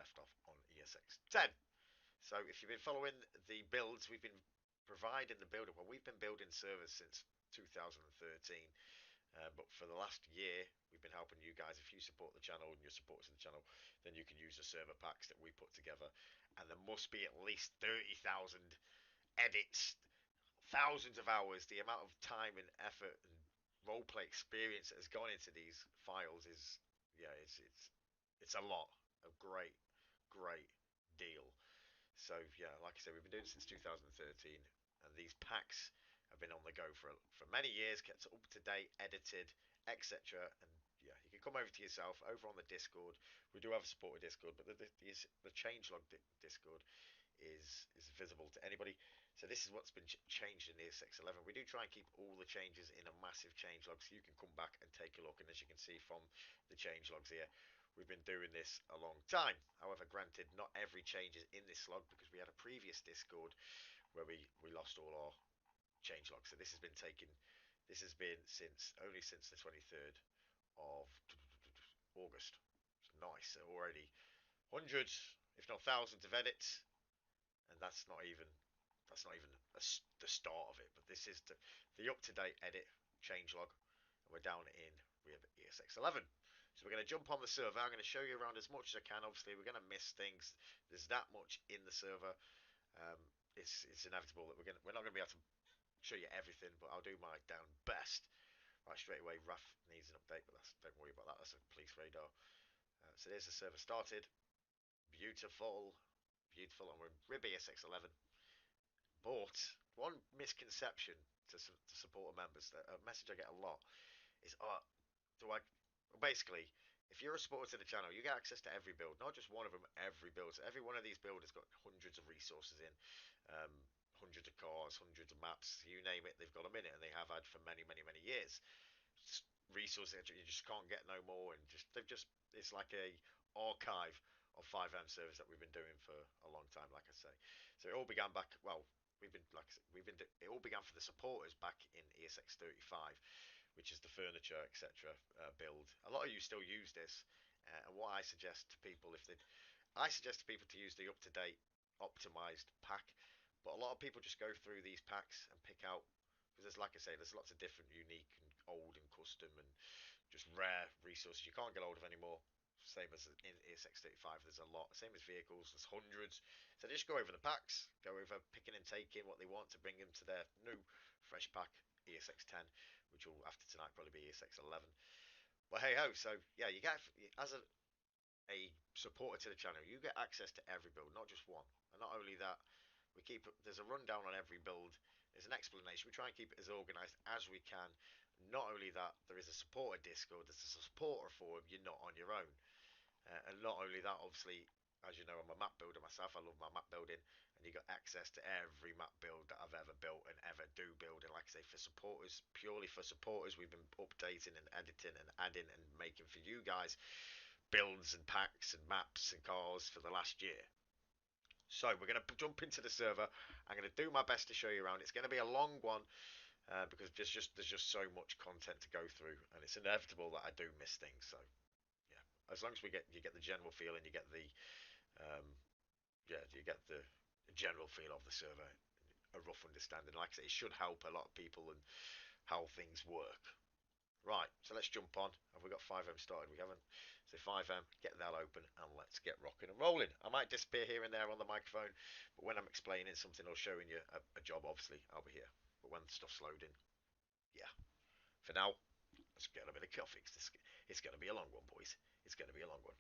left off on ESX10. So if you've been following the builds, we've been providing the builder. Well, we've been building servers since 2013, but for the last year, we've been helping you guys. If you support the channel and you're supporters of the channel, then you can use the server packs that we put together. And there must be at least 30,000 edits, thousands of hours. The amount of time and effort and roleplay experience that has gone into these files is, yeah, it's a lot. A great deal. So yeah, like I said, we've been doing it since 2013, and these packs have been on the go for many years, kept up to date, edited, etc. And yeah, you can come over to yourself over on the Discord. We do have a supported Discord, but the changelog Discord is visible to anybody. So this is what's been changed in ESX11. We do try and keep all the changes in a massive changelog, so you can come back and take a look. And as you can see from the changelogs here, we've been doing this a long time. However, granted, not every change is in this log because we had a previous Discord where we lost all our changelogs. So this has been taken. This has been only since the 23rd of August. It's nice. So already hundreds, if not thousands, of edits, and that's not even the start of it. But this is the up-to-date edit changelog, and we're down in ESX11. So we're going to jump on the server. I'm going to show you around as much as I can. Obviously, we're going to miss things. There's that much in the server. It's inevitable that we're not going to be able to show you everything, but I'll do my damn best. Right, straight away, Raf needs an update, but don't worry about that. That's a police radar. So there's the server started. Beautiful, beautiful, and we're in RIBESX11. But one misconception to supporter members, a message I get a lot is, do I basically, if you're a supporter to the channel, you get access to every build, not just one of them, every build. So every one of these builds has got hundreds of resources in, hundreds of cars, hundreds of maps, you name it, they've got them in it, and they have had for many years. Resources that you just can't get no more, and it's like a archive of Fivem servers that we've been doing for a long time, like I say. So it all began back, well, it all began for the supporters back in ESX35, which is the furniture, etc. Build. A lot of you still use this, and what I suggest to people, I suggest to people to use the up-to-date optimized pack, but a lot of people just go through these packs and pick out, because there's, like I say, there's lots of different unique and old and custom and just rare resources you can't get hold of anymore. Same as in ESX35, there's a lot. Same as vehicles, there's hundreds. So they just go over the packs, go over picking and taking what they want to bring them to their new fresh pack ESX10, which will after tonight probably be ESX11. But hey ho, so yeah, you get, as a supporter to the channel, you get access to every build, not just one. And not only that, there's a rundown on every build. There's an explanation. We try and keep it as organised as we can. Not only that, there is a supporter Discord. There's a supporter forum. You're not on your own. And not only that, obviously, as you know, I'm a map builder myself. I love my map building, and you got access to every map build that I've ever built and ever do build. And like I say, for supporters, purely for supporters, we've been updating and editing and adding and making for you guys builds and packs and maps and cars for the last year. So we're going to jump into the server. I'm going to do my best to show you around. It's going to be a long one because there's just so much content to go through, and it's inevitable that I do miss things. So yeah, as long as you get the general feel and you get the general feel of the server, a rough understanding. Like I say, it should help a lot of people and how things work. Right, so let's jump on. Have we got Fivem started? We haven't. So Fivem, get that open and let's get rocking and rolling. I might disappear here and there on the microphone, but when I'm explaining something or showing you a job, obviously, I'll be here. But when stuff's loading, yeah. For now, let's get a bit of coffee. It's going to be a long one, boys. It's going to be a long one.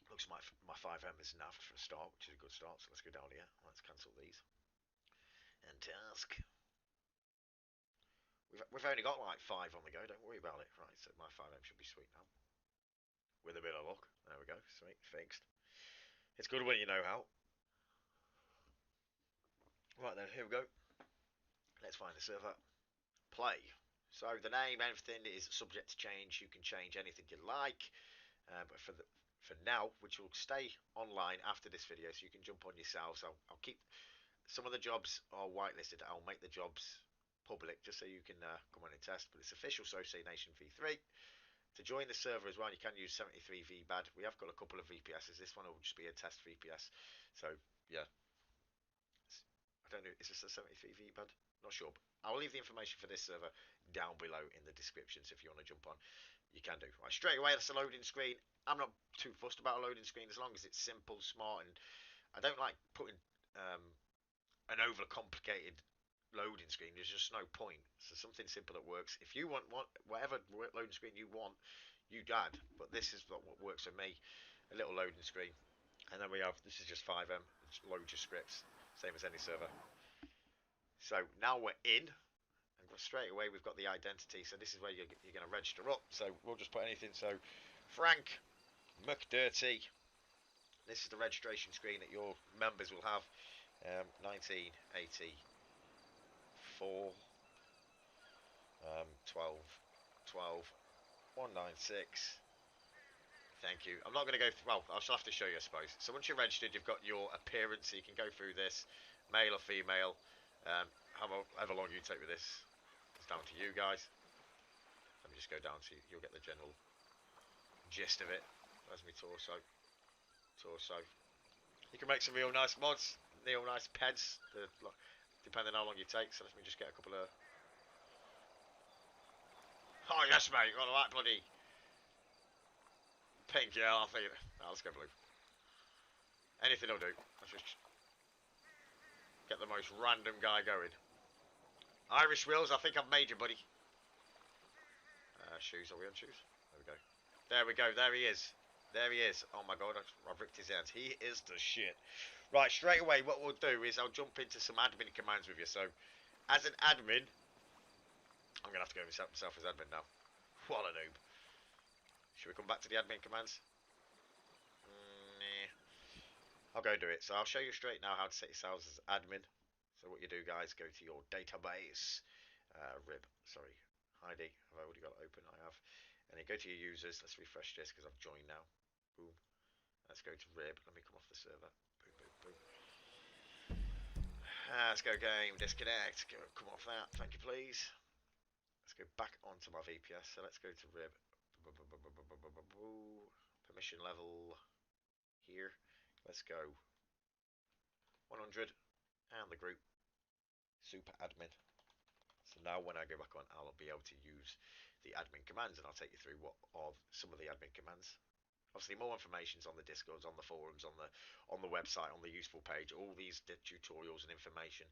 Looks like my Fivem is naffed for a start, which is a good start. So let's go down here. Let's cancel these. And task. We've only got like 5 on the go. Don't worry about it. Right, so my Fivem should be sweet now. With a bit of luck. There we go. Sweet. Fixed. It's good when you know how. Right then, here we go. Let's find the server. Play. So the name, everything is subject to change. You can change anything you like. But for now, which will stay online after this video, so you can jump on yourselves. I'll keep some of the jobs are whitelisted. I'll make the jobs public just so you can come on and test. But it's official, so say Nation V3. To join the server as well, you can use 73 VBAD. We have got a couple of VPSs. This one will just be a test VPS. So yeah, I don't know. Is this a 73 VBAD? Not sure. But I'll leave the information for this server down below in the description. So if you want to jump on, you can do. Right, straight away, that's a loading screen. I'm not too fussed about a loading screen as long as it's simple, smart, and I don't like putting an overcomplicated loading screen. There's just no point. So something simple that works. If you want whatever loading screen you want, you add. But this is what works for me. A little loading screen, and then we have this is just Fivem, loads of scripts, same as any server. So now we're in, and straight away we've got the identity. So this is where you're going to register up. So we'll just put anything. So Frank McDirty. This is the registration screen that your members will have. 1984 12 12 196. Thank you. I'm not going to go through, well, I'll have to show you, I suppose. So once you're registered, you've got your appearance, so you can go through this, male or female, however long you take with this. It's down to you guys. Let me just go down to you. You'll get the general gist of it. There's my torso. You can make some real nice mods, real nice peds, depending on how long you take. So let me just get a couple of... Oh yes mate, got the right bloody pink, yeah, I think... No, let's go blue. Anything will do. Let's just get the most random guy going. Irish Wills, I think I've made you, buddy. Shoes, are we on shoes? There we go, there he is. There he is. Oh my god, I've ripped his hands. He is the shit. Right, straight away, what we'll do is I'll jump into some admin commands with you. So, as an admin, I'm going to have to go myself as admin now. What a noob. Should we come back to the admin commands? Nah. I'll go do it. So I'll show you straight now how to set yourselves as admin. So what you do, guys, go to your database. Heidi, I've already got it open. I have. And then go to your users. Let's refresh this because I've joined now. Boom. Let's go to RIB. Let me come off the server. Boom, boom, boom. Let's go game. Disconnect. Come off that. Thank you, please. Let's go back onto my VPS. So let's go to RIB. Permission level here. Let's go 100 and the group super admin. So now when I go back on, I'll be able to use the admin commands, and I'll take you through what of some of the admin commands. Obviously, more information's on the Discords, on the forums, on the website, on the useful page. All these tutorials and information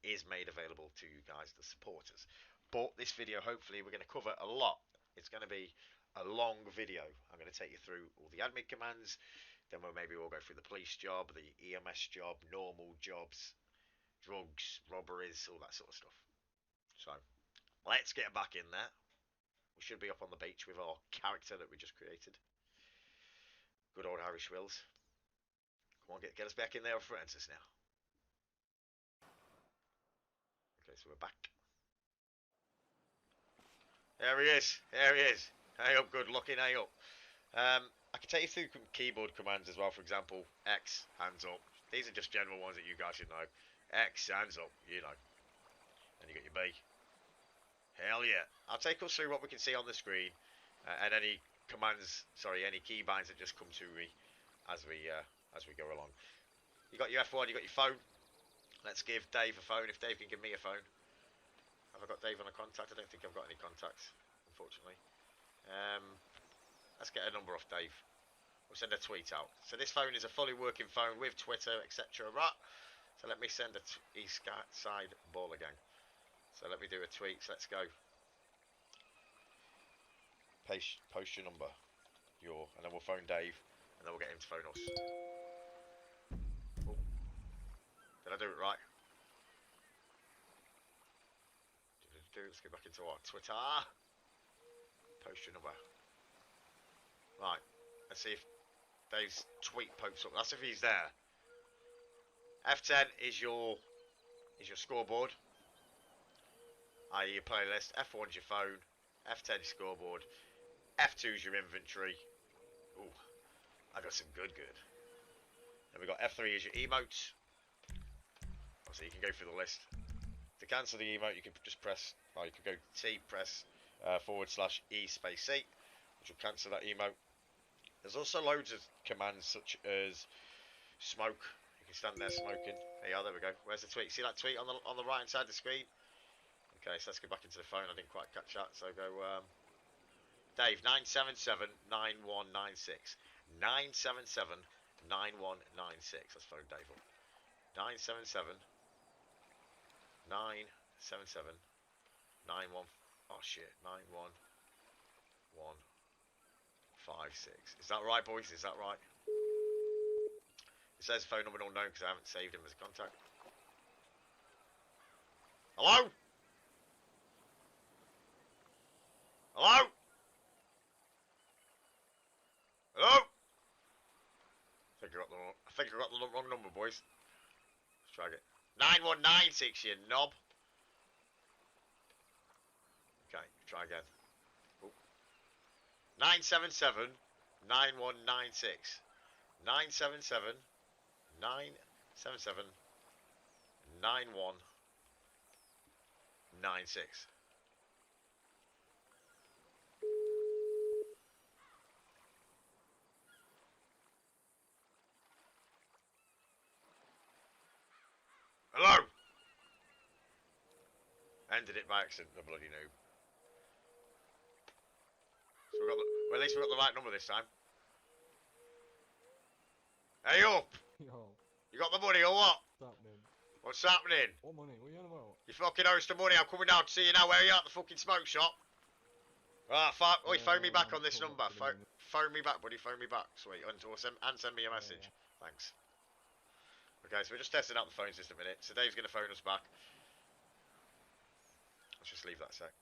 is made available to you guys, the supporters. But this video, hopefully, we're going to cover a lot. It's going to be a long video. I'm going to take you through all the admin commands. Then maybe we'll go through the police job, the EMS job, normal jobs, drugs, robberies, all that sort of stuff. So let's get back in there. We should be up on the beach with our character that we just created. Good old Irish Wills. Come on, get us back in there, Francis, now. Okay, so we're back. There he is. There he is. Hey up, good looking. Hey up. I can take you through keyboard commands as well. For example, X, hands up. These are just general ones that you guys should know. X, hands up, you know. And you got your B. Hell yeah. I'll take us through what we can see on the screen. And any commands, any keybinds that just come to me as we go along. You got your F1, you got your phone. Let's give Dave a phone, if Dave can give me a phone. Have I got Dave on a contact? I don't think I've got any contacts, unfortunately. Let's get a number off Dave. We'll send a tweet out. So this phone is a fully working phone with Twitter, etc. Right. So let me send a East Side Baller Gang. So let me do a tweet. So let's go. Post your number, and then we'll phone Dave, and then we'll get him to phone us. Oh. Did I do it right? Let's go back into our Twitter. Post your number. Right. Let's see if Dave's tweet pokes up. That's if he's there. F10 is your scoreboard, i.e. your playlist. F1 is your phone. F10 is scoreboard. F2 is your inventory. Ooh, I got some good. Then we got F3 is your emotes. Obviously, you can go through the list. To cancel the emote, you can just press, or you can go T, press /E space C. which will cancel that emote. There's also loads of commands such as smoke. You can stand there smoking. There you are, there we go. Where's the tweet? See that tweet on the right hand side of the screen? Okay, so let's go back into the phone. I didn't quite catch that. So go Dave 977-9196. 977-9196. Let's phone Dave up. 977-977-91. Oh shit, 91156. Is that right, boys? Is that right? It says phone number unknown because I haven't saved him as a contact. Hello? Hello? Hello? I think I got the wrong number, boys. Let's try again. 9196, you knob. Okay, try again. 977 9196. 977 977 9196. Hello? Ended it by accident, the bloody noob. So we got well, at least we got the right number this time. Hey up! Yo. You got the money or what? What's happening? What's happening? What money? What are you on about? You fucking owe us the money. I'm coming down to see you now. Where are you at the fucking smoke shop? Right, phone me back on this number. Phone me back, buddy. Phone me back. Sweet. And send me a message. Yeah. Thanks. Okay, so we're just testing out the phones just a minute. So Dave's going to phone us back. Let's just leave that a sec.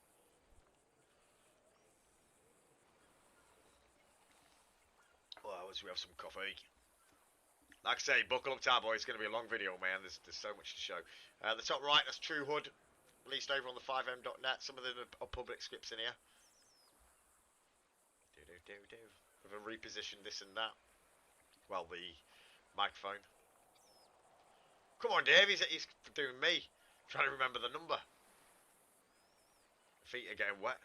Well, let's we have some coffee. Like I say, buckle up, tar boy. It's going to be a long video, man. There's so much to show. The top right, that's True Hood, released over on the Fivem.net. Some of them are public scripts in here. We've repositioned this and that. Well, the microphone. Come on, Dave. He's doing me. I'm trying to remember the number. The feet are getting wet.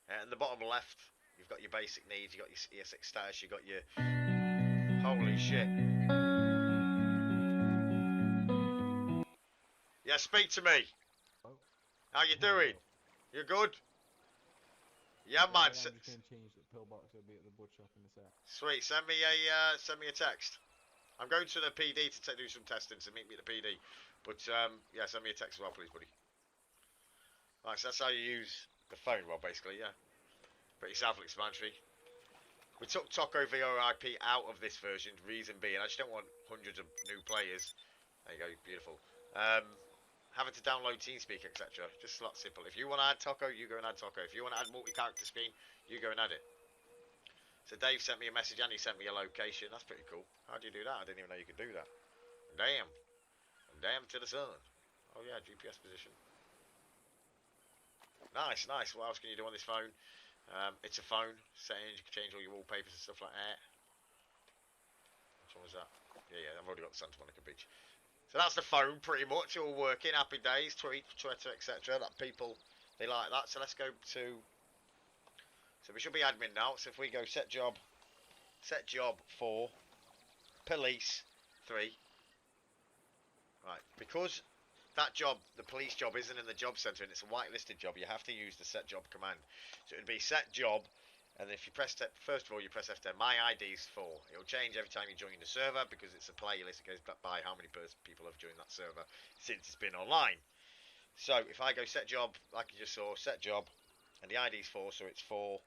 And the bottom left, you've got your basic needs. You've got your ESX status. You've got your... Holy shit. Yeah, speak to me. Oh. How you doing? You good? Yeah, man. I'm just going to change the pillbox. It'll be at the butcher shop in a sec. Sweet. Send me a text. I'm going to the PD to do some testing, so meet me at the PD. But yeah, send me a text as well, please, buddy. Right, so that's how you use the phone. Well, basically, yeah. Pretty self-explanatory. We took Taco VoIP out of this version, reason being, I just don't want hundreds of new players. There you go, beautiful. Having to download TeamSpeak, etc. Just a lot simple. If you want to add Taco, you go and add Taco. If you want to add multi-character screen, you go and add it. So Dave sent me a message and he sent me a location. That's pretty cool. How do you do that? I didn't even know you could do that. Damn. Damn to the sun. Oh yeah, GPS position. Nice, nice. What else can you do on this phone? It's a phone. Settings, you can change all your wallpapers and stuff like that. Which one was that? Yeah, I've already got the Santa Monica Beach. So that's the phone, pretty much. All working. Happy days. Twitter, etc. That people, they like that. So let's go to... So we should be admin now. So if we go set job 4, police 3. Right, because that job, the police job, isn't in the job centre and it's a whitelisted job, you have to use the set job command. So it would be set job, and if you press, first of all, you press F10. My ID is 4. It'll change every time you join the server because it's a playlist. It goes by how many people have joined that server since it's been online. So if I go set job, like you just saw, set job, and the ID is 4, so it's 4.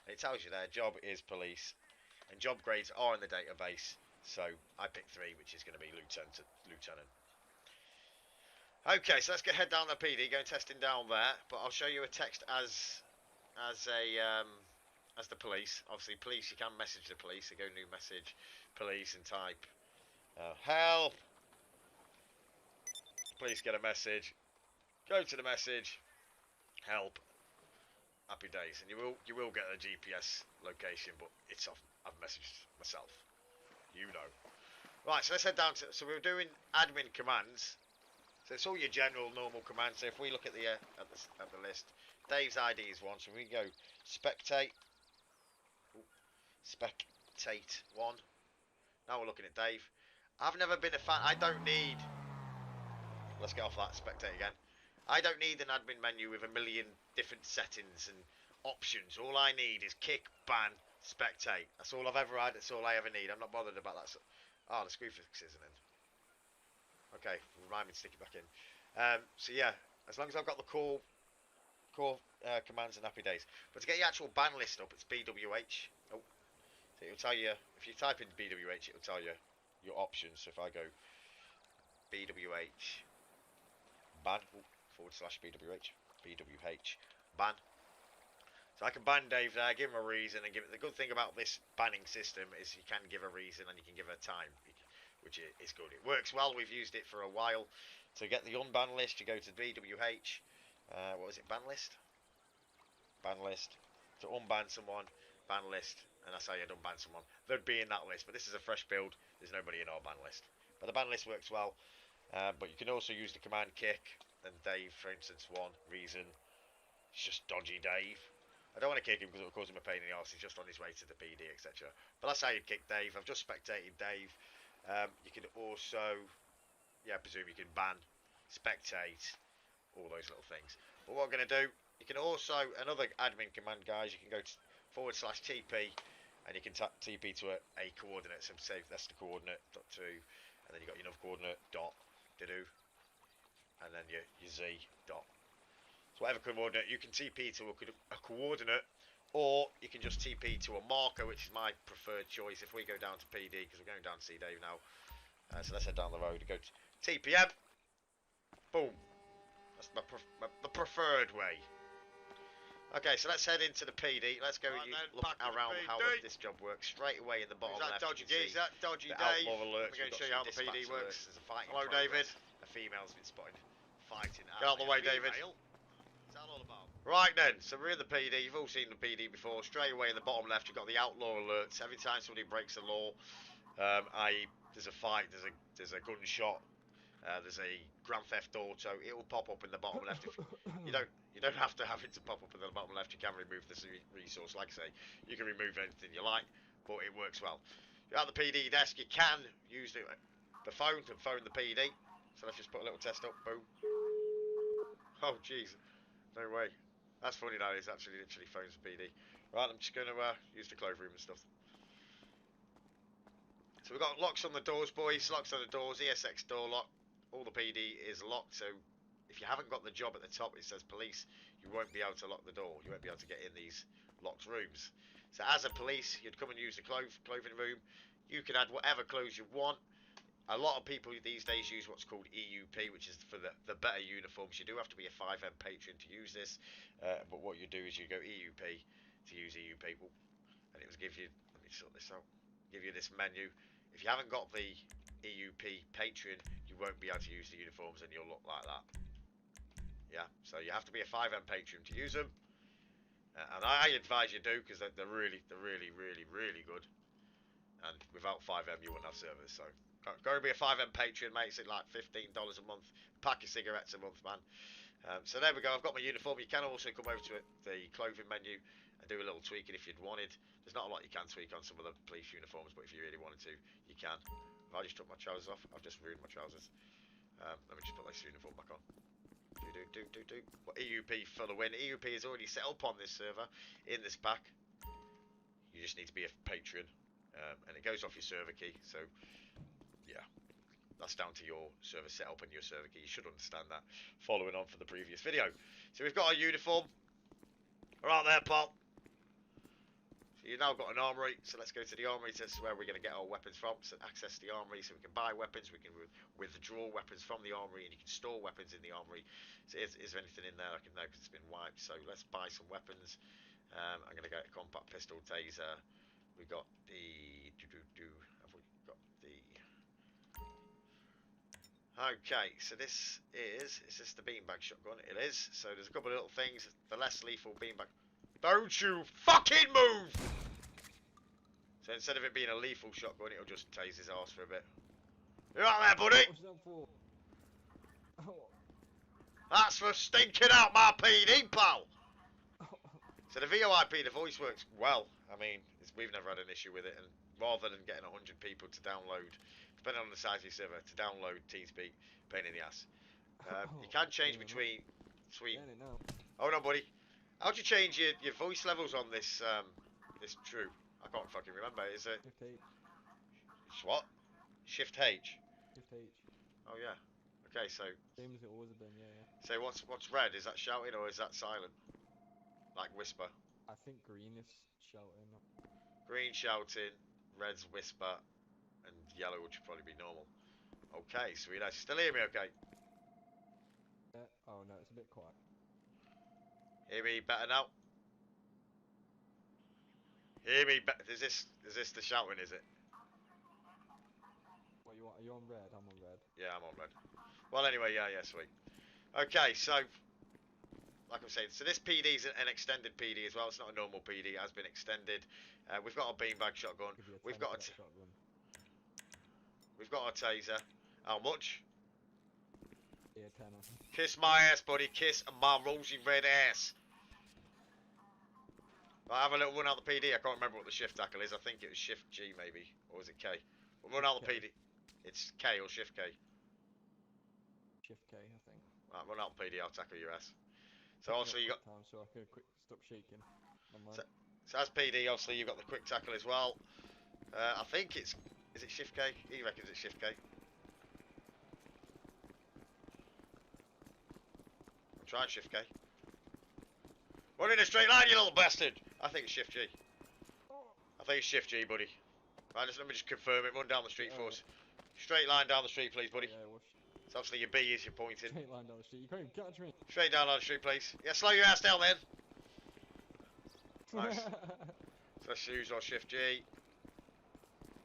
And it tells you there, job is police, and job grades are in the database. So I picked 3, which is going to be lieutenant. Okay, so let's head down the PD, go testing down there. But I'll show you a text as the police. Obviously, police, you can message the police. So go new message, police, and type help. Police get a message. Go to the message, help. Happy days, and you will get a GPS location, but it's off. I've messaged myself. You know. Right, so let's head down to. So we're doing admin commands. So it's all your general normal commands. So if we look at the list, Dave's ID is 1, so we go spectate. Ooh, spectate 1. Now we're looking at Dave. I've never been a fan. I don't need. Let's get off that spectate again. I don't need an admin menu with a million different settings and options. All I need is kick, ban, spectate. That's all I've ever had. That's all I ever need. I'm not bothered about that. Oh, the screw fix isn't in. Okay, remind me to stick it back in. So yeah, as long as I've got the core commands and happy days. But to get your actual ban list up, it's BWH. Oh, so it'll tell you, if you type in BWH, it'll tell you your options. So if I go BWH ban /BWH ban. So I can ban Dave there, give him a reason, and give it. The good thing about this banning system is you can give a reason and you can give a time, which is good. It works well. We've used it for a while. To get the unban list, you go to BWH. What is it? Ban list. Ban list. To unban someone, ban list, and that's how you'd unban someone. They'd be in that list, but this is a fresh build. There's nobody in our ban list. But the ban list works well. But you can also use the command kick. And Dave, for instance, one reason. It's just dodgy Dave. I don't want to kick him because it'll cause him a pain in the arse. He's just on his way to the PD, etc. But that's how you kick Dave. I've just spectated Dave. You can also, yeah, I presume you can ban, spectate, all those little things. But what I'm going to do, you can also, another admin command, guys, you can go to /TP and you can TP to a coordinate. So say that's the coordinate, .2, and then you've got your another coordinate, .do, and then your Z, dot. So whatever coordinate, you can TP to a coordinate, or you can just TP to a marker, which is my preferred choice if we go down to PD, because we're going down to see Dave now. So let's head down the road, go to TPM, boom. That's the preferred way. Okay, so let's head into the PD. Let's go look around how this job works. Straight away in the bottom left, dodgy you can see that dodgy the Dave. outlaw alerts. We're going to show you how the PD works. There's a fight. Hello, David. A female's been spotted fighting. Get out of the way, David. What's that all about? Right then, so we're in the PD. You've all seen the PD before. Straight away in the bottom left, you've got the outlaw alerts. Every time somebody breaks the law, i.e., there's a fight, there's a gunshot, there's a Grand Theft Auto, it will pop up in the bottom left. If you don't have to have it to pop up in the bottom left. You can remove this resource. Like I say, you can remove anything you like, but it works well. You're at the PD desk. You can use the phone to phone the PD. So let's just put a little test up. Boom. Oh jeez, no way. That's funny. That is actually literally phones the PD. Right, I'm just going to use the cloakroom and stuff. So we've got locks on the doors, boys. Locks on the doors. ESX door lock. All the PD is locked. So if you haven't got the job at the top, it says police, you won't be able to lock the door. You won't be able to get in these locked rooms. So as a police, you'd come and use the clothing room. You can add whatever clothes you want. A lot of people these days use what's called EUP, which is for the better uniforms. You do have to be a Fivem patron to use this. But what you do is you go EUP to use EUP. And it will give you, let me sort this out, give you this menu. If you haven't got the EUP patron, you won't be able to use the uniforms and you'll look like that. Yeah, so you have to be a Fivem patron to use them. And I advise you do, because they're really good. And without Fivem, you wouldn't have servers. So go and be a Fivem patron, makes it like $15 a month. Pack of cigarettes a month, man. So there we go. I've got my uniform. You can also come over to the clothing menu and do a little tweaking if you'd wanted. There's not a lot you can tweak on some of the police uniforms, but if you really wanted to, you can. If I just took my trousers off, I've just ruined my trousers. Let me just put this uniform back on. Do. But EUP for the win. EUP is already set up on this server in this pack. You just need to be a patron, and it goes off your server key. So yeah, that's down to your server setup and your server key. You should understand that. Following on from the previous video. So we've got our uniform. Right there, pal. So you've now got an armory, so let's go to the armory. This is where we're going to get our weapons from. So access the armory, so we can buy weapons, we can withdraw weapons from the armory, and you can store weapons in the armory. So is there anything in there I can know because it's been wiped? So let's buy some weapons. I'm going to get a compact pistol, taser. We got the have we got the? Okay, so this is this the beanbag shotgun? It is. So there's a couple of little things. The less lethal beanbag. Don't you fucking move! So instead of it being a lethal shotgun, it'll just tase his ass for a bit. You right there, buddy? What's that for? Oh. That's for stinking out my PD, pal! So the VoIP, the voice works well. I mean, we've never had an issue with it. And rather than getting 100 people to download, depending on the size of your server, to download TeamSpeak, pain in the ass. You can change between. Getting it now. Hold on, buddy. How'd you change your voice levels on this this True? I can't fucking remember. Is it Shift H. what? Shift H. Shift H. Oh yeah. Okay, so Same as it always have been. Yeah. so what's red? Is that shouting or is that silent? Like whisper. I think green is shouting. Green shouting, red's whisper, and yellow would probably be normal. Okay, sweet. Still hear me? Okay. Yeah. Oh no, it's a bit quiet. Hear me better now? Hear me better? Is this the shouting? Is it? What you want? Are you on red? I'm on red. Yeah, I'm on red. Well, anyway, yeah, sweet. Okay, so like I'm saying, so this PD is an extended PD as well. It's not a normal PD. It has been extended. We've got a beanbag shotgun. We've got shotgun. We've got our taser. How much? Yeah, 10. Kiss my ass, buddy. Kiss my rosy red ass. I have a little run out the PD. I can't remember what the shift tackle is. I think it was Shift G maybe, or was it K? We'll run out the PD. It's K or Shift K. Shift K, I think. Right, run out the PD. I'll tackle your ass. So obviously you got. Time so I can quick stop shaking. So as PD, obviously you've got the quick tackle as well. I think it's. Is it Shift K? He reckons it's Shift K. I'm trying Shift K. Run in a straight line, you little bastard! I think it's Shift G. I think it's Shift G, buddy. Right, let me just confirm it. Run down the street for us. Straight line down the street, please, buddy. Yeah, So obviously your B is your pointing. straight line down the street. You can't even catch me. Straight down the street, please. Yeah, slow your ass down then. Nice. So let's use our Shift G.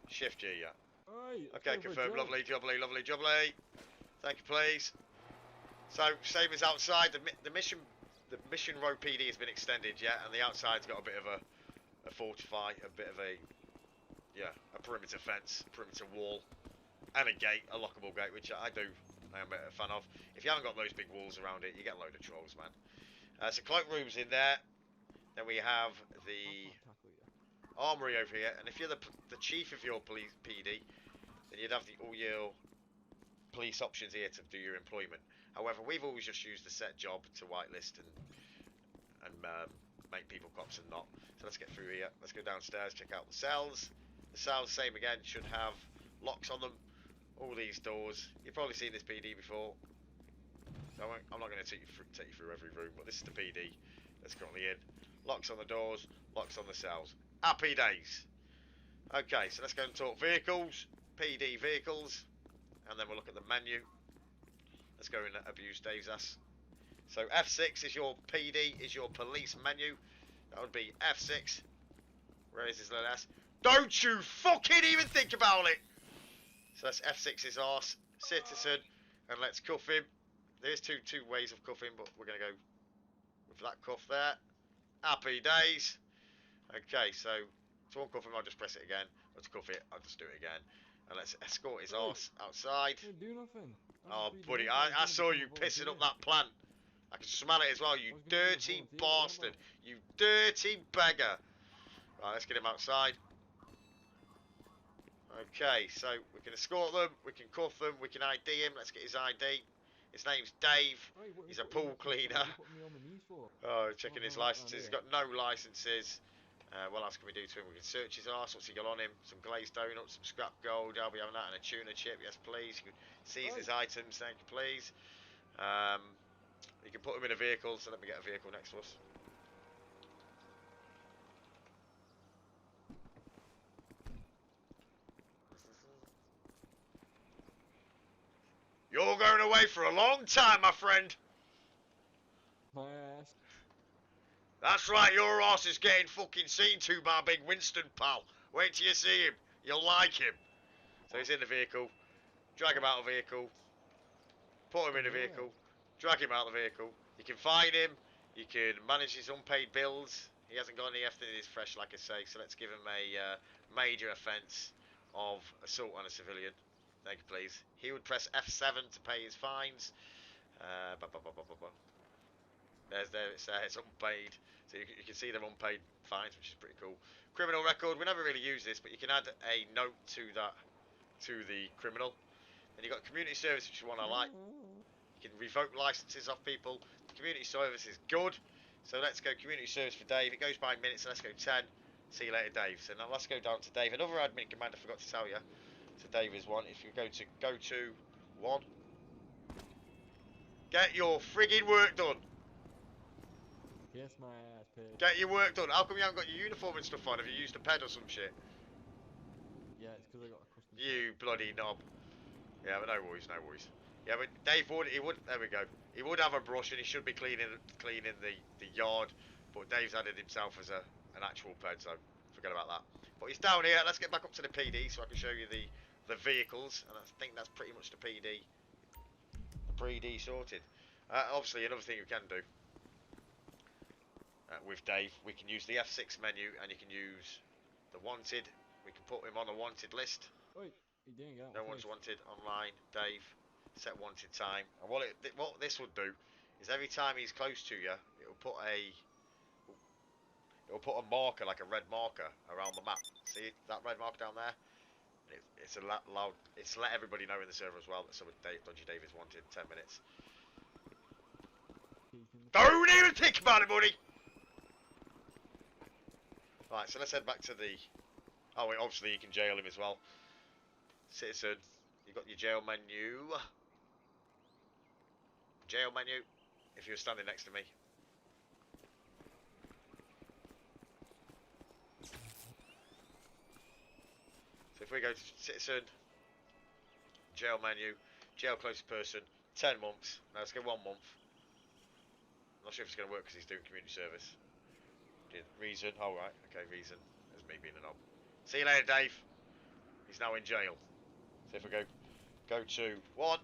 Shift G, yeah. Oi, Okay, confirm. Lovely, jubbly, lovely, jubbly. Thank you, please. So same as outside. The mission row PD has been extended, yeah, and the outside's got a bit of a fortify, a bit of a perimeter fence, perimeter wall, and a gate, a lockable gate, which I am a fan of. If you haven't got those big walls around it, you get a load of trolls, man. So cloak rooms in there. Then we have the armory over here, and if you're the chief of your police PD, then you'd have all your police options here to do your employment. However, we've always just used the set job to whitelist and make people cops and not. So let's get through here. Let's go downstairs, check out the cells. The cells, same again, should have locks on them. All these doors. You've probably seen this PD before. So I'm not going to take you through every room, but this is the PD that's currently in. Locks on the doors, locks on the cells. Happy days. Okay, so let's go and talk vehicles. PD vehicles. And then we'll look at the menu. Let's go and abuse Dave's ass. So F6 is your PD, is your police menu. That would be F6. Where is his little ass? Don't you fucking even think about it! So that's F6 is arse, citizen, and let's cuff him. There's two ways of cuffing, but we're going to go with that cuff there. Happy days. Okay, so to uncuff him, I'll just press it again. Or to cuff it, I'll just do it again. And let's escort his arse outside. Didn't do nothing. Oh, buddy, I saw you pissing up that plant. I can smell it as well, you dirty bastard. You dirty beggar. Right, let's get him outside. Okay, so we can escort them, we can cuff them, we can ID him. Let's get his ID. His name's Dave. He's a pool cleaner. Oh, checking his licenses. He's got no licenses. What else can we do to him? We can search his arse. What's he got on him? Some glazed donuts, some scrap gold. I'll be having that, and a tuna chip. Yes, please. You can seize his items. Thank you, please. You can put him in a vehicle. So let me get a vehicle next to us. You're going away for a long time, my friend. My ass. That's right, your ass is getting fucking seen to by big Winston, pal. Wait till you see him. You'll like him. So he's in the vehicle. Drag him out of the vehicle. Put him in the vehicle. Drag him out of the vehicle. You can fine him. You can manage his unpaid bills. He hasn't got any everything is fresh, like I say. So let's give him a major offence of assault on a civilian. Thank you, please. He would press F7 to pay his fines. There it's there. It's unpaid. So you can see them unpaid fines, which is pretty cool. Criminal record. We never really use this, but you can add a note to that to the criminal. Then you've got community service, which is one I like. You can revoke licenses off people. Community service is good. So let's go community service for Dave. It goes by minutes, so let's go 10. See you later, Dave. So now let's go down to Dave. Another admin command I forgot to tell you. So Dave is one. If you go to 1, get your frigging work done. Kiss my ass, pig. Get your work done. How come you haven't got your uniform and stuff on? Have you used a ped or some shit? Yeah, it's because I got a custom. You bloody knob. Yeah, but no worries, no worries. Yeah, but Dave would, there we go. He would have a brush and he should be cleaning the yard, but Dave's added himself as an actual ped, so forget about that. But he's down here. Let's get back up to the PD so I can show you the vehicles, and I think that's pretty much the PD. The PD sorted. Obviously, another thing you can do with Dave, we can use the F6 menu, and you can use the wanted. We can put him on a wanted list. Wait, he didn't get No one's wanted online. Dave, set wanted time. And what this will do is every time he's close to you, it'll put a marker, like a red marker, around the map. See that red marker down there? It's let everybody know in the server as well that someone Dodgy Dave is wanted. 10 minutes. Don't even think about it, buddy. Right, so let's head back to the. Oh, wait, obviously you can jail him as well. Citizen, you've got your jail menu. Jail menu, if you were standing next to me. So if we go to citizen, jail menu, jail closest person, 10 months. Now let's go 1 month. I'm not sure if it's going to work because he's doing community service. Reason, alright, okay, reason. There's me being a knob. See you later, Dave. He's now in jail. So if we go to 1.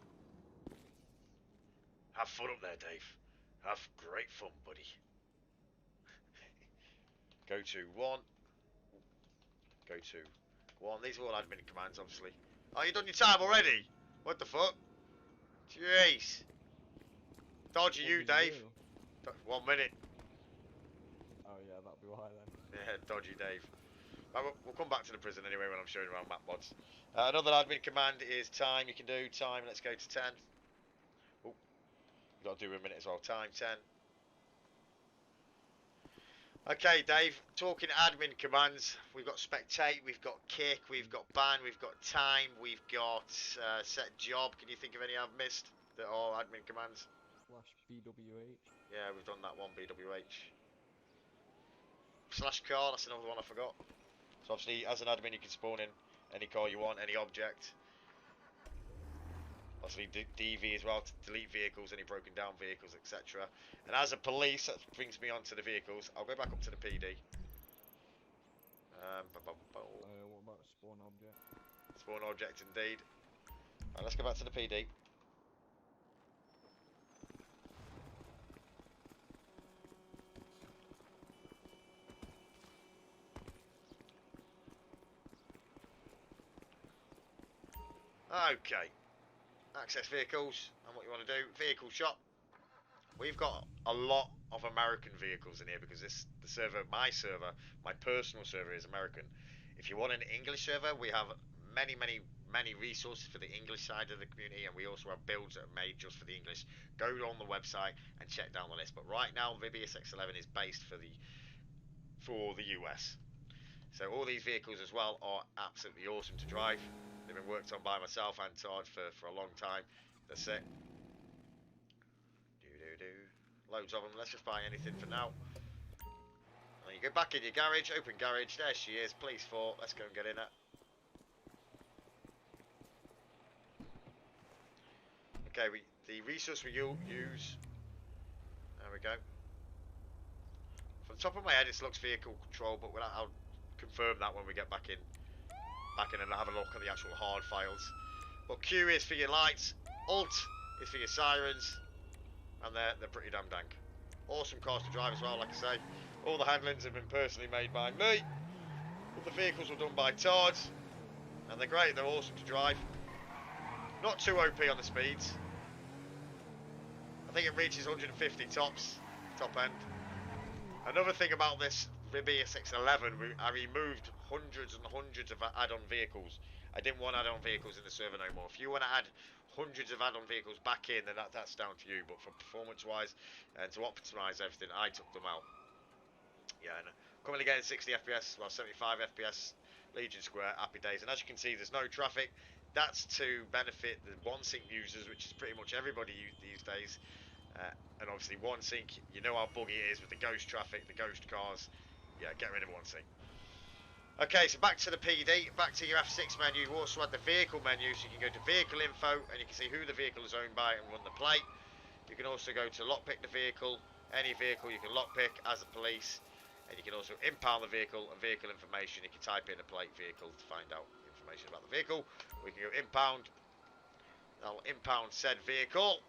Have fun up there, Dave. Have great fun, buddy. Go to 1. Go to 1. These are all admin commands, obviously. Oh, you done your time already? What the fuck? Jeez. Dodgy you, Dave. 1 minute. Oh yeah, that'll be why then. Yeah, dodgy Dave. Right, we'll come back to the prison anyway when I'm showing around map mods. Another admin command is time. You can do time. Let's go to 10. Oh, you got to do a minute as well. Time 10. Okay, Dave. Talking admin commands, we've got spectate, we've got kick, we've got ban, we've got time, we've got set job. Can you think of any I've missed that are admin commands? /BWH. Yeah, we've done that one. BWH. /car, that's another one I forgot. So obviously, as an admin, you can spawn in any car you want, any object. Obviously, DV as well, to delete vehicles, any broken down vehicles, etc. And as a police, that brings me on to the vehicles. I'll go back up to the PD. What about spawn object? Spawn object, indeed. Right, let's go back to the PD. Okay, access vehicles, and what you want to do, vehicle shop. We've got a lot of American vehicles in here because the server, my personal server is American. If you want an English server, we have many resources for the English side of the community, and we also have builds that are made just for the English. Go on the website and check down the list. But right now, RIBESX11 is based for the US. So all these vehicles as well are absolutely awesome to drive. They've been worked on by myself and Todd for a long time. That's it. Loads of them. Let's just buy anything for now. And you go back in your garage, open garage. There she is, police 4. Let's go and get in it. Okay, the resource we use. There we go. From the top of my head, it looks vehicle control, but I'll confirm that when we get back in and have a look at the actual hard files. But Q is for your lights, Alt is for your sirens, and they're pretty damn dank. Awesome cars to drive as well, like I say. All the handlings have been personally made by me. All the vehicles were done by Todd, and they're great, they're awesome to drive. Not too OP on the speeds. I think it reaches 150 tops top end. Another thing about this RIBESX11, I removed hundreds and hundreds of add-on vehicles. I didn't want add-on vehicles in the server no more. If you want to add hundreds of add-on vehicles back in, then that's down to you. But for performance-wise and to optimize everything, I took them out. Yeah, and currently getting 60 FPS, well 75 FPS, Legion Square, happy days. And as you can see, there's no traffic. That's to benefit the one-sync users, which is pretty much everybody these days. And obviously one-sync, you know how buggy it is with the ghost traffic, the ghost cars. Yeah, get rid of one-sync. Okay, so back to the PD, back to your F6 menu. You also have the vehicle menu, so you can go to vehicle info and you can see who the vehicle is owned by and run the plate. You can also go to lockpick the vehicle, any vehicle you can lockpick as a police, and you can also impound the vehicle and vehicle information. You can type in a plate vehicle to find out information about the vehicle. We can go impound. I'll impound said vehicle,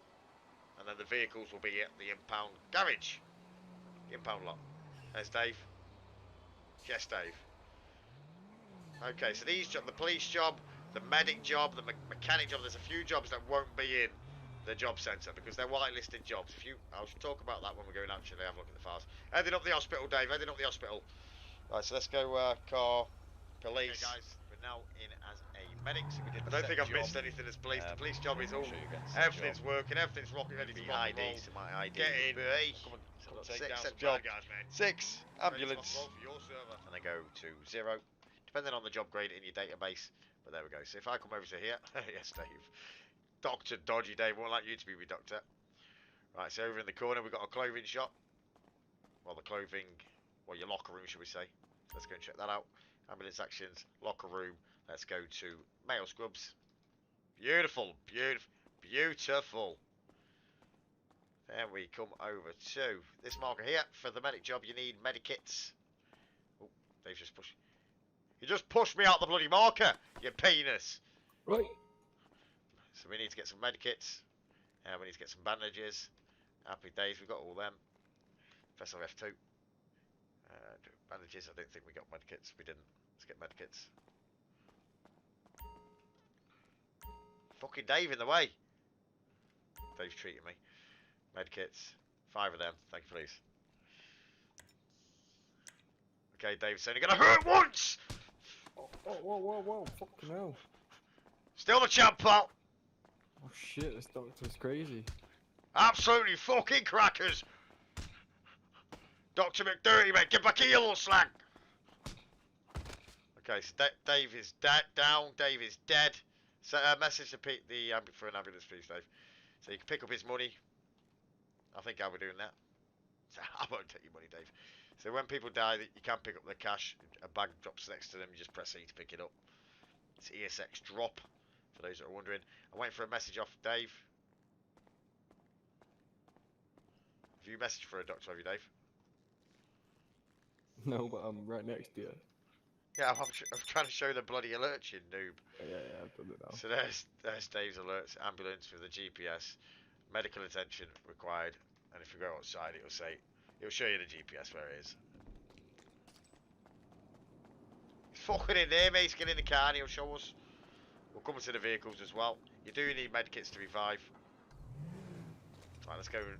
and then the vehicles will be at the impound garage. The impound lot. There's Dave. Yes, Dave. Okay, so these jobs, the police job, the medic job, the mechanic job, there's a few jobs that won't be in the job centre because they're whitelisted jobs. I'll talk about that when we go and actually have a look at the files. Heading up the hospital, Dave, heading up the hospital. Right, so let's go car, police. Okay, guys, we're now in as a medic, so we did I the don't think I've job. missed anything as police. The police job is all, Sure you get the set everything's job. working, everything's rocking, ready to The rock and roll. ID, so my ID Get in. come and take Six, down set some job. bad guys, man. 6, ambulance. Roll for your server. And I go to 0, depending on the job grade in your database. But there we go. So if I come over to here, yes, Dave. Dr. Dodgy Dave, won't like you to be my doctor. Right, so over in the corner we've got a clothing shop. Well, the clothing, well, your locker room, should we say. Let's go and check that out. Ambulance actions, locker room. Let's go to male scrubs. Beautiful, beautiful, beautiful. Then we come over to this marker here. For the medic job, you need medikits. Oh, Dave's just pushed. You just pushed me out the bloody marker, you penis. Right. So we need to get some medikits. We need to get some bandages. Happy days, we've got all them. Vessel F2. Bandages, I don't think we got medikits. We didn't. Let's get medikits. Fucking Dave in the way. Dave's treating me. Medkits. 5 of them. Thank you, please. Okay, Dave's only gonna hurt once! Oh, whoa. Fucking hell. Still the champ, pal. Oh shit, this doctor's crazy. Absolutely fucking crackers. Dr. McDirty, mate. Get back here, you little slag. Okay, so Dave is down. Dave is dead. So message to Pete for an ambulance, please, Dave. So you can pick up his money. I think I'll be doing that. I won't take your money, Dave. So when people die, you can pick up the cash. A bag drops next to them. You just press E to pick it up. It's ESX drop, for those that are wondering. I'm waiting for a message off Dave. Have you messaged for a doctor, have you, Dave? No, but I'm right next to you. Yeah, I'm trying to show the bloody alert, you noob. Yeah, I've done it now. So there's Dave's alerts. Ambulance with the GPS. Medical attention required. And if you go outside, it'll show you the GPS where it is. He's fucking in there, mate. Get in the car and he'll show us. We'll come to the vehicles as well. You do need medkits to revive. Right, let's go and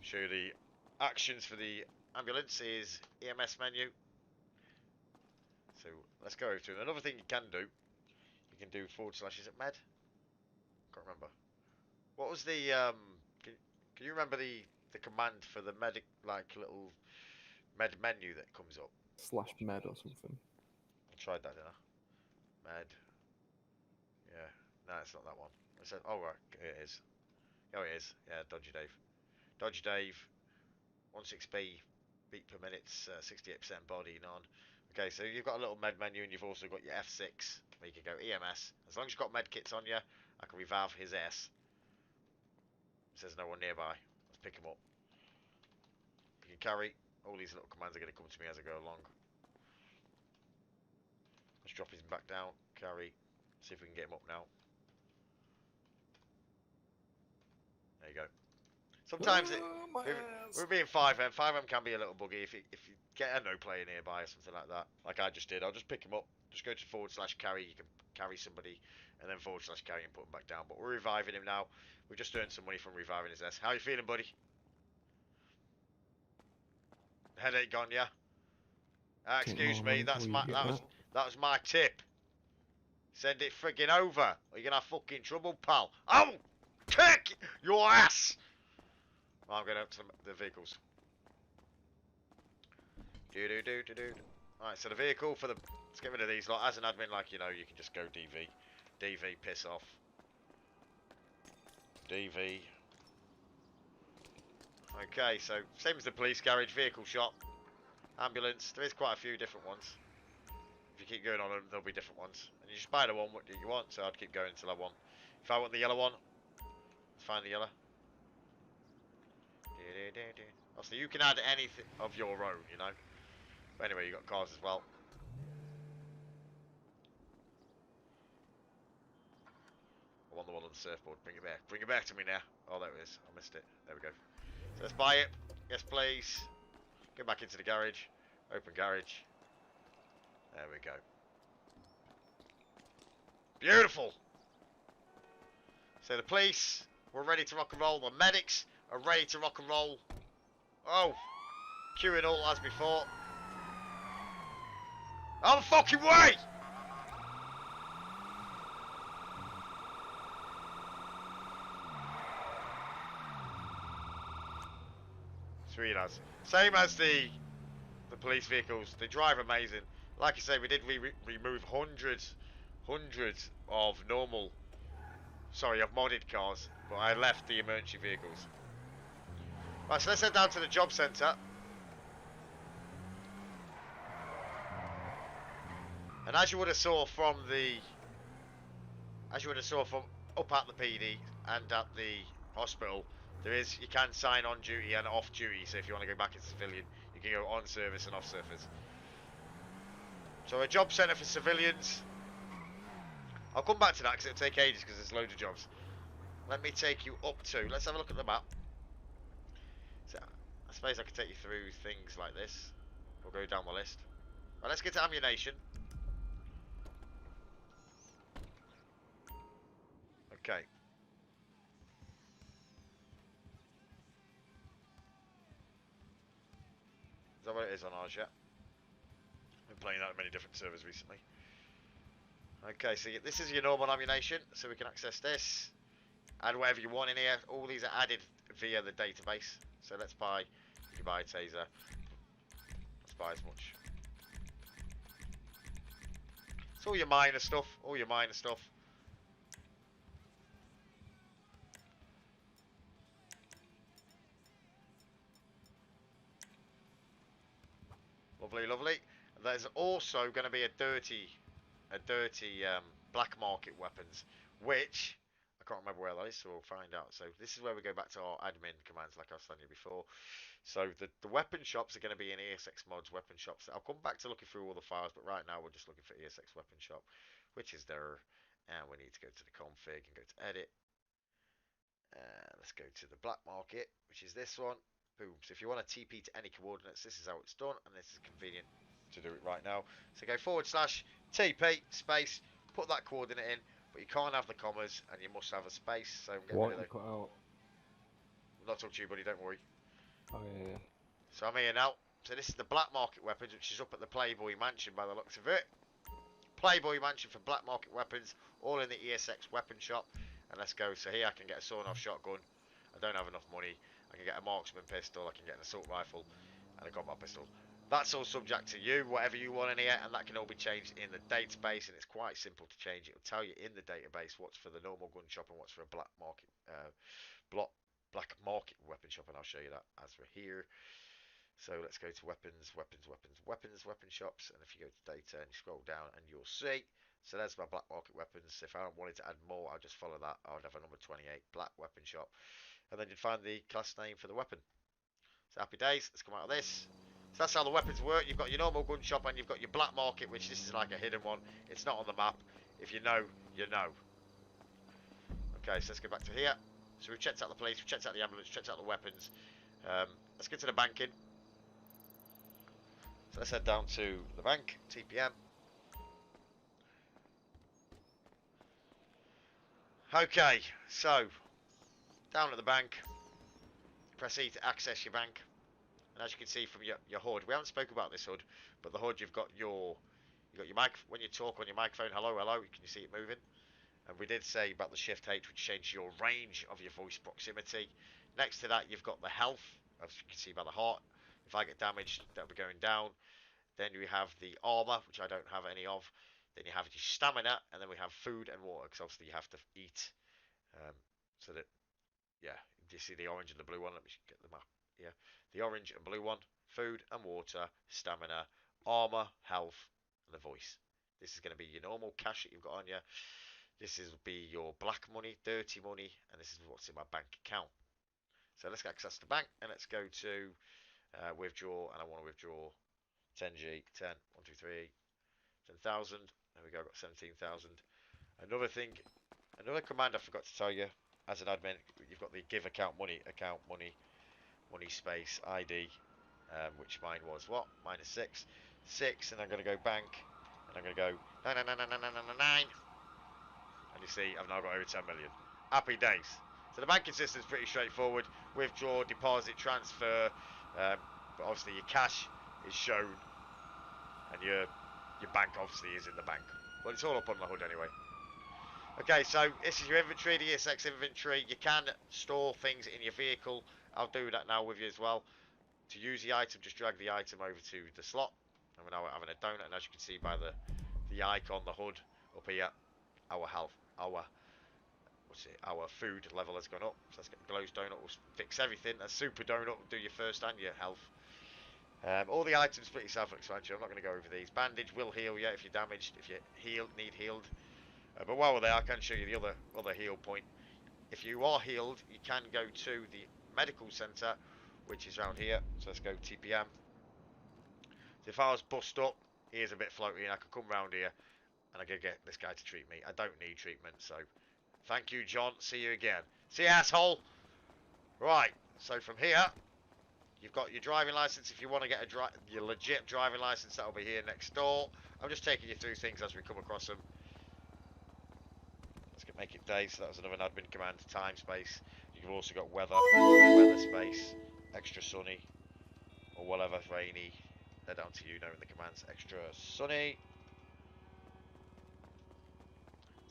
show you the actions for the ambulance is EMS menu. So let's go over to it. Another thing you can do, you can do / is it med? Can't remember. What was the can you remember the command for the medic, like little med menu that comes up? /med or something. I tried that, didn't I? Med. Yeah. No, it's not that one. I said, oh right, it is. Oh, it is. Yeah, Dodgy Dave. Dodgy Dave. 16B beat per minute, 68% body none. Okay, so you've got a little med menu and you've also got your F6 where you can go EMS. As long as you've got med kits on you, I can revive his S. It says no one nearby. Let's pick him up. You can carry. All these little commands are going to come to me as I go along. Let's drop him back down. Carry. See if we can get him up now. There you go. Sometimes we're being 5M. 5M can be a little buggy if you get a no player nearby or something like that. Like I just did. I'll just pick him up. Just go to / carry. You can carry somebody and then / carry and put him back down. But we're reviving him now. We've just earned some money from reviving his S. How are you feeling, buddy? Headache gone, yeah? Take Excuse more me, money before you get that was my tip. Send it friggin' over, or you're gonna have fucking trouble, pal. Oh! Kick your ass! Well, I'm going up to the vehicles. Do. Alright, so the vehicle for the... Let's get rid of these lot. As an admin, like, you know, you can just go DV. DV, piss off. DV. Okay, so same as the police garage, vehicle shop, ambulance. There is quite a few different ones. If you keep going on them, there'll be different ones. And you just buy the one what you want, so I'd keep going until I want. If I want the yellow one, let's find the yellow. Obviously, you can add anything of your own, you know. But anyway, you got cars as well. I want the one on the surfboard. Bring it back. Bring it back to me now. Oh, there it is. I missed it. There we go. So let's buy it. Yes, please. Go back into the garage. Open garage. There we go. Beautiful. So the police, we're ready to rock and roll. The medics are ready to rock and roll. Oh, queuing all as before. Out of the fucking way! Sweet as. Same as the police vehicles. They drive amazing. Like I say, we did remove hundreds of of modded cars, but I left the emergency vehicles. Right, so let's head down to the job centre. And as you would have saw from up at the PD and at the hospital, you can sign on duty and off duty. So if you want to go back as a civilian, you can go on service and off service. So a job centre for civilians. I'll come back to that because it'll take ages because there's loads of jobs. Let me take you up to. Let's have a look at the map. So I suppose I could take you through things like this. We'll go down the list. Right, let's get to ammunition. Okay. Is that what it is on ours yet? I've been playing that on many different servers recently. Okay, so this is your normal ammunition, so we can access this. Add whatever you want in here. All these are added via the database. So let's buy, you buy a taser. Let's buy as much. It's all your minor stuff, Lovely. There's also going to be a dirty black market weapons, which I can't remember where that is, so we'll find out. So this is where we go back to our admin commands, like I was telling you before. So the weapon shops are going to be in ESX mods weapon shops. I'll come back to looking through all the files, but right now we're just looking for ESX weapon shop, which is there. And we need to go to the config and go to edit. Let's go to the black market, which is this one. Boom. So if you want a TP to any coordinates, this is how it's done, and this is convenient to do it right now. So go /TP space, put that coordinate in, but you can't have the commas, and you must have a space. So I'm getting rid of cut out. I'm not talking to you, buddy. Don't worry. Oh yeah. So I'm here now. So this is the black market weapons, which is up at the Playboy Mansion by the looks of it. Playboy Mansion for black market weapons, all in the ESX weapon shop. And let's go. So here I can get a sawn-off shotgun. I don't have enough money. I can get a marksman pistol. I can get an assault rifle and a combat pistol. That's all subject to you, whatever you want in here, and that can all be changed in the database. And it's quite simple to change. It will tell you in the database what's for the normal gun shop and what's for a black market weapon shop. And I'll show you that as we're here. So let's go to weapon shops, and if you go to data and you scroll down, and you'll see. So there's my black market weapons. If I wanted to add more, I'll just follow that. I would have a number 28 black weapon shop, and then you'd find the class name for the weapon. So happy days. Let's come out of this. So that's how the weapons work. You've got your normal gun shop, and you've got your black market, which this is like a hidden one. It's not on the map. If you know, you know. Okay, so let's go back to here. So we've checked out the police, we've checked out the ambulance, checked out the weapons. Let's get to the banking. So let's head down to the bank, TPM. Okay, so down at the bank, press E to access your bank, And as you can see from your HUD, we haven't spoken about this HUD, but the HUD, you've got your mic, when you talk on your microphone, hello, hello, can you see it moving? And we did say about the Shift H, which changes your range of your voice proximity. Next to that, you've got the health, as you can see by the heart. If I get damaged, that'll be going down. Then we have the armor, which I don't have any of. Then you have your stamina, and then we have food and water, because obviously you have to eat. So that, yeah, do you see the orange and the blue one? Let me get the map. Yeah, the orange and blue one, food and water, stamina, armor, health, and the voice. This is going to be your normal cash that you've got on you. This will be your black money, dirty money, and this is what's in my bank account. So let's get access to the bank, and let's go to withdraw, and I want to withdraw 10G, 10, 1, 2, 3, 10,000. There we go, I've got 17,000. Another thing, another command I forgot to tell you, as an admin, you've got the give account money, money space, ID, which mine was what? -6. 6, and I'm going to go bank, and I'm going to go 9999999. And you see, I've now got over 10 million. Happy days. So the banking system is pretty straightforward. Withdraw, deposit, transfer. But obviously your cash is shown, and your bank obviously is in the bank. But it's all up on the HUD anyway. Okay, so this is your inventory, the ESX inventory. You can store things in your vehicle. I'll do that now with you as well. To use the item, just drag the item over to the slot. And we're now having a donut, and as you can see by the icon, the HUD up here, our health, our food level has gone up. So let's get the Glow's donut, will fix everything. A super donut will do your first and your health. All the items pretty self-explanatory. I'm not going to go over these. Bandage will heal you if you're damaged, if you need healed. But while we're there, I can show you the other heal point. If you are healed, you can go to the medical centre, which is around here. So let's go TPM. So if I was bust up, here's a bit floaty, and I could come round here, and I could get this guy to treat me. I don't need treatment, so thank you, John. See you again. See you, asshole. Right. So from here, you've got your driving license. If you want to get your legit driving license, that'll be here next door. I'm just taking you through things as we come across them. Let's make it day. So that was another admin command. Time space. You've also got weather space, extra sunny, or whatever, rainy. They're down to you knowing the commands. Extra sunny.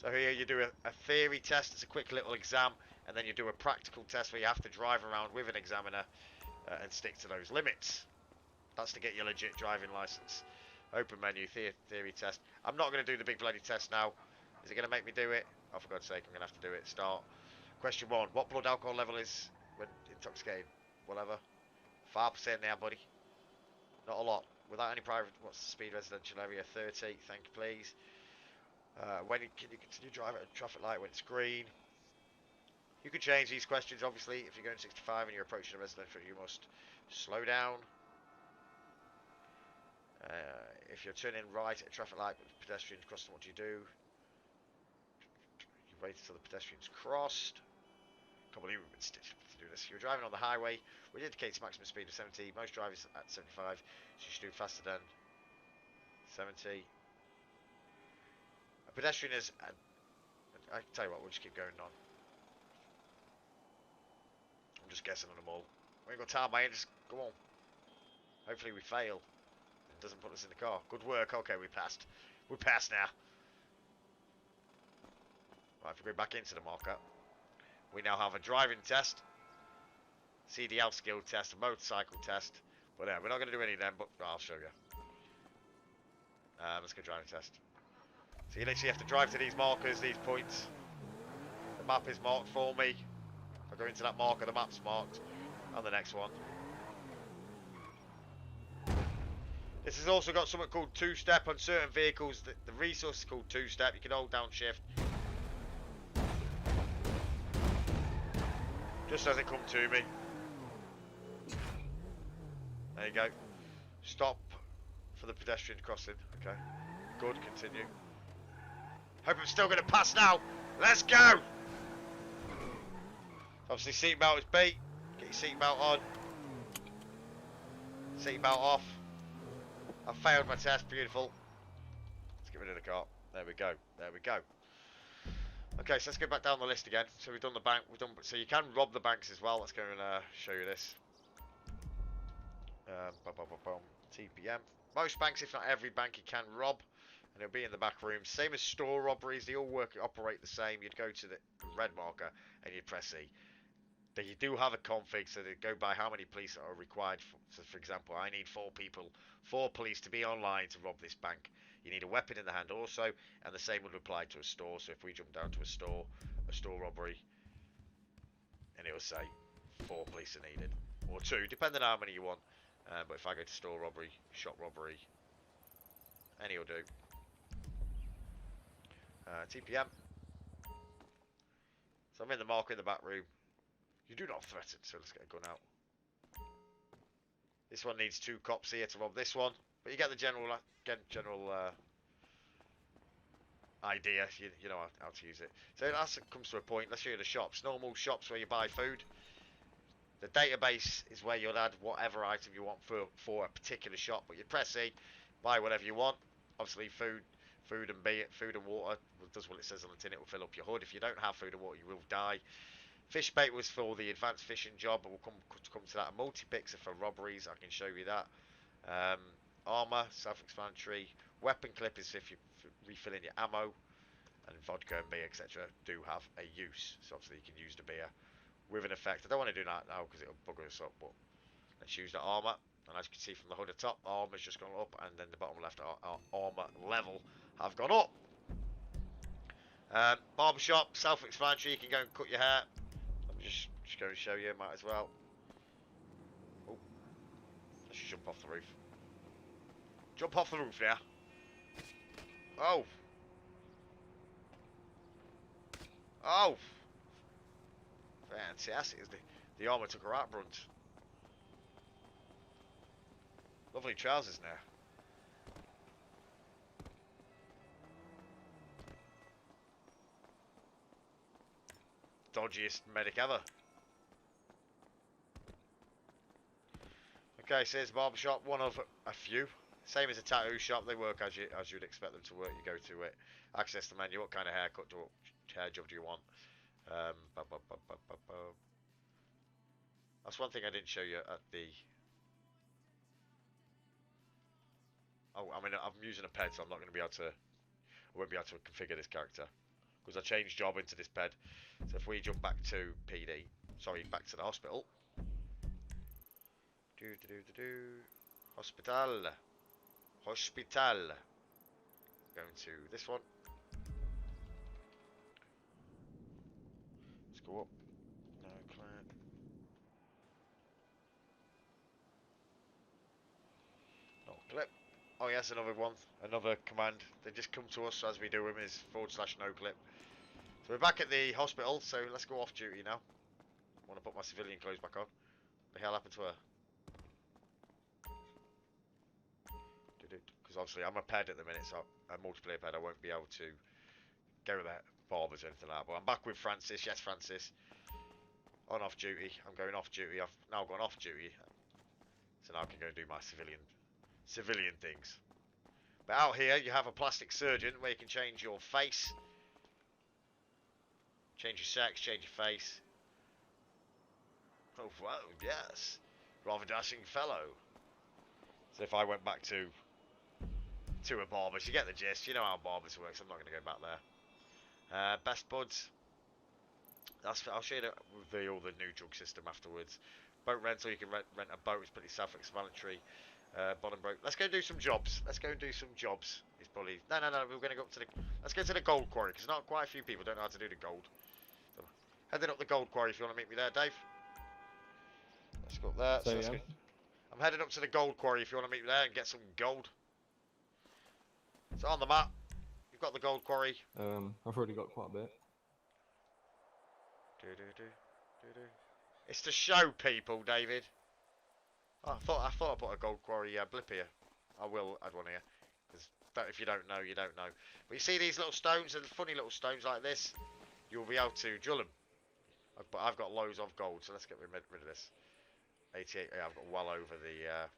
So here you do a theory test. It's a quick little exam, and then you do a practical test where you have to drive around with an examiner and stick to those limits. That's to get your legit driving license. Open menu, theory test. I'm not going to do the big bloody test now. Is it going to make me do it? Oh, for God's sake, I'm going to have to do it. Start. Question 1. What blood alcohol level is when intoxicated? Whatever. 5% now, buddy. Not a lot. Without any private... What's the speed residential area? 30. Thank you, please. When can you continue driving at a traffic light when it's green? You can change these questions, obviously. If you're going 65 and you're approaching a residential, you must slow down. If you're turning right at a traffic light with pedestrians crossing, what do? You wait until the pedestrian's crossed. Can't believe we've been stitched to do this. You're driving on the highway, which indicates maximum speed of 70. Most drivers at 75, so you should do faster than 70. A pedestrian is... I can tell you what, we'll just keep going on. I'm just guessing on them all. We ain't got time, mate, just go on. Hopefully we fail. It doesn't put us in the car. Good work. Okay, we passed. We're past now. Right, if we go back into the marker, we now have a driving test, CDL skill test, a motorcycle test. But yeah, we're not going to do any of them, but I'll show you. Let's go driving test. So you literally have to drive to these markers, these points. The map is marked for me. If I go into that marker, the map's marked. And the next one. This has also got something called two-step on certain vehicles. The resource is called two-step. You can hold down shift. Just as it come to me. There you go. Stop for the pedestrian crossing. Okay. Good, continue. Hope I'm still going to pass now. Let's go! Obviously seatbelt is B. Get your seatbelt on. Seatbelt off. I failed my test, beautiful. Let's get rid of the car. There we go. There we go. Okay, so let's go back down the list again. So we've done the bank. So you can rob the banks as well. Let's go and show you this. TPM. Most banks, if not every bank, you can rob, and it'll be in the back room. Same as store robberies, they all operate the same. You'd go to the red marker and you'd press E. But you do have a config, so they go by how many police are required. So, for example, I need 4 police to be online to rob this bank. You need a weapon in the hand also, and the same would apply to a store. So if we jump down to a store robbery, and it will say 4 police are needed, or 2, depending on how many you want. But if I go to store robbery, shop robbery, any will do. TPM. So I'm in the marker in the back room. You do not threaten, so let's get a gun out. This one needs 2 cops here to rob this one, but you get the general idea. You know how to use it. So that comes to a point. Let's show you the shops. Normal shops where you buy food. The database is where you'll add whatever item you want for a particular shop, but you press E, buy whatever you want. Obviously, food and water does what it says on the tin. It will fill up your hood. If you don't have food and water, you will die. Fish bait was for the advanced fishing job, but we'll come to that. Multi-picks are for robberies. I can show you that. Armor, self-explanatory. Weapon clip is if you're refilling your ammo, and vodka and beer, etc. do have a use. So obviously you can use the beer with an effect. I don't want to do that now because it'll bugger us up, but let's use the armor. And as you can see from the hood at top, armor's just gone up, and then the bottom left armor level have gone up. Barbershop, self-explanatory. You can go and cut your hair. I'm just going to show you, might as well. Oh, let's jump off the roof. Jump off the roof now. Oh. Oh. Fantastic. The armour took her out brunt. Lovely trousers now. Dodgiest medic ever. Okay, so here's the barbershop, one of a few. Same as a tattoo shop, they work as you'd expect them to work. You go to it, access the menu, what kind of hair job do you want? That's one thing I didn't show you at the... Oh, I mean, I'm using a ped, so I'm not going to be able to... I won't be able to configure this character. Because I changed job into this ped. So if we jump back to PD... Sorry, back to the hospital. Hospital. Going to this one. Let's go up. No, client. Not clip. Oh yes, another one. Another command. They just come to us as we do them is / no clip. So we're back at the hospital, so let's go off duty now. I want to put my civilian clothes back on. What the hell happened to her? Because obviously I'm a ped at the minute, so a multiplayer ped, I won't be able to go with that barbers or anything like that. But I'm back with Francis. Yes, Francis. On off duty. I'm going off duty. I've now gone off duty, so now I can go and do my civilian things. But out here you have a plastic surgeon where you can change your face, change your sex, change your face. Oh wow, yes, rather dashing fellow. So if I went back to a barber's, you get the gist. You know how barbers works. I'm not going to go back there. Best buds. I'll show you all the new drug system afterwards. Boat rental, you can rent a boat. It's pretty self-explanatory. Bottom broke. Let's go and do some jobs. It's probably no. We're going to go up to the. Let's go to the gold quarry because not quite a few people don't know how to do the gold. So, heading up the gold quarry if you want to meet me there, Dave. Let's go up there. So, So yeah. I'm heading up to the gold quarry if you want to meet me there and get some gold. So on the map, you've got the gold quarry. I've already got quite a bit. It's to show people, David. Oh, I thought I put a gold quarry blip here. I will add one here, because if you don't know, you don't know. But you see these little stones, and funny little stones like this, you'll be able to drill them. But I've got loads of gold, so let's get rid of this. 88. Yeah, I've got well over the.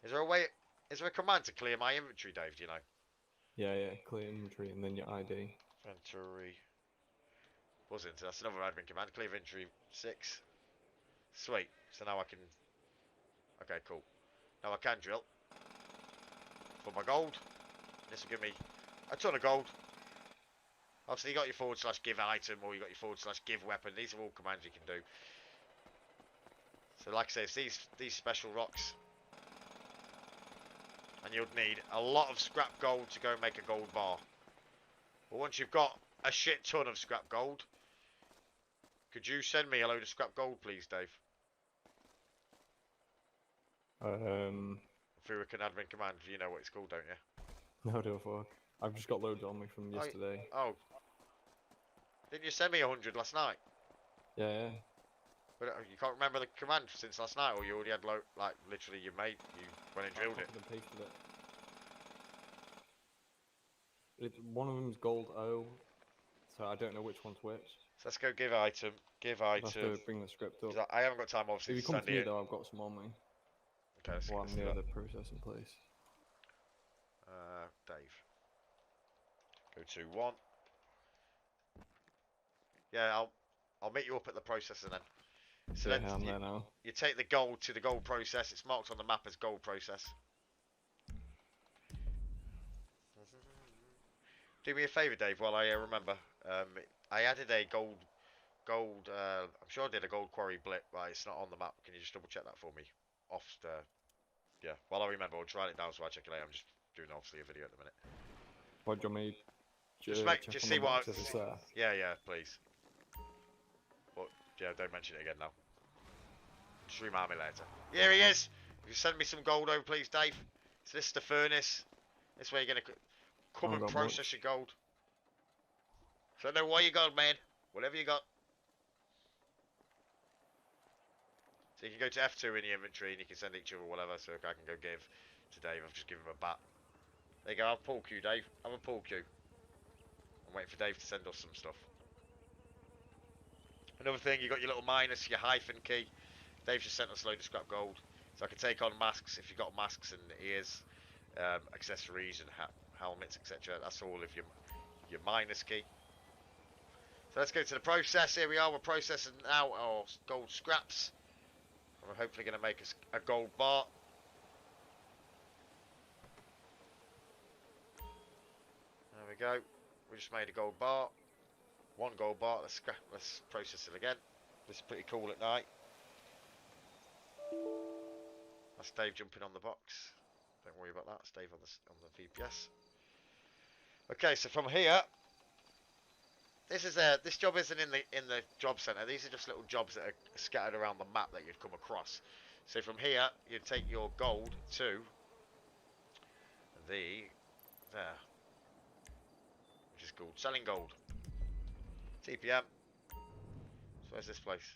Is there a way? Is there a command to clear my inventory, Dave? Do you know? Yeah, clear inventory and then your ID. Inventory. Wasn't. That's another admin command. Clear inventory 6. Sweet. So now I can. Okay, cool. Now I can drill for my gold. This will give me a ton of gold. Obviously, you got your / give item, or you got your / give weapon. These are all commands you can do. So, like I say, it's these special rocks, and you'll need a lot of scrap gold to go and make a gold bar. But once you've got a shit ton of scrap gold, could you send me a load of scrap gold, please, Dave? Through an admin command. You know what it's called, don't you? No, do fuck. I've just got loads on me from yesterday. Oh. Didn't you send me 100 last night? Yeah. But you can't remember the command since last night, or you already had like literally you went and drilled it. And pasted it. One of them's gold O, so I don't know which one's which. So let's go give item. Give item. I have to bring the script up. I haven't got time, obviously. If you come to me though, I've got some on me. Okay, let's while I'm near the processing place. Dave. Go to 1. Yeah, I'll meet you up at the processor then. So yeah, then I'm there now. You take the gold to the gold process. It's marked on the map as gold process. Do me a favour, Dave, while I remember. I added a gold. I'm sure I did a gold quarry blip. Right, it's not on the map. Can you just double check that for me? Yeah. While I remember, I'll try it down so I check it later. I'm just doing obviously a video at the minute. What do you want me? Just see what. It's there? Yeah, please. But yeah, don't mention it again now. Just remind me later. Here he is. If you send me some gold over, please, Dave. So this is the furnace. This way you're gonna come and process your gold. So I know what you got, man. Whatever you got. So you can go to F2 in the inventory and you can send each other whatever. So I can go give to Dave. I've just given him a bat. There you go. Have a pull queue, Dave. Have a pull queue. I'm waiting for Dave to send us some stuff. Another thing, you got your little minus, your hyphen key. Dave just sent us a load of scrap gold. So I can take on masks if you've got masks and ears, accessories and helmets, etc. That's all of your minus key. So let's go to the process. Here we are. We're processing now our gold scraps. And we're hopefully going to make us a gold bar. There we go. We just made a gold bar. 1 gold bar. Let's process it again. This is pretty cool at night. That's Dave jumping on the box. Don't worry about that. It's Dave on the VPS. Okay, so from here, this job isn't in the job center. These are just little jobs that are scattered around the map that you'd come across. So from here, you take your gold to there, which is called selling gold. TPM. So where's this place?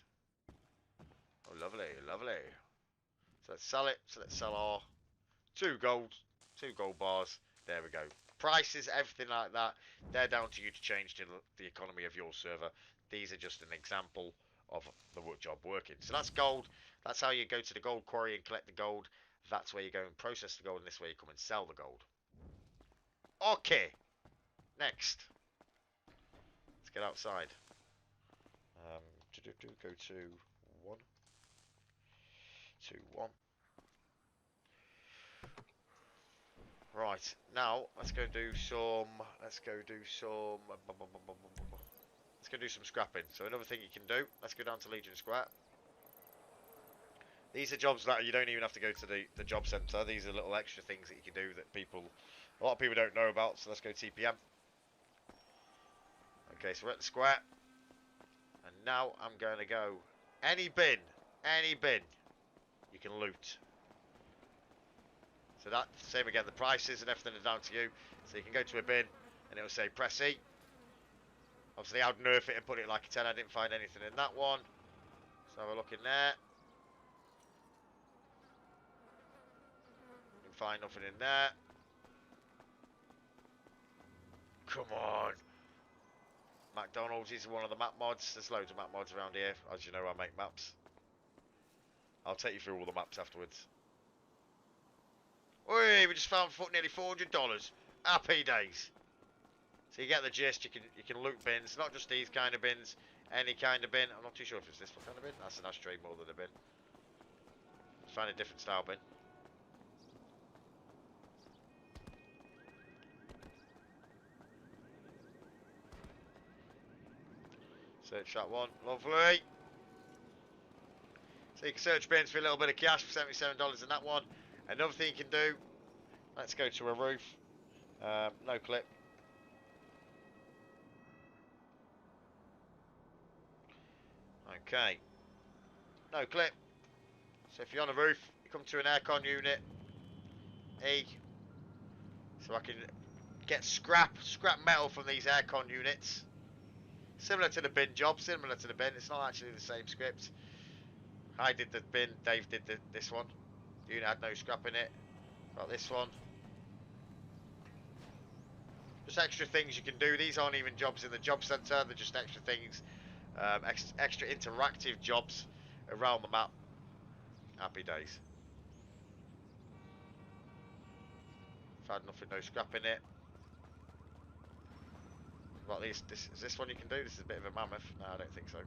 Oh, lovely, lovely. So let's sell it. So let's sell our 2 gold bars. There we go. Prices, everything like that, they're down to you to change to the economy of your server. These are just an example of the job working. So that's gold. That's how you go to the gold quarry and collect the gold. That's where you go and process the gold, and this way you come and sell the gold. Okay. Next. Let's get outside. Go to 1. 2, 1. Right, now let's go do some scrapping. So another thing you can do, let's go down to Legion Square. These are jobs that you don't even have to go to the job centre. These are little extra things that you can do that a lot of people don't know about. So let's go TPM. Okay, so we're at the square. And now I'm going to go any bin you can loot. So that, same again, the prices and everything are down to you. So you can go to a bin and it'll say press E. Obviously I'd nerf it and put it like a 10. I didn't find anything in that one. So have a look in there. Didn't find nothing in there. Come on. McDonald's is one of the map mods. There's loads of map mods around here. As you know, I make maps. I'll take you through all the maps afterwards. Oi, we just found nearly $400. Happy days. So you get the gist. You can loot bins, not just these kind of bins, any kind of bin. I'm not too sure if it's this kind of bin. That's an ashtray more than a bin. Let's find a different style bin. Search that one. Lovely. So you can search bins for a little bit of cash for $77 in that one. Another thing you can do, let's go to a roof. No clip. Okay. No clip. So if you're on a roof, you come to an aircon unit. E. So I can get scrap metal from these aircon units. Similar to the bin job, similar to the bin. It's not actually the same script. I did the bin, Dave did this one. Unit had no scrap in it. Got this one. Just extra things you can do. These aren't even jobs in the job centre. They're just extra things. Extra interactive jobs around the map. Happy days. Found nothing, no scrap in it. What is this one you can do? This is a bit of a mammoth. No, I don't think so.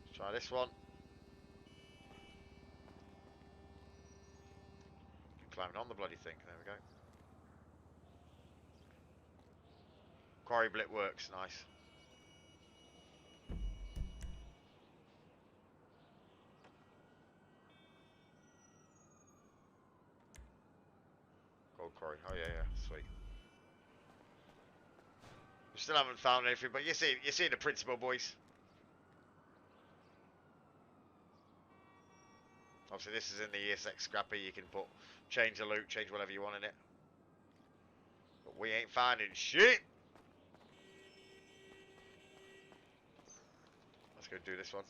Let's try this one. Climbing on the bloody thing. There we go. Quarry blip works. Nice. Gold quarry. Oh yeah, sweet. We still haven't found anything, but you see the principle, boys. Obviously, this is in the ESX scrapper. You can change the loot, change whatever you want in it. But we ain't finding shit. Let's go do this one.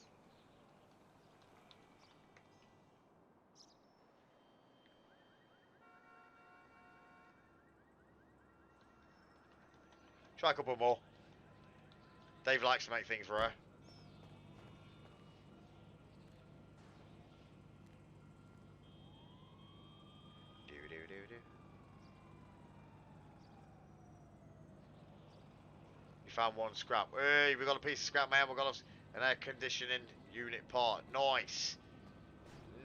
Try a couple more. Dave likes to make things rare. You found one scrap. Hey, we got a piece of scrap, man. We got an air conditioning unit part. Nice.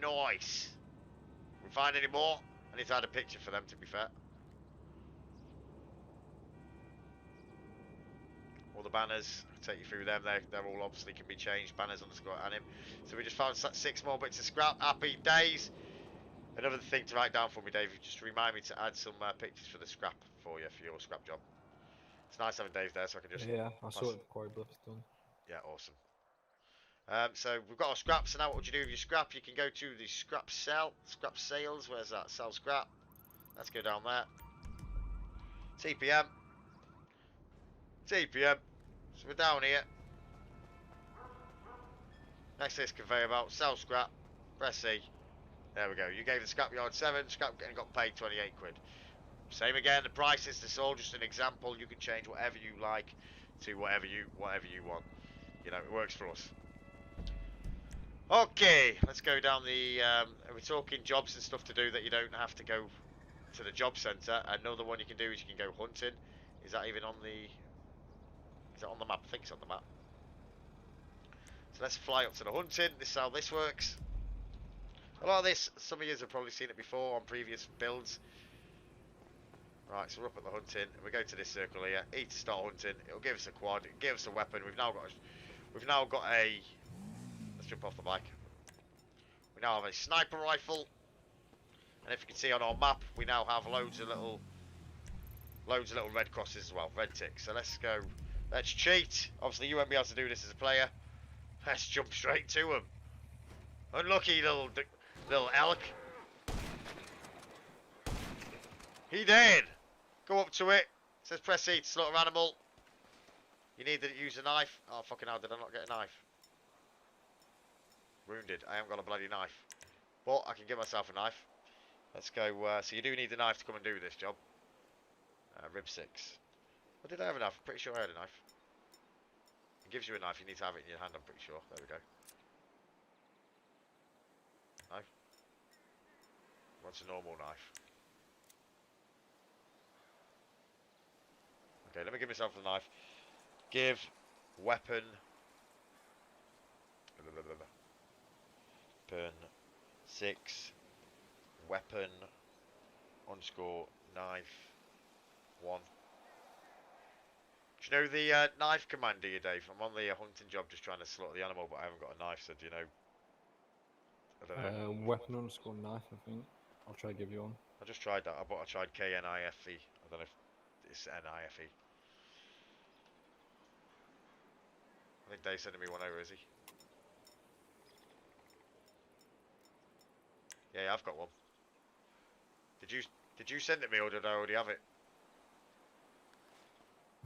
Nice. We find any more? I need to add a picture for them, to be fair. All the banners, I'll take you through them. They're all obviously can be changed. Banners underscore anim. So we just found 6 more bits of scrap. Happy days. Another thing to write down for me, Dave. Just remind me to add some pictures for the scrap for you, for your scrap job. It's nice having Dave there, so I can just. Yeah, I saw it. The quarry blips done. Yeah, awesome. So we've got our scrap. So now, what would you do with your scrap? You can go to the scrap sales. Where's that? Sell scrap. Let's go down there. TPM. TPM. So we're down here. Next to this conveyor belt. Sell scrap. Press E. There we go. You gave the scrapyard 7. Scrap and got paid 28 quid. Same again. The prices. This is all just an example. You can change whatever you like to whatever you want. You know, it works for us. Okay, let's go down the. We're talking jobs and stuff to do that you don't have to go to the job centre. Another one you can do is you can go hunting. Is that even on the? Is that on the map? I think it's on the map. So let's fly up to the hunting. This is how this works. A lot of this, some of you have probably seen it before on previous builds. Right, so we're up at the hunting, and we go to this circle here. E to start hunting. It'll give us a quad. It'll give us a weapon. We've now got a. Let's jump off the bike. We now have a sniper rifle, and if you can see on our map, we now have loads of little red crosses as well, red ticks. So let's go. Let's cheat. Obviously, you won't be able to do this as a player. Let's jump straight to him. Unlucky little elk. He dead. Go up to it. It says press E to slaughter animal. You need to use a knife. Oh fucking hell! Did I not get a knife? Wounded. I haven't got a bloody knife, but I can give myself a knife. Let's go. So you do need a knife to come and do this job. RIBESX. Or did I have a knife? I'm pretty sure I had a knife. It gives you a knife. You need to have it in your hand. I'm pretty sure. There we go. Knife. What's a normal knife? Okay, let me give myself a knife. Give weapon. Weapon 6. Weapon underscore knife 1. Do you know the knife command, do you, Dave? I'm on the hunting job just trying to slaughter the animal, but I haven't got a knife, so do you know? I don't know. Weapon underscore knife, I think. I'll try to give you one. I just tried that. I tried KNIFE. I don't know if it's NIFE. I think Dave's sending me one over, is he? Yeah, I've got one. Did you send it me, or did I already have it?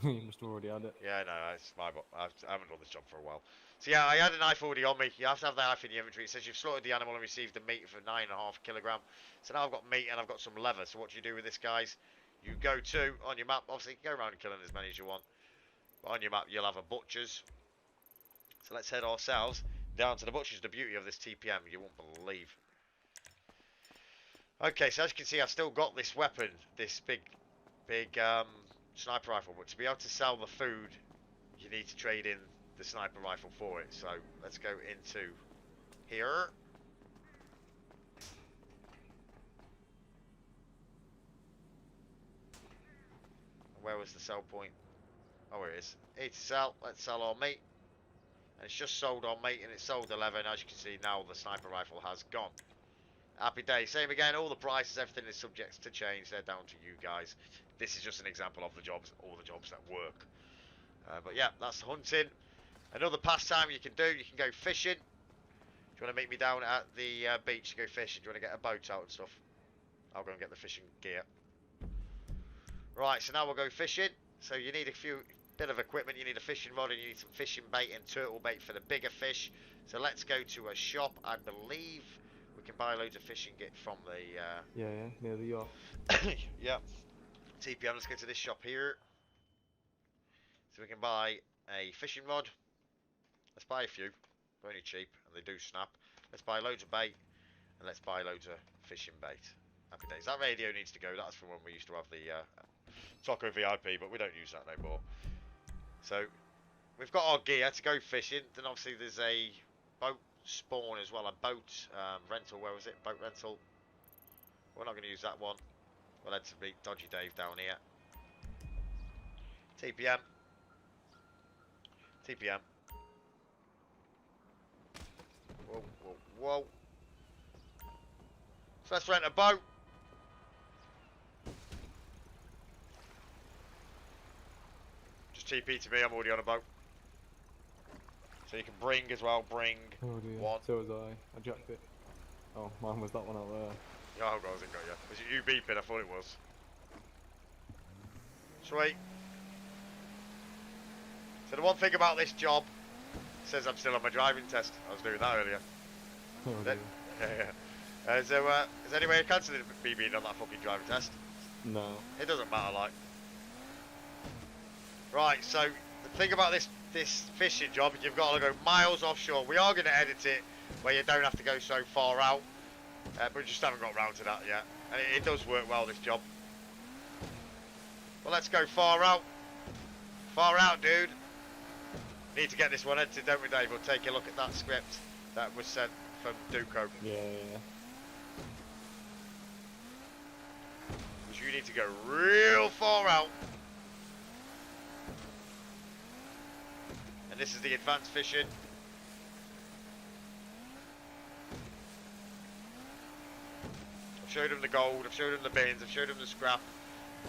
You must have already had it. Yeah, no, it's my. I haven't done this job for a while. So yeah, I had a knife already on me. You have to have the knife in your inventory. It says you've slaughtered the animal and received the meat for 9.5 kilogram. So now I've got meat and I've got some leather. So what do you do with this, guys? You go to on your map. Obviously, you can go around and killing as many as you want. But on your map, you'll have a butcher's. So let's head ourselves down to the butcher's. The beauty of this TPM, you won't believe. Okay, so as you can see, I've still got this weapon, this big sniper rifle. But to be able to sell the food, you need to trade in the sniper rifle for it. So let's go into here. Where was the sell point? Oh, here it is. Here to sell. Let's sell our meat. And it's just sold our meat, and it's sold 11. As you can see, now the sniper rifle has gone. Happy day. Same again. All the prices, everything is subject to change. They're down to you guys. This is just an example of the jobs, all the jobs that work. But yeah, that's hunting. Another pastime you can do. You can go fishing. Do you want to meet me down at the beach to go fishing? Do you want to get a boat out and stuff? I'll go and get the fishing gear. Right, so now we'll go fishing. So you need a bit of equipment. You need a fishing rod and you need some fishing bait and turtle bait for the bigger fish. So let's go to a shop. I believe we can buy loads of fishing gear from the... Yeah, near the yacht. yeah. TPM, let's go to this shop here. So we can buy a fishing rod. Let's buy a few. They're only cheap and they do snap. Let's buy loads of bait and let's buy loads of fishing bait. Happy days. That radio needs to go. That's from when we used to have the Taco VIP, but we don't use that no more. So we've got our gear to go fishing. Then obviously there's a boat spawn as well. A boat rental. Where was it? Boat rental. We're not going to use that one. We'll head to meet Dodgy Dave down here. TPM. TPM. Whoa, whoa, whoa. So let's rent a boat. Just TP to me, I'm already on a boat. So you can bring as well, bring Oh dear. one. So was I. I jacked it. Oh, mine was that one out there. Oh, guys, it got you. Was it you beeping? I thought it was. Sweet. So the one thing about this job says I'm still on my driving test. I was doing that earlier. Oh Then, dear. yeah. So, is there any way of cancelling me being on that fucking driving test? No. It doesn't matter, like. Right, so the thing about this fishing job, you've got to go miles offshore. We are going to edit it where you don't have to go so far out, but we just haven't got round to that yet. And it does work well, this job. Well, let's go far out. Far out, dude. Need to get this one edited, don't we, Dave? We'll take a look at that script that was sent from Duco. Yeah. Because you need to go real far out. And this is the advanced fishing. I've showed him the gold, I've showed him the bins, I've showed him the scrap.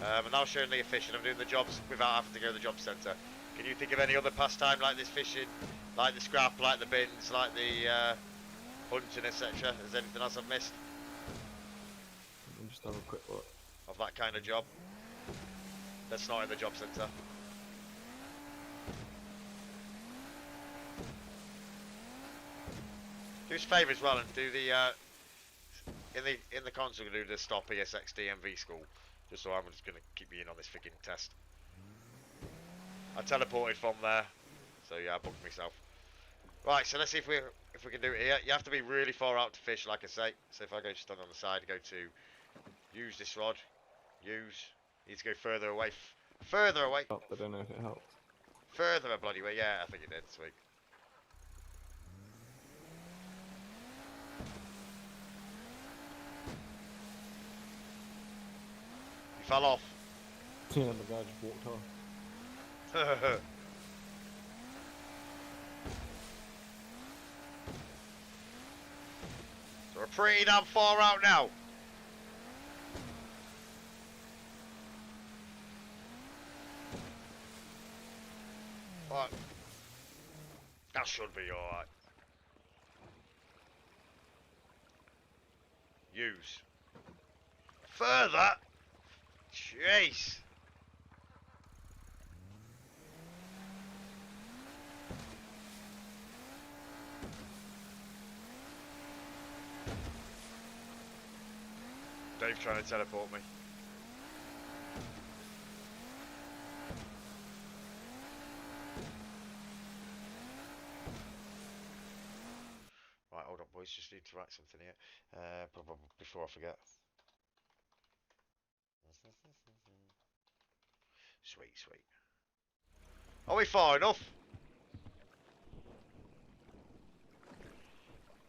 And now showing the fishing. I'm doing the jobs without having to go to the job centre. Can you think of any other pastime like this fishing? Like the scrap, like the bins, like the hunting, etc.? Is there anything else I've missed Let me just have a quick look. of that kind of job? That's not in the job centre. Do us a favour as well and do the in the console do the stop ESX DMV school. Just so I'm just gonna keep you in on this freaking test. I teleported from there, so yeah, I booked myself. Right, so let's see if we can do it here. You have to be really far out to fish, like I say. So if I go stand on the side, go to use this rod, use. Need to go further away, further away, Oh, I don't know if it helped. further a bloody way. Yeah, I think it did. Sweet. You fell off. Yeah, the guy just walked off. So we're pretty damn far out now. Right. That should be alright. Use. Further? Jeez. Dave's trying to teleport me. Right, hold on, boys. Just need to write something here. Before I forget. Sweet, sweet. Are we far enough?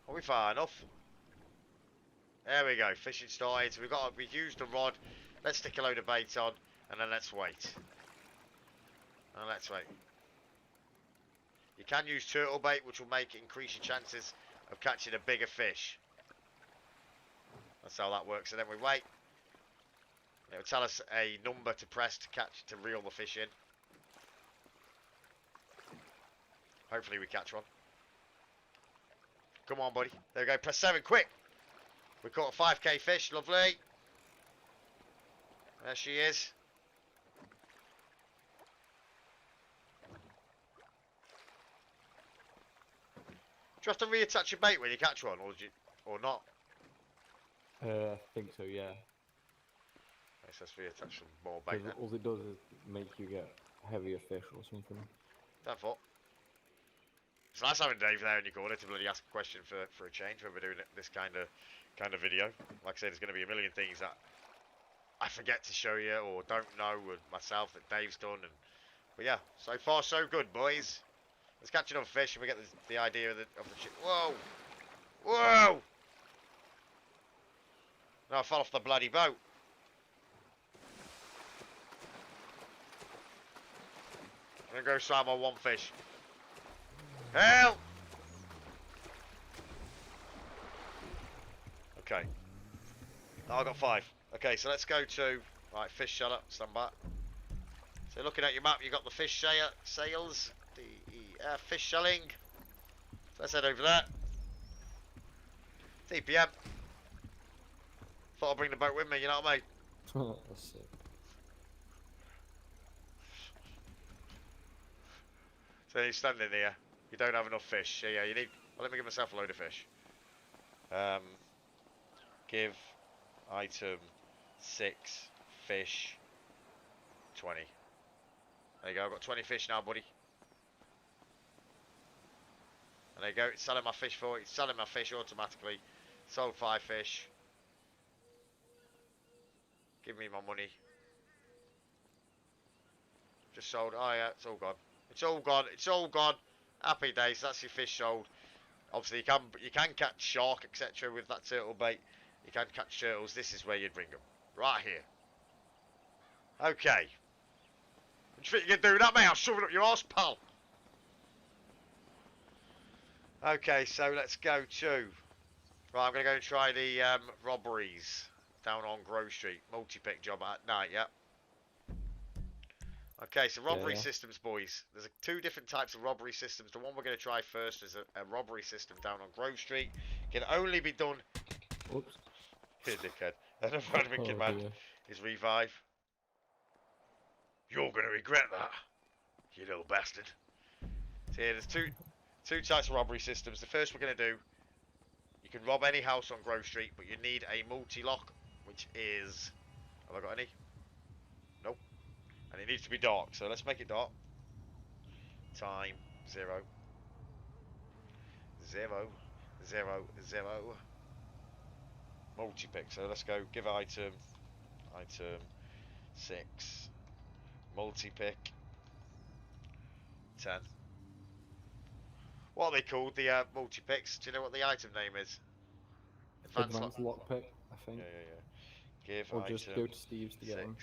Are we far enough? There we go. Fishing started. So we've used the rod. Let's stick a load of bait on, and then let's wait. And let's wait. You can use turtle bait, which will increase your chances of catching a bigger fish. That's how that works. And then we wait. It will tell us a number to press to reel the fish in. Hopefully we catch one. Come on, buddy. There we go. Press 7, quick. We caught a 5k fish. Lovely. There she is. Do you have to reattach your bait when you catch one, or not? I think so, yeah. Let's reattach some more bait then. All it does is make you get heavier fish or something. Don't thought. It's nice having Dave there in your corner to bloody ask a question for a change when we're doing this kind of video. Like I said, there's going to be a million things that I forget to show you or don't know myself that Dave's done. But yeah, so far so good, boys. Let's catch another fish and we get the idea of the ship. Whoa! Whoa! No, I fell off the bloody boat. I'm gonna go swim on one fish. Help! Okay. Oh, I got 5. Okay, so let's go to right fish shelter. Stand by. So looking at your map, you got the fish sails, the fish shelling. So let's head over there. TPM. Thought I'd bring the boat with me. You know what I mean? That's sick. So you're standing there. You don't have enough fish. So yeah, you need. Well, let me give myself a load of fish. Give item 6 fish 20. There you go. I've got 20 fish now, buddy. And there you go. It's selling my fish for. It's selling my fish automatically. Sold 5 fish. Give me my money. Just sold. Oh yeah, it's all gone. It's all gone. It's all gone. Happy days. That's your fish sold. Obviously, you can catch shark, etc. with that turtle bait. You can catch turtles. This is where you'd bring them. Right here. Okay. What do you think you can do that, mate? I'll shove it up your arse, pal. Okay, so let's go to... Right, I'm going to go and try the robberies down on Grove Street. Multi-pick job at night, yeah. Okay, so robbery systems, boys. There's 2 different types of robbery systems. The one we're going to try first is a robbery system down on Grove Street. Can only be done... Oops. Here, dickhead. Another random command is revive. You're going to regret that, you little bastard. So yeah, there's two types of robbery systems. The first we're going to do, you can rob any house on Grove Street, but you need a multi-lock, which is... Have I got any? Nope. And it needs to be dark, so let's make it dark. Time 0 0 0 0. Multi-pick, so let's go give item 6 multi-pick 10. What are they called, the multi-picks? Do you know what the item name is? Advanced lockpick, I think. Yeah. Give or item just go to Steve's to get 6. them.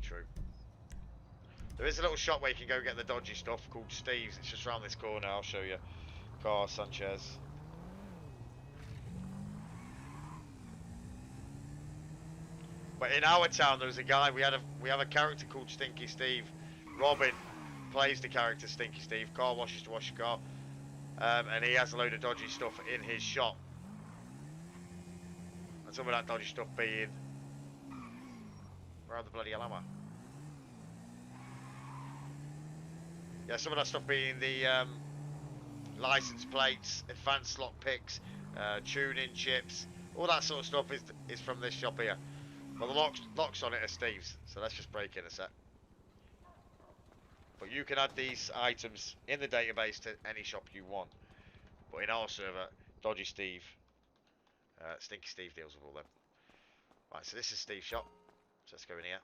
True. There is a little shop where you can go get the dodgy stuff called Steve's. It's just around this corner. I'll show you. Car Sanchez. But in our town, there was a guy. We have a character called Stinky Steve. Robin plays the character Stinky Steve. Car washes to wash your car, and he has a load of dodgy stuff in his shop. And some of that dodgy stuff being, where are the bloody hell am I? Yeah, some of that stuff being the license plates, advanced lock picks, tuning chips, all that sort of stuff is from this shop here. Well, the locks on it are Steve's, so let's just break in a sec. But you can add these items in the database to any shop you want. But in our server, Dodgy Steve, Stinky Steve deals with all them. Right, so this is Steve's shop. So let's go in here.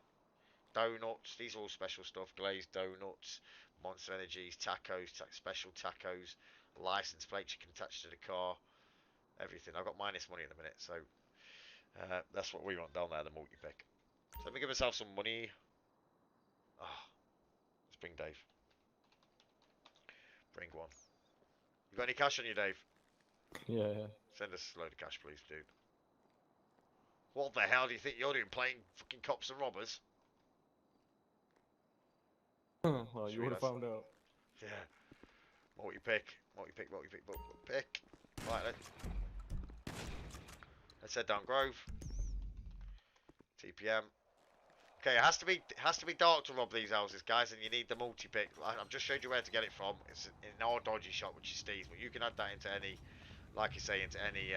Donuts, these are all special stuff. Glazed donuts, Monster Energies, tacos, special tacos, license plates you can attach to the car. Everything. I've got minus money in a minute, so that's what we want down there, the multi-pick. So let me give myself some money. Ah, let's bring Dave. Bring one. You got any cash on you, Dave? Yeah. Send us a load of cash, please, dude. What the hell do you think you're doing, playing fucking cops and robbers? Well, you would have found out. Yeah. Multi-pick, multi-pick, multi-pick, multi-pick. Right, let's head down Grove. TPM. Okay, it has to be dark to rob these houses, guys, and you need the multi-pick. I've just showed you where to get it from. It's in our dodgy shop, which is Steve's, but you can add that into any, like you say, into any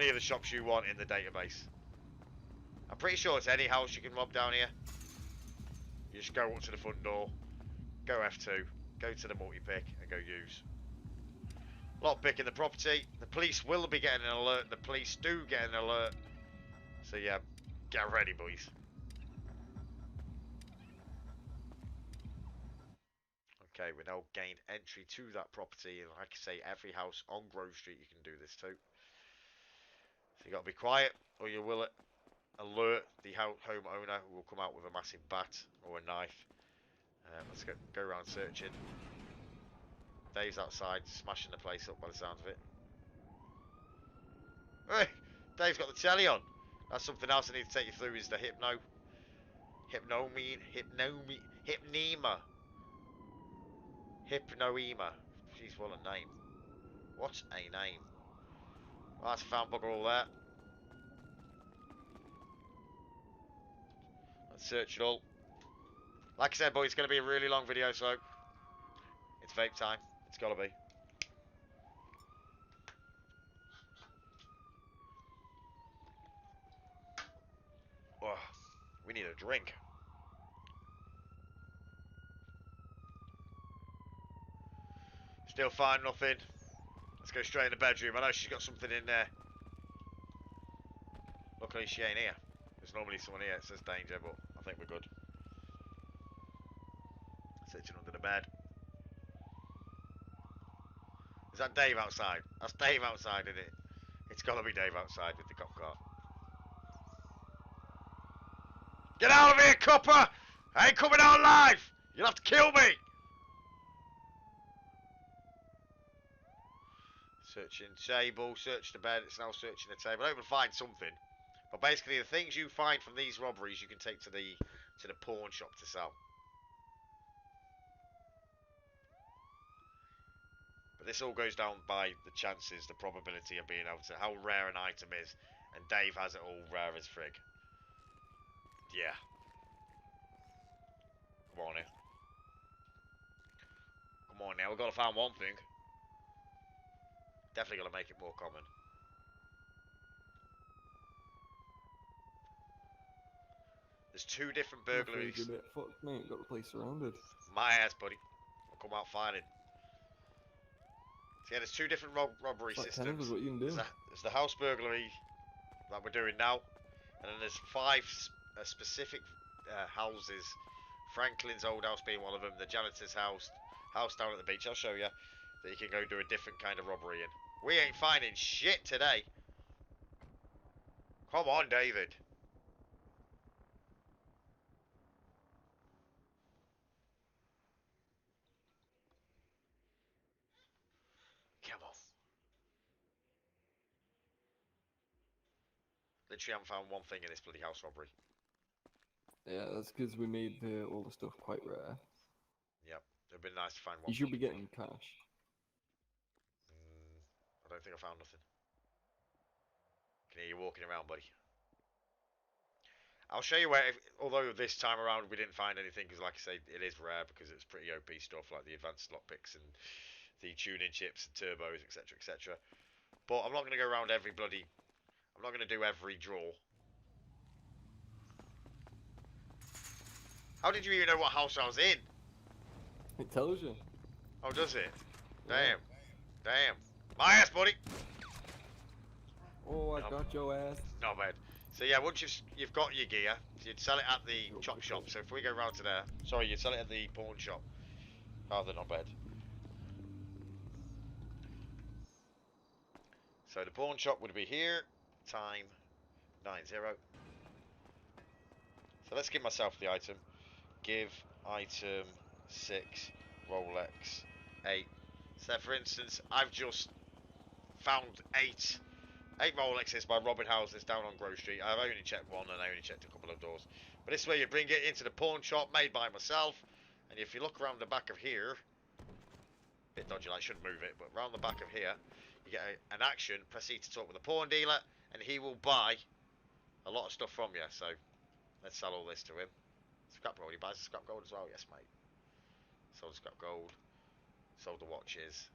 of the shops you want in the database. I'm pretty sure it's any house you can rob down here. You just go up to the front door, go F2, go to the multi-pick, and go use. Lockpick in the property. The police will be getting an alert. The police do get an alert. So yeah, get ready, boys. Okay, we've now gained entry to that property, and like I say, every house on Grove Street you can do this to. So you got to be quiet, or you will alert the homeowner, who will come out with a massive bat or a knife. Let's go around searching. Dave's outside, smashing the place up by the sounds of it. Hey, Dave's got the telly on. That's something else I need to take you through, is the hypnema. Jeez, what a name. What a name. Well, that's a found bugger all there. Let's search it all. Like I said, boys, it's going to be a really long video, so it's vape time. It's got to be. Oh, we need a drink. Still find nothing. Let's go straight in the bedroom. I know she's got something in there. Luckily she ain't here. There's normally someone here. It says danger, but I think we're good. Searching under the bed. Is that Dave outside? That's Dave outside, isn't it? It's gotta be Dave outside with the cop car. Get out of here, copper! I ain't coming out alive! You'll have to kill me! Searching table, search the bed, it's now searching the table. I hope we'll find something. But basically the things you find from these robberies you can take to the pawn shop to sell. But this all goes down by the chances, the probability of being able to, how rare an item is. And Dave has it all rare as frig. Yeah. Come on now. Come on now, we've got to find one thing. Definitely got to make it more common. There's two different burglaries. Fuck mate, got the place surrounded. My ass, buddy. I'll come out fighting. So yeah, there's two different robbery systems. What you can do. There's the house burglary that we're doing now, and then there's 5 specific houses. Franklin's old house being one of them. The janitor's house down at the beach. I'll show you that you can go do a different kind of robbery in. We ain't finding shit today. Come on, David. Literally haven't found one thing in this bloody house robbery. Yeah, that's because we made all the stuff quite rare. Yep, it'd been nice to find one. You should be getting cash. I don't think I found nothing. Can hear you walking around, buddy. I'll show you where, although this time around we didn't find anything, because like I say, it is rare because it's pretty OP stuff like the advanced lockpicks and the tuning chips and turbos, etc, etc. But I'm not going to go around every bloody, I'm not going to do every draw. How did you even know what house I was in? It tells you. Oh, does it? Yeah. Damn. Damn. My ass, buddy! Oh, I got your ass. Not bad. So yeah, once you've got your gear, you'd sell it at the chop shop. So if we go round to there, sorry, you'd sell it at the pawn shop. Oh, they're not bad. So the pawn shop would be here, time 90. So let's give myself the item. Give item 6, Rolex 8. So for instance, I've just found 8 Rolexes by robbing houses down on Grove Street. I've only checked one and I only checked a couple of doors. But this way you bring it into the pawn shop made by myself. And if you look around the back of here, bit dodgy, I shouldn't move it, but around the back of here, you get an action, proceed to talk with the pawn dealer, and he will buy a lot of stuff from you. So let's sell all this to him. Scrap gold, he buys the scrap gold as well, yes mate. Sold the scrap gold, sold the watches,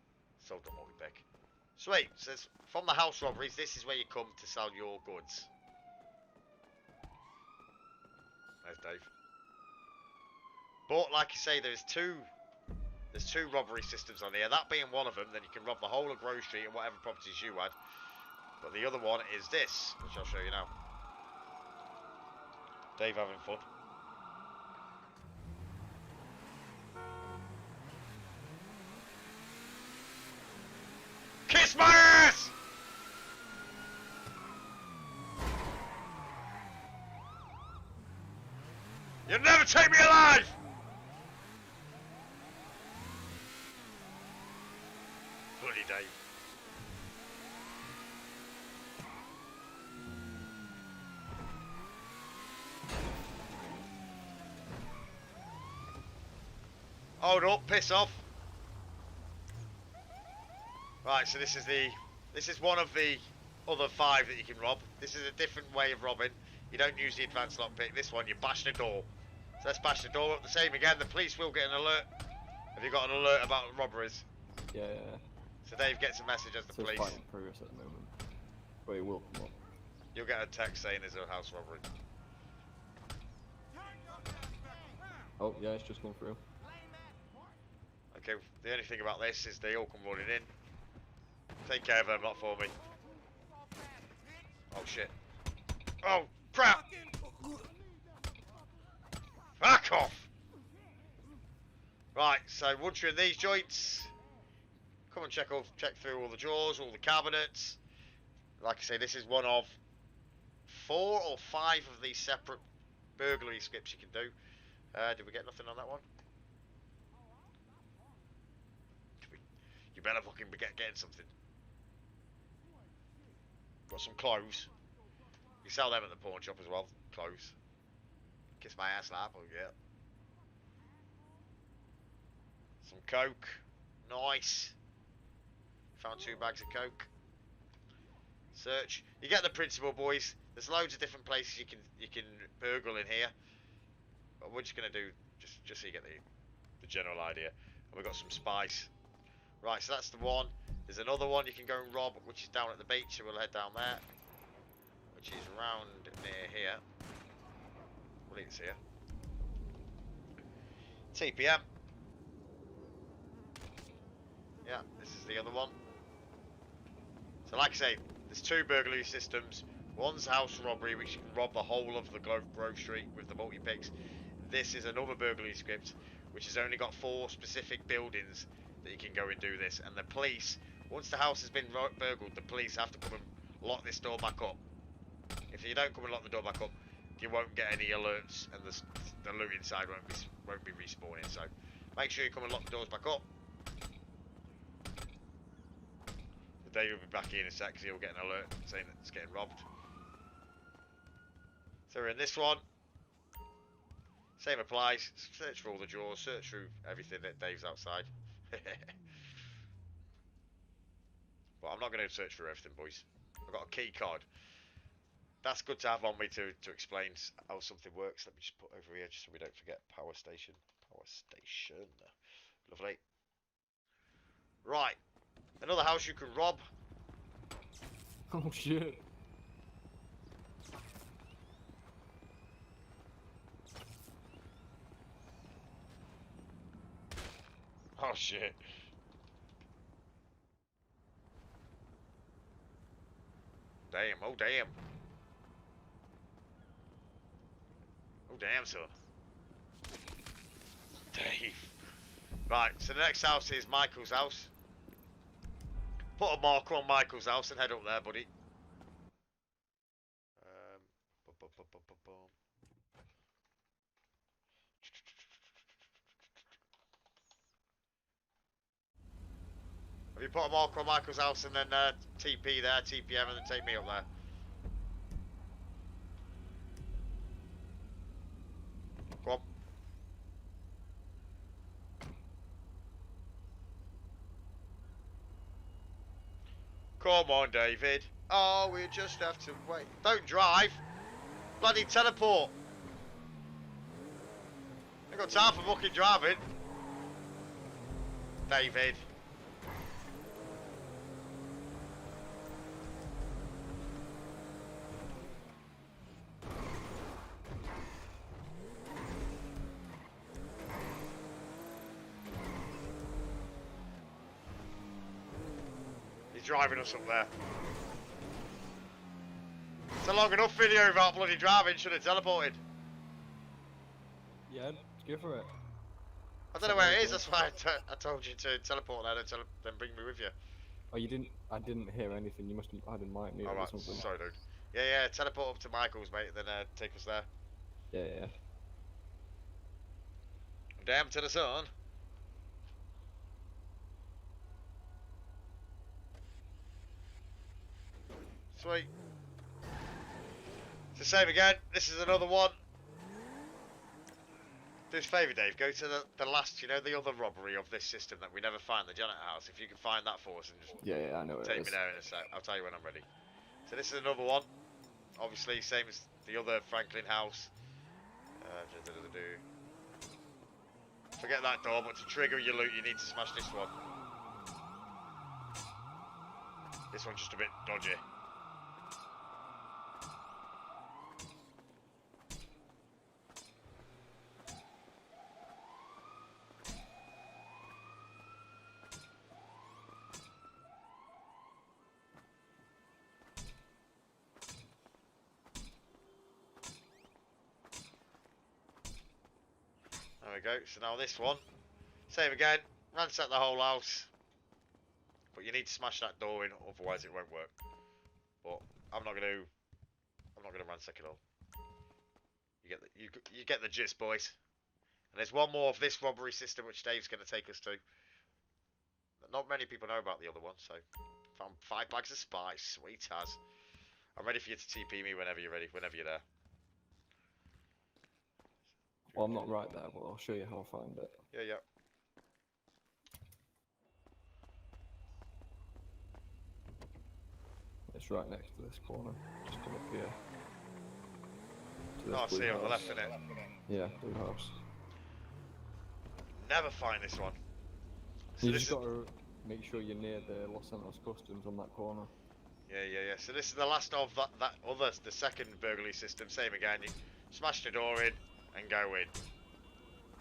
sold the multi-pick. Sweet, says from the house robberies, this is where you come to sell your goods. There's Dave. But like you say, there's two robbery systems on here. That being one of them, then you can rob the whole of Grove Street and whatever properties you had. But the other one is this, which I'll show you now. Dave having fun. Kiss my ass! You'll never take me alive! Bloody Dave. Hold up, piss off. Right, so this is one of the other 5 that you can rob. This is a different way of robbing. You don't use the advanced lockpick. This one, you bash the door. So let's bash the door up. The same again. The police will get an alert. Have you got an alert about robberies? Yeah. So Dave gets a message as the So police. it's fine in progress at the moment. But it will come up. You'll get a text saying there's a house robbery. Oh, yeah, it's just gone through. Okay, the only thing about this is they all come running in. Take care of them, not for me. Oh shit. Oh crap! Fuck off! Right, so once you're in these joints, come and check through all the drawers, all the cabinets. Like I say, this is one of 4 or 5 of these separate burglary scripts you can do. Did we get nothing on that one? You better fucking be getting something. Got some clothes. You sell them at the pawn shop as well. Clothes. Kiss my ass lap, oh yeah. Some coke. Nice. Found 2 bags of coke. Search. You get the principle, boys. There's loads of different places you can burgle in here. But we're just gonna do just so you get the general idea. And we've got some spice. Right, so that's the one. There's another one you can go and rob, which is down at the beach, so we'll head down there. Which is round near here. I believe it's here. TPM. Yeah, this is the other one. So like I say, there's 2 burglary systems. One's house robbery, which you can rob the whole of the Grove Street with the multi-picks. This is another burglary script, which has only got 4 specific buildings that you can go and do this. And the police, once the house has been burgled, the police have to come and lock this door back up. If you don't come and lock the door back up, you won't get any alerts, and the loot inside won't be respawning. So make sure you come and lock the doors back up. The Dave will be back in a sec because he'll get an alert saying that it's getting robbed. So we're in this one. Same applies. Search for all the drawers. Search through everything that Dave's outside. But I'm not going to search through everything, boys. I've got a key card. That's good to have on me to explain how something works. Let me just put over here just so we don't forget power station. Power station. Lovely. Right. Another house you can rob. Oh shit. Oh shit. Damn, oh damn. Oh damn, son. Dave. Right, so the next house is Michael's house. Put a marker on Michael's house and head up there, buddy. Bum, bum, bum, bum, bum, bum. Have you put a marker on Michael's house and then TP there, TPM, and then take me up there? Go on. Come on, David. Oh, we just have to wait. Don't drive. Bloody teleport. Ain't got time for fucking driving. David. He's driving us up there. It's a long enough video without bloody driving. Should have teleported. Yeah, go for it. I don't know where it is. That's why I told you to teleport there and then bring me with you. Oh, you didn't? I didn't hear anything. You must have had in mic mute or Alright, something. sorry, dude. Yeah, teleport up to Michael's, mate, then take us there. Yeah. Damn to the sun. Sweet. It's the same again. This is another one. Do us a favour, Dave. Go to the last, the other robbery of this system that we never find, the janitor house. If you can find that for us and just Yeah, I know it take is. me there in a sec. I'll tell you when I'm ready. So this is another one. Obviously, same as the other Franklin house. Forget that door, but to trigger your loot, you need to smash this one. This one's just a bit dodgy. There we go. So now this one, same again. Ransack the whole house, but you need to smash that door in, otherwise it won't work. But I'm not gonna ransack it all. You get the gist, boys. And there's one more of this robbery system which Dave's gonna take us to. Not many people know about the other one, so found 5 bags of spice. Sweet as. I'm ready for you to TP me whenever you're ready, whenever you're there. Well, I'm not right there, but I'll show you how I find it. Yeah. It's right next to this corner. Just come up here. Oh, I see on the left, innit? Yeah, blue house. Never find this one. So You this just is... gotta make sure you're near the Los Santos Customs on that corner. Yeah. So this is the last of the second burglary system. Same again. You smash the door in and go in.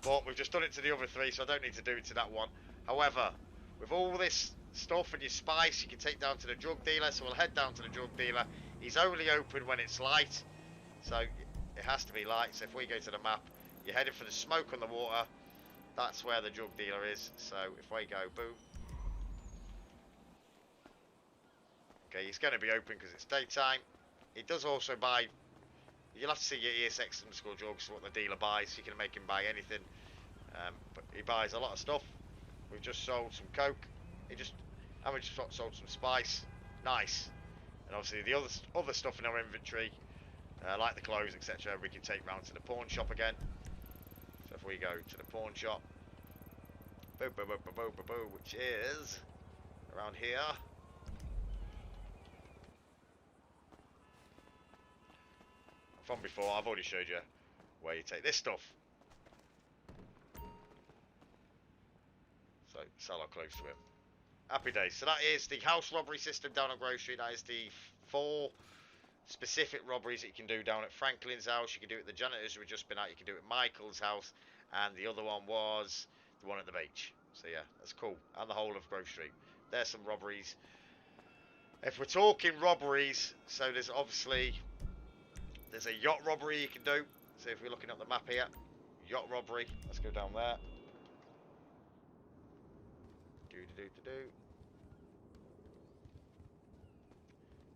But we've just done it to the other 3, so I don't need to do it to that one. However, with all this stuff and your spice, you can take down to the drug dealer. So we'll head down to the drug dealer. He's only open when it's light, so it has to be light. So if we go to the map, you're heading for the smoke on the water. That's where the drug dealer is. So if we go, boom. Okay, he's going to be open because it's daytime. He does also buy... You'll have to see your RIBESX11 what the dealer buys. You can make him buy anything. But he buys a lot of stuff. We've just sold some coke. And we just sold some spice. Nice. And obviously the other stuff in our inventory. like the clothes, etc. We can take round to the pawn shop again. So if we go to the pawn shop, which is around here. From before, I've already showed you where you take this stuff. So sell our clothes to him. Happy days. So that is the house robbery system down on Grove Street. That is the 4 specific robberies that you can do down at Franklin's house. You can do it at the janitors who have just been out. You can do it at Michael's house. And the other one was the one at the beach. So yeah, that's cool. And the whole of Grove Street. There's some robberies. If we're talking robberies, so there's obviously, there's a yacht robbery you can do. So if we're looking at the map here, yacht robbery. Let's go down there.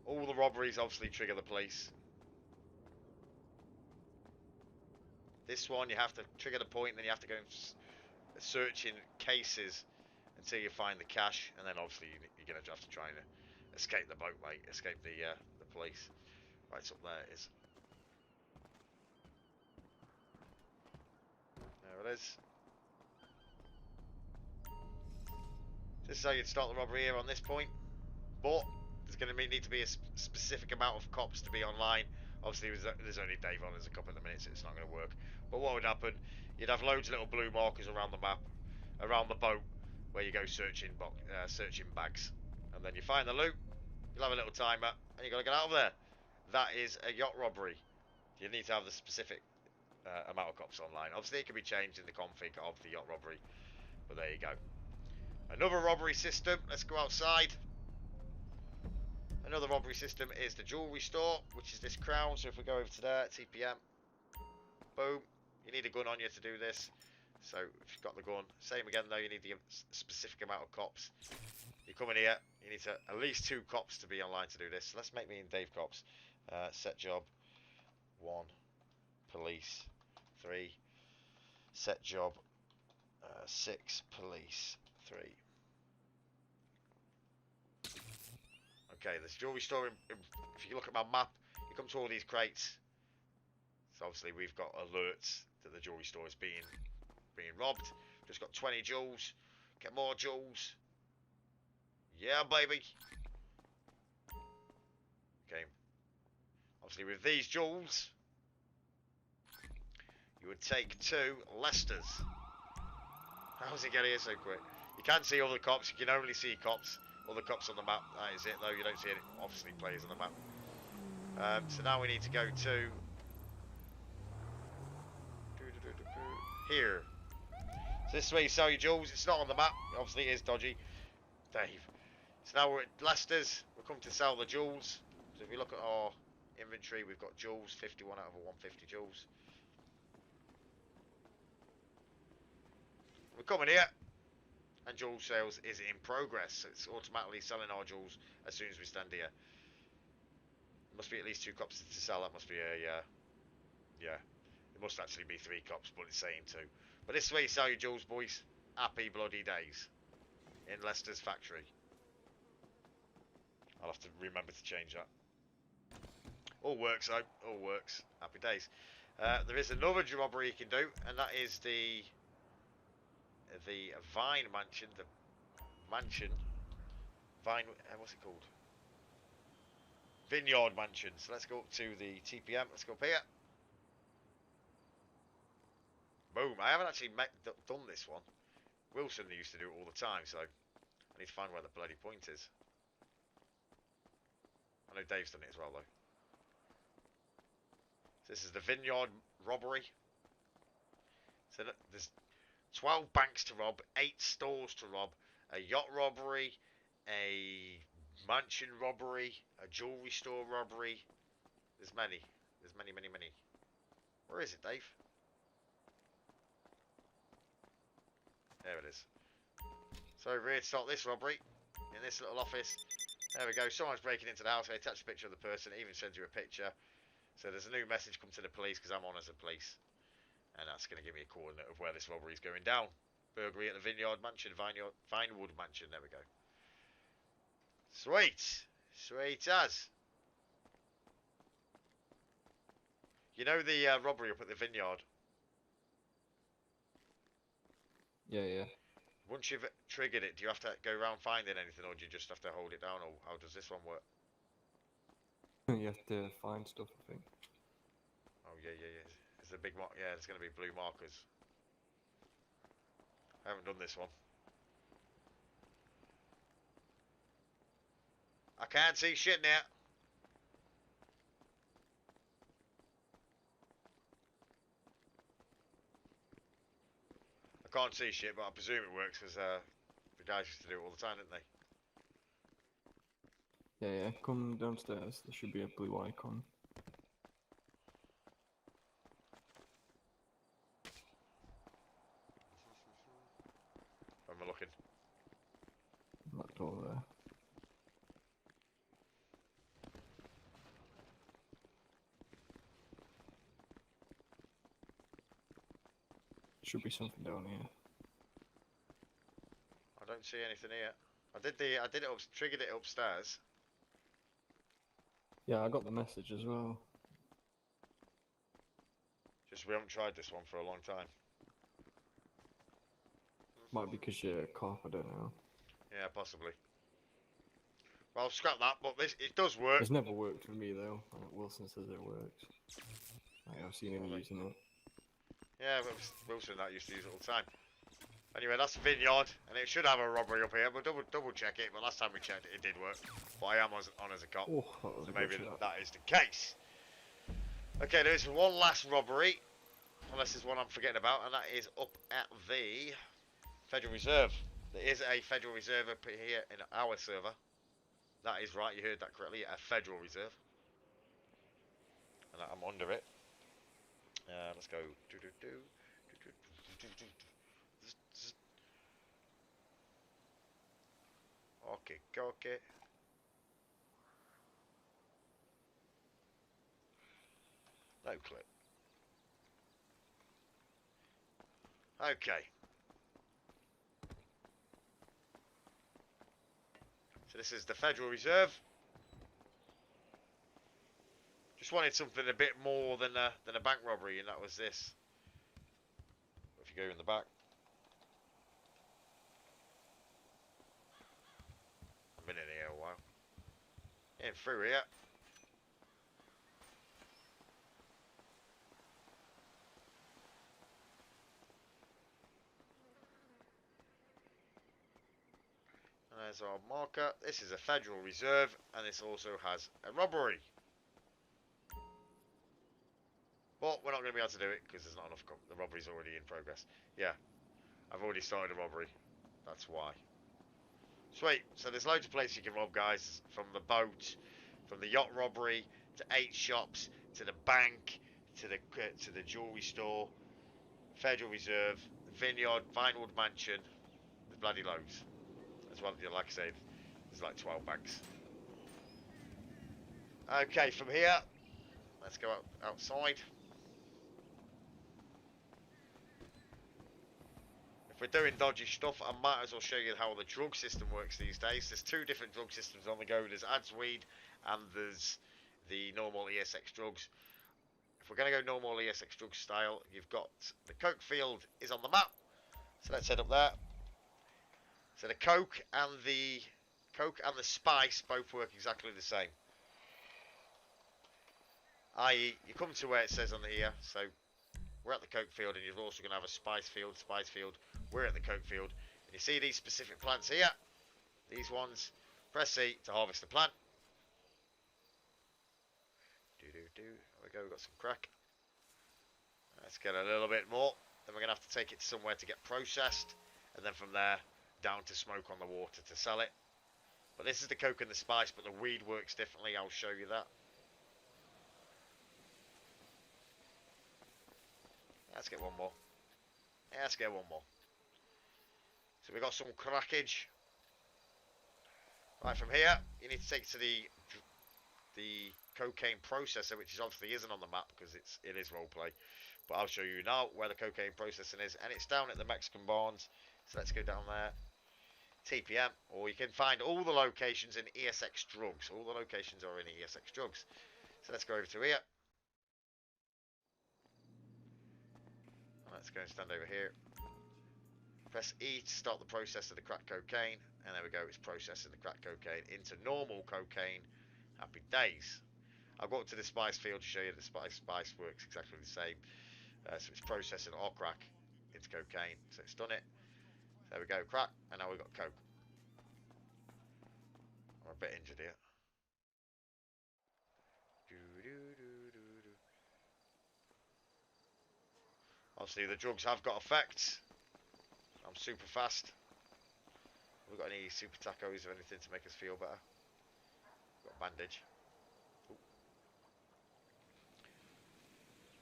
All the robberies obviously trigger the police. This one you have to trigger the point, and then you have to go searching cases until you find the cash, and then obviously you're going to have to try and escape the boat, mate. Escape the police. Right, it's up there. It is. There it is. This is how you'd start the robbery here on this point, but there's going to need to be a specific amount of cops to be online. Obviously, there's only Dave on. There's a couple of minutes. So it's not going to work. But what would happen? You'd have loads of little blue markers around the map, around the boat, where you go searching bags, and then you find the loot. You'll have a little timer, and you got to get out of there. That is a yacht robbery. You need to have the specific amount of cops online. Obviously, it can be changed in the config of the yacht robbery, but there you go. Another robbery system. Let's go outside. Another robbery system is the jewellery store, which is this crown. So if we go over to there, TPM, boom. You need a gun on you to do this. So if you've got the gun, same again though, you need the specific amount of cops. You come in here, you need to at least 2 cops to be online to do this. So let's make me and Dave cops. Set job 1, police 3, set job 6, police 3. Okay, this jewellery store, if you look at my map, you come to all these crates. So obviously we've got alerts that the jewellery store is being robbed. Just got 20 jewels. Get more jewels. Yeah, baby. Okay. Obviously with these jewels, you would take 2 Leicesters. How's it get here so quick? You can't see all the cops. You can only see cops. All the cops on the map. That is it though. You don't see any, obviously, players on the map. So now we need to go to here. So this is where you sell your jewels. It's not on the map. Obviously it is dodgy. Dave. So now we're at Leicester's. We're coming to sell the jewels. So if you look at our inventory, we've got jewels, 51 out of 150 jewels. We're coming here, and jewel sales is in progress. So it's automatically selling our jewels as soon as we stand here. There must be at least 2 cops to sell. That must be a yeah. It must actually be 3 cops, but it's saying 2. But this is where you sell your jewels, boys. Happy bloody days in Leicester's factory. I'll have to remember to change that. All works though. All works. Happy days. There is another robbery you can do, and that is the Vine Mansion. The mansion. Vine. What's it called? Vineyard Mansion. So let's go up to the TPM. Let's go up here. Boom. I haven't actually done this one. Wilson used to do it all the time, so I need to find where the bloody point is. I know Dave's done it as well, though. So this is the Vineyard robbery. So there's 12 banks to rob, 8 stores to rob, a yacht robbery, a mansion robbery, a jewellery store robbery. There's many. There's many, many, many. Where is it, Dave? There it is. So over here to start this robbery, in this little office. There we go. Someone's breaking into the house. They attach a picture of the person. It even sends you a picture. So there's a new message come to the police because I'm on as a police. And that's going to give me a coordinate of where this robbery is going down. Burglary at the Vineyard Mansion, Vinewood Mansion. There we go. Sweet. Sweet as. You know the robbery up at the vineyard? Yeah. Once you've triggered it, do you have to go around finding anything, or do you just have to hold it down, or how does this one work? You have to find stuff, I think. Oh, yeah. Is there big mark? Yeah, there's going to be blue markers. I haven't done this one. I can't see shit now. I can't see shit, but I presume it works because the guys used to do it all the time, didn't they? Yeah. Come downstairs. There should be a blue icon. Where am I looking? That door there. Should be something down here. I don't see anything here. I did it up, triggered it upstairs. Yeah, I got the message as well. Just we haven't tried this one for a long time. Might be because you're a cop, I don't know. Yeah, possibly. Well, scrap that, but it does work. It's never worked for me though. Wilson says it works. I've seen him Well, using it. Yeah, Wilson and that used to use it all the time. Anyway, that's Vineyard, and it should have a robbery up here. But double check it. But last time we checked it, it did work. But I am on as a cop, Oh, that was so a maybe good shot. that is the case. Okay, there's one last robbery, unless there's one I'm forgetting about, and that is up at the Federal Reserve. There is a Federal Reserve up here in our server. That is right, you heard that correctly, a Federal Reserve. And I'm under it. Let's go. Okay. No clue. Okay. So this is the Federal Reserve. Just wanted something a bit more than a bank robbery, and that was this. If you go in the back. I've been in here a while. In through here. And there's our marker. This is a Federal Reserve, and this also has a robbery. But we're not going to be able to do it because there's not enough. The robbery's already in progress. Yeah, I've already started a robbery. That's why. Sweet. So there's loads of places you can rob, guys. From the boat, from the yacht robbery, to 8 shops, to the bank, to the jewellery store, Federal Reserve, Vineyard, Vinewood Mansion. There's bloody loads. As well, like I said, there's like 12 banks. Okay, from here, let's go outside. If we're doing dodgy stuff, I might as well show you how the drug system works these days. There's 2 different drug systems on the go. There's ads weed and there's the normal ESX drugs. If we're going to go normal ESX drug style, you've got the coke field is on the map. So let's head up there. So the coke and the spice both work exactly the same. I.e., you come to where it says on here, so we're at the coke field, and you're also going to have a spice field. We're at the coke field. And you see these specific plants here? These ones. Press C to harvest the plant. There we go, we've got some crack. Let's get a little bit more. Then we're going to have to take it somewhere to get processed. And then from there, down to smoke on the water to sell it. But this is the coke and the spice, but the weed works differently. I'll show you that. Let's get one more. Yeah, let's get one more. So we've got some crackage. Right, from here, you need to take it to the cocaine processor, which obviously isn't on the map because it is roleplay. But I'll show you now where the cocaine processing is, and it's down at the Mexican Barns. So let's go down there. TPM, or you can find all the locations in ESX Drugs. All the locations are in ESX Drugs. So let's go over to here. let's go and stand over here. Press E to start the process of the crack cocaine, and there we go, it's processing the crack cocaine into normal cocaine. Happy days. I'll go up to the spice field to show you that spice works exactly the same. So it's processing our crack into cocaine, so it's done it. There we go, crack, and now we've got coke. I'm a bit injured here. Obviously the drugs have got effects. I'm super fast. Have we got any super tacos or anything to make us feel better? Got a bandage. Ooh.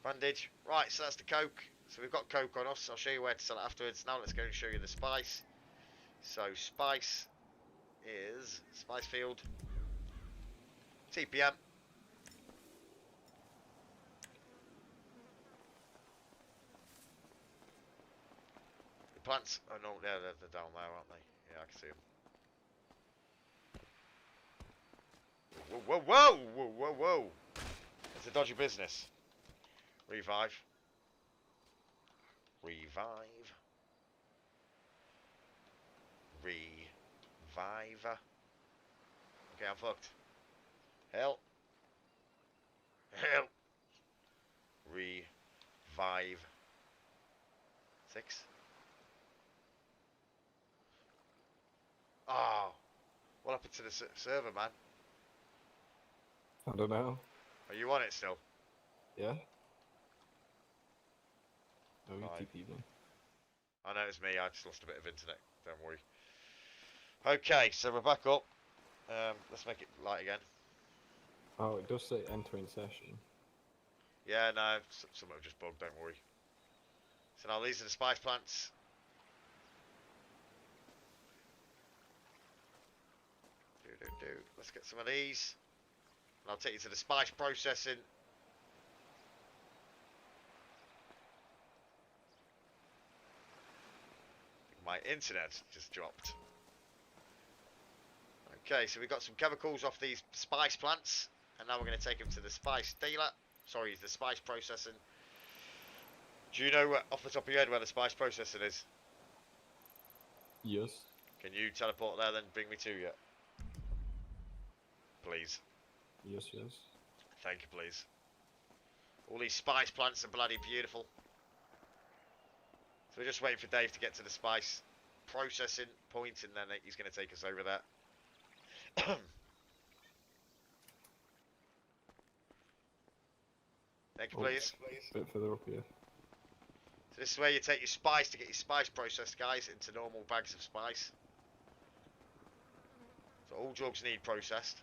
Bandage. Right, so that's the coke. So we've got coke on us. I'll show you where to sell it afterwards. Now let's go and show you the spice. So spice is spice field. TPM. The plants. Oh no, they're down there, aren't they? Yeah, I can see them. Whoa, whoa, whoa, whoa, whoa! It's a dodgy business. Revive. Revive. Revive. Okay, I'm fucked. Hell. Hell. Revive. 6. Oh. What happened to the server, man? I don't know. Are you on it still? Yeah? Oh, you Fine. TP then. I know it's me, I just lost a bit of internet. Don't worry. Okay, so we're back up. Let's make it light again. Oh, it does say entering session. Yeah, no, something just bugged, don't worry. So now these are the spice plants. Let's get some of these. And I'll take you to the spice processing. My internet just dropped. Okay, so we've got some chemicals off these spice plants. And now we're going to take them to the spice dealer. Sorry, the spice processing. Do you know off the top of your head where the spice processing is? Yes. Can you teleport there then bring me to you? Please. Yes, yes. Thank you, please. All these spice plants are bloody beautiful. So we're just waiting for Dave to get to the spice processing point, and then he's going to take us over there. Thank you, please. A bit further up here. So this is where you take your spice to get your spice processed, guys, into normal bags of spice. So all drugs need processed.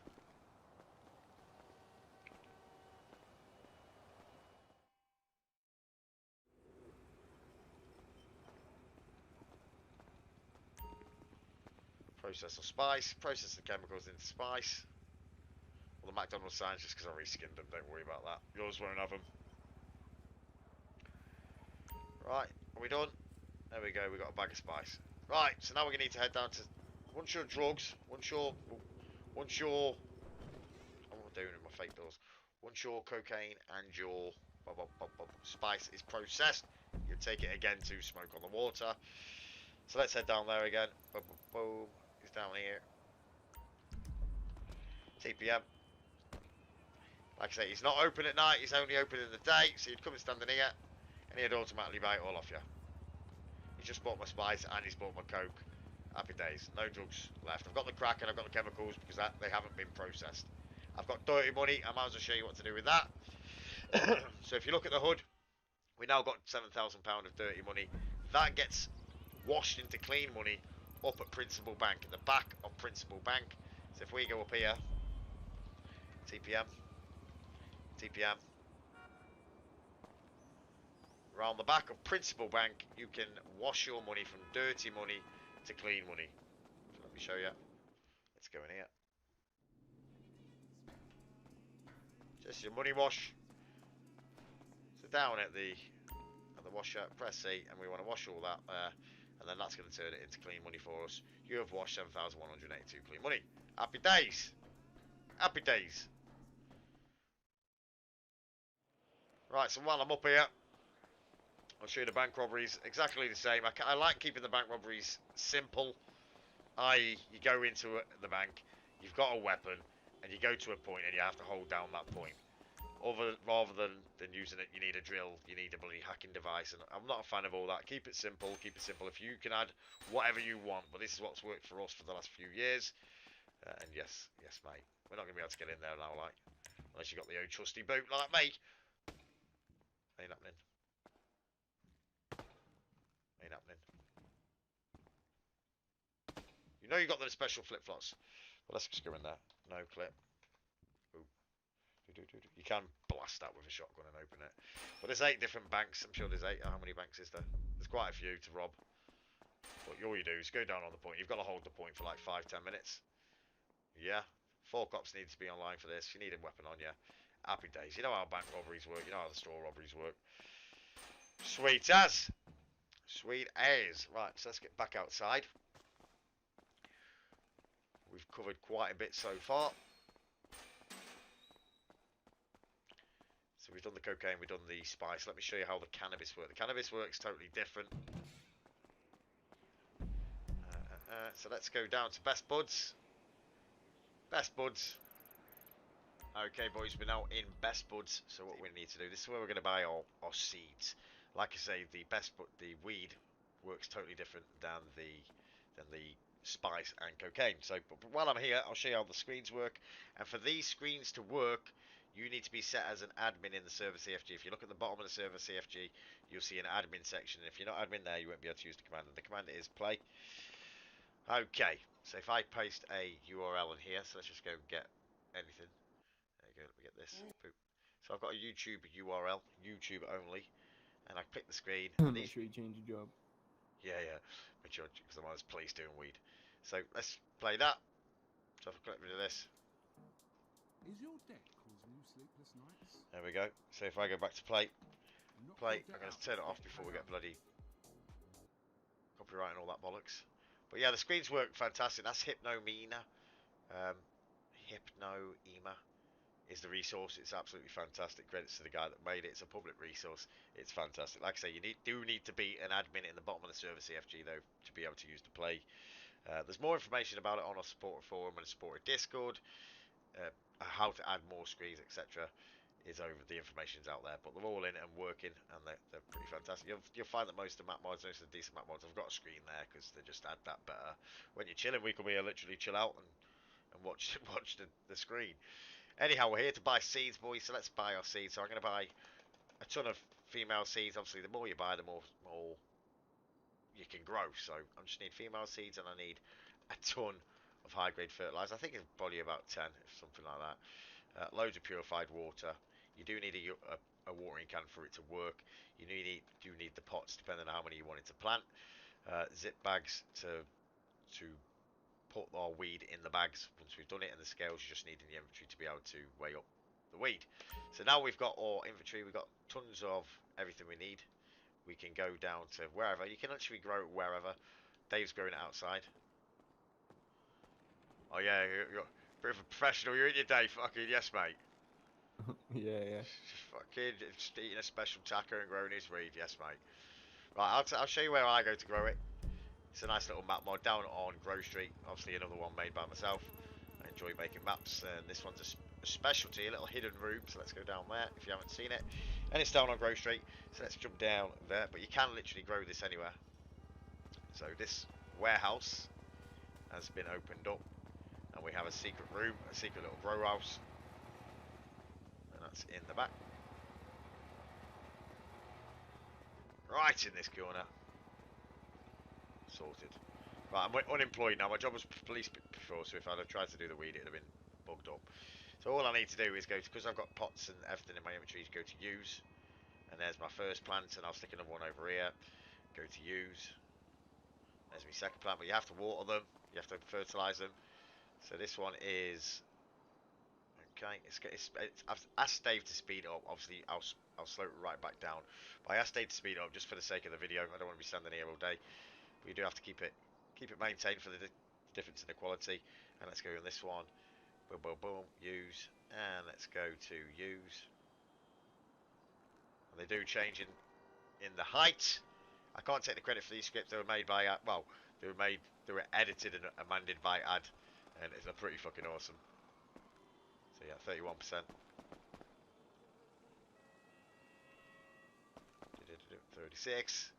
Process of spice, process the chemicals into spice. Well, the McDonald's signs just because I reskinned them, don't worry about that. Yours won't have them. Right, are we done? There we go, we got a bag of spice. Right, so now we're going to need to head down to... Once your drugs, once your... What am I doing with my fake doors? Once your cocaine and your spice is processed, you take it again to smoke on the water. So let's head down there again. Boom, boom, boom. He's down here. TPM. Like I say, he's not open at night, he's only open in the day, so you'd come and stand in here, and he'd automatically buy it all off you. He's just bought my spice, and he's bought my coke. Happy days. No drugs left. I've got the crack, and I've got the chemicals, because they haven't been processed. I've got dirty money, I might as well show you what to do with that. So if you look at the hood, we now got £7,000 of dirty money. That gets washed into clean money up at Principal Bank, at the back of Principal Bank. So if we go up here, TPM, TPM, around the back of Principal Bank, you can wash your money from dirty money to clean money. So let me show you. Let's go in here. Just your money wash. So down at the washer, press C, and we want to wash all that there, and then that's going to turn it into clean money for us. You have washed 7,182 clean money. Happy days. Happy days. Right, so while I'm up here, I'll show you the bank robberies. Exactly the same. I like keeping the bank robberies simple. I.e., you go into the bank, you've got a weapon, and you go to a point and you have to hold down that point. Rather than using it, you need a drill, you need a bloody hacking device, and I'm not a fan of all that. Keep it simple, keep it simple. If you can add whatever you want, but this is what's worked for us for the last few years. And yes, mate, we're not going to be able to get in there now, like, unless you got the old trusty boot like me. Ain't happening. Ain't happening. You know you got the special flip-flops. Well, let's just go in there. No clip. Ooh. You can blast that with a shotgun and open it. But there's 8 different banks. I'm sure there's 8. How many banks is there? There's quite a few to rob. But all you do is go down on the point. You've got to hold the point for like 5-10 minutes. Yeah. 4 cops need to be online for this. You need a weapon on you. Happy days. You know how bank robberies work. You know how the store robberies work. Sweet as. Sweet as. Right, so let's get back outside. We've covered quite a bit so far. So we've done the cocaine, we've done the spice. Let me show you how the cannabis works. The cannabis works totally different. So let's go down to Best Buds. Best Buds. Okay, boys, we're now in Best Buds. So what we need to do, this is where we're going to buy our seeds. Like I say, the weed works totally different than the spice and cocaine. So, but while I'm here, I'll show you how the screens work. And for these screens to work, you need to be set as an admin in the server CFG. If you look at the bottom of the server CFG, you'll see an admin section. If you're not admin there, you won't be able to use the command. And the command is play. Okay, so if I paste a URL in here, so let's just go and get anything. There you go, let me get this. Boop. So I've got a YouTube URL, YouTube only, and I pick the screen. And Make sure you change your job. Yeah, make sure, because I'm on this police doing weed. So let's play that. So if I click rid of this. Is your deck causing you sleepless nights? There we go. So if I go back to play, I'm going to turn it off before we get bloody copyright and all that bollocks. But yeah, the screens work fantastic. That's Hypnomina. Hypnoema is the resource. It's absolutely fantastic. Credits to the guy that made it. It's a public resource. It's fantastic. Like I say, you do need to be an admin in the bottom of the server CFG though to be able to use the play. There's more information about it on our supporter forum and supporter Discord. How to add more screens, etc. is over. The information's out there, but they're all in and working, and they're pretty fantastic. You'll find that most of the map mods, most of the decent map mods, have got a screen there because they just add that better. When you're chilling, we can be literally chill out and watch the screen. Anyhow, we're here to buy seeds, boys. So let's buy our seeds. So I'm going to buy a ton of female seeds. Obviously, the more you buy, the more you can grow. So I just need female seeds, and I need a ton of high grade fertilizer. I think it's probably about 10, something like that. Loads of purified water. You do need a watering can for it to work. You do need the pots depending on how many you want it to plant. Zip bags to put our weed in the bags once we've done it, and the scales you just need in the inventory to be able to weigh up the weed. So now we've got our inventory, we've got tons of everything we need. We can go down to wherever. You can actually grow it wherever. Dave's growing it outside. Oh yeah, you're a bit of a professional. You're in your day, fucking yes, mate. Yeah. Fucking just eating a special taco and growing his weed, yes, mate. Right, I'll show you where I go to grow it. It's a nice little map mod down on Grove Street. Obviously another one made by myself. I enjoy making maps, and this one's a specialty, a little hidden room. So let's go down there if you haven't seen it. And it's down on Grove Street, so let's jump down there. But you can literally grow this anywhere. So this warehouse has been opened up, and we have a secret room, a secret little grow house, and that's in the back. Right in this corner. Sorted. Right, I'm unemployed now. My job was police before, so if I'd have tried to do the weed, it'd have been bugged up. So all I need to do is go to, because I've got pots and everything in my inventory, go to use. And there's my first plant, and I'll stick another one over here. Go to use. There's my second plant, but you have to water them. You have to fertilise them. So this one is... Okay, I've asked Dave to speed it up. Obviously, I'll slow it right back down. But I asked Dave to speed it up just for the sake of the video. I don't want to be standing here all day. But you do have to keep it maintained for the difference in the quality. And let's go on this one. Boom, boom, boom. Use. And let's go to use. And they do change in in the height. I can't take the credit for these scripts. They were made by well, they were edited and amended by Ad, and they're pretty fucking awesome. So yeah, 31%. 36.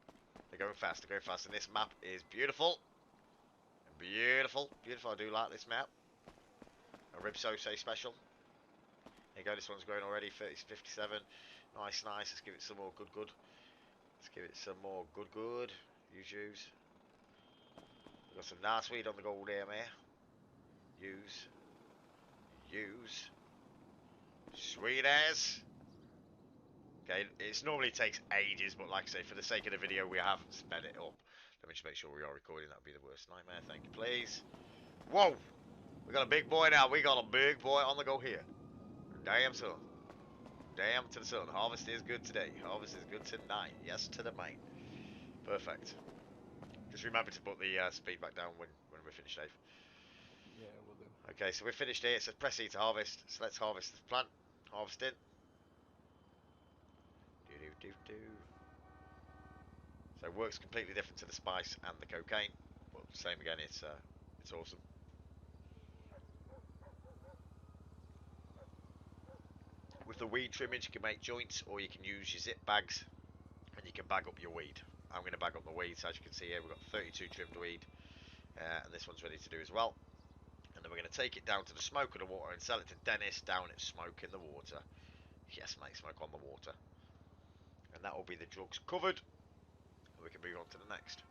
They're going fast. They're going fast, and this map is beautiful. Beautiful, beautiful. I do like this map. A RIBESX special. There you go. This one's going already. 57. Nice, nice. Let's give it some more good. Let's give it some more good. Use. We've got some nice weed on the gold here, mate. Use. Sweet as. Okay, it normally takes ages, but like I say, for the sake of the video, we haven't sped it up. Let me just make sure we are recording. That'd be the worst nightmare. Thank you, please. Whoa! We got a big boy now. We got a big boy on the go here. Damn son. Damn to the sun. Harvest is good today. Harvest is good tonight. Yes to the mate. Perfect. Just remember to put the speed back down when we're finished, Dave. Yeah, we'll do. Okay, so we're finished here. It says press E to harvest. So let's harvest this plant. Harvesting. Do. So it works completely different to the spice and the cocaine. But same again, it's awesome. With the weed trimmage, you can make joints, or you can use your zip bags, and you can bag up your weed. I'm going to bag up the weeds. As you can see here, we've got 32 trimmed weed, and this one's ready to do as well. And then we're going to take it down to the smoke and the water and sell it to Dennis down at Smoke in the Water. Yes, mate, Smoke on the Water. And that will be the drugs covered, and we can move on to the next.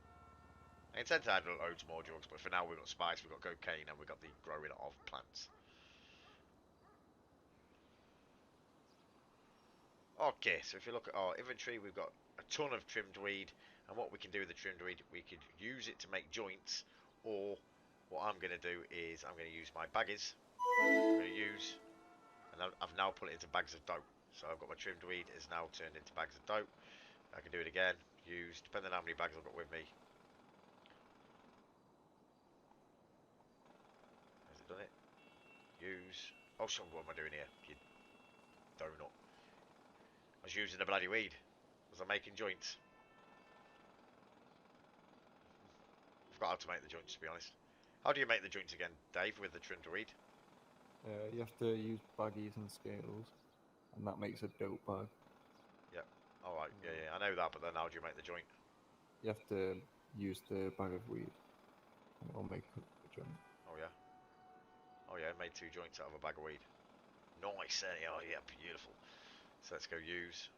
I intend to add loads more drugs, but for now we've got spice, we've got cocaine, and we've got the growing of plants. Okay, so if you look at our inventory, we've got a ton of trimmed weed, and what we can do with the trimmed weed, we could use it to make joints, or what I'm going to do is I'm going to use my baggies. I'm going to use, and I've now put it into bags of dope. So I've got my trimmed weed is now turned into bags of dope. I can do it again, use, depending on how many bags I've got with me. Has it done it? Use. Oh, so what am I doing here? You donut. I was using the bloody weed. Was I making joints? I forgot how to make the joints, to be honest. How do you make the joints again, Dave, with the trimmed weed? You have to use baggies and scales, and that makes a dope bag. Yep. Alright, yeah, I know that, but then how do you make the joint? You have to use the bag of weed, and it'll make a joint. Oh, yeah. Oh, yeah, I made 2 joints out of a bag of weed. Nice, eh? Oh, yeah, beautiful. So let's go use.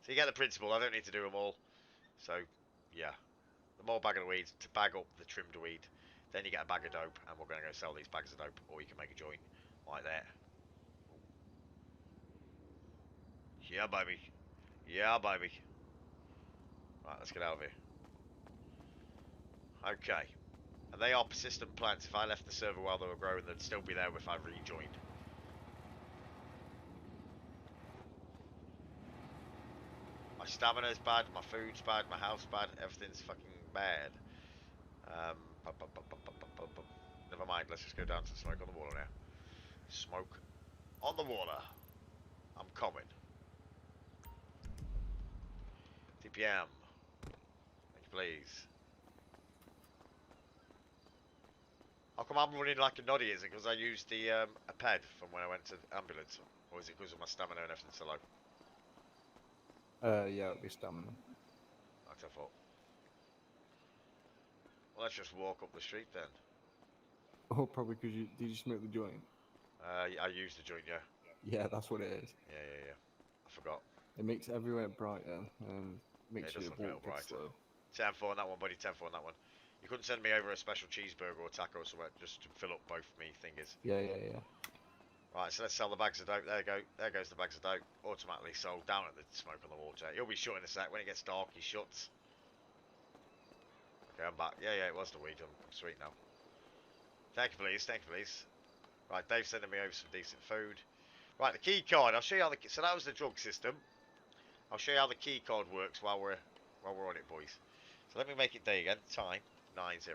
So you get the principle. I don't need to do them all. So, yeah. The more bag of weed to bag up the trimmed weed. Then you get a bag of dope, and we're going to go sell these bags of dope, or you can make a joint like that. Yeah, baby. Yeah, baby. Right, let's get out of here. Okay. And they are persistent plants. If I left the server while they were growing, they'd still be there if I rejoined. My stamina's bad, my food's bad, my house bad, everything's fucking bad. Never mind, let's just go down to Smoke on the Water now. Smoke on the water. I'm coming. TPM. Thank you, please. How come I'm running like a noddy? Is it because I used the a ped from when I went to the ambulance? Or is it because of my stamina and everything's so low? Yeah, it'll be stamina. That's what I thought. Well, let's just walk up the street then. Oh, probably because did you smoke the joint? I used the joint, yeah. Yeah, that's what it is. Yeah. I forgot. It makes everywhere brighter and makes Yeah, it does you look a little walk brighter. slow. 10-4 on that one, buddy. 10-4 on that one. You couldn't send me over a special cheeseburger or taco or something just to fill up both me fingers. Yeah. Right, so let's sell the bags of dope. There you go. There goes the bags of dope. Automatically sold down at the Smoke on the Water. He'll be shut in a sec. When it gets dark, he shuts. Okay, I'm back. Yeah, it was the weed. I'm sweet now. Thank you, please. Thank you, please. Right, Dave's sending me over some decent food. Right, the key card. I'll show you how the... So that was the drug system. I'll show you how the key card works while we're on it, boys. So let me make it day again. Time 90.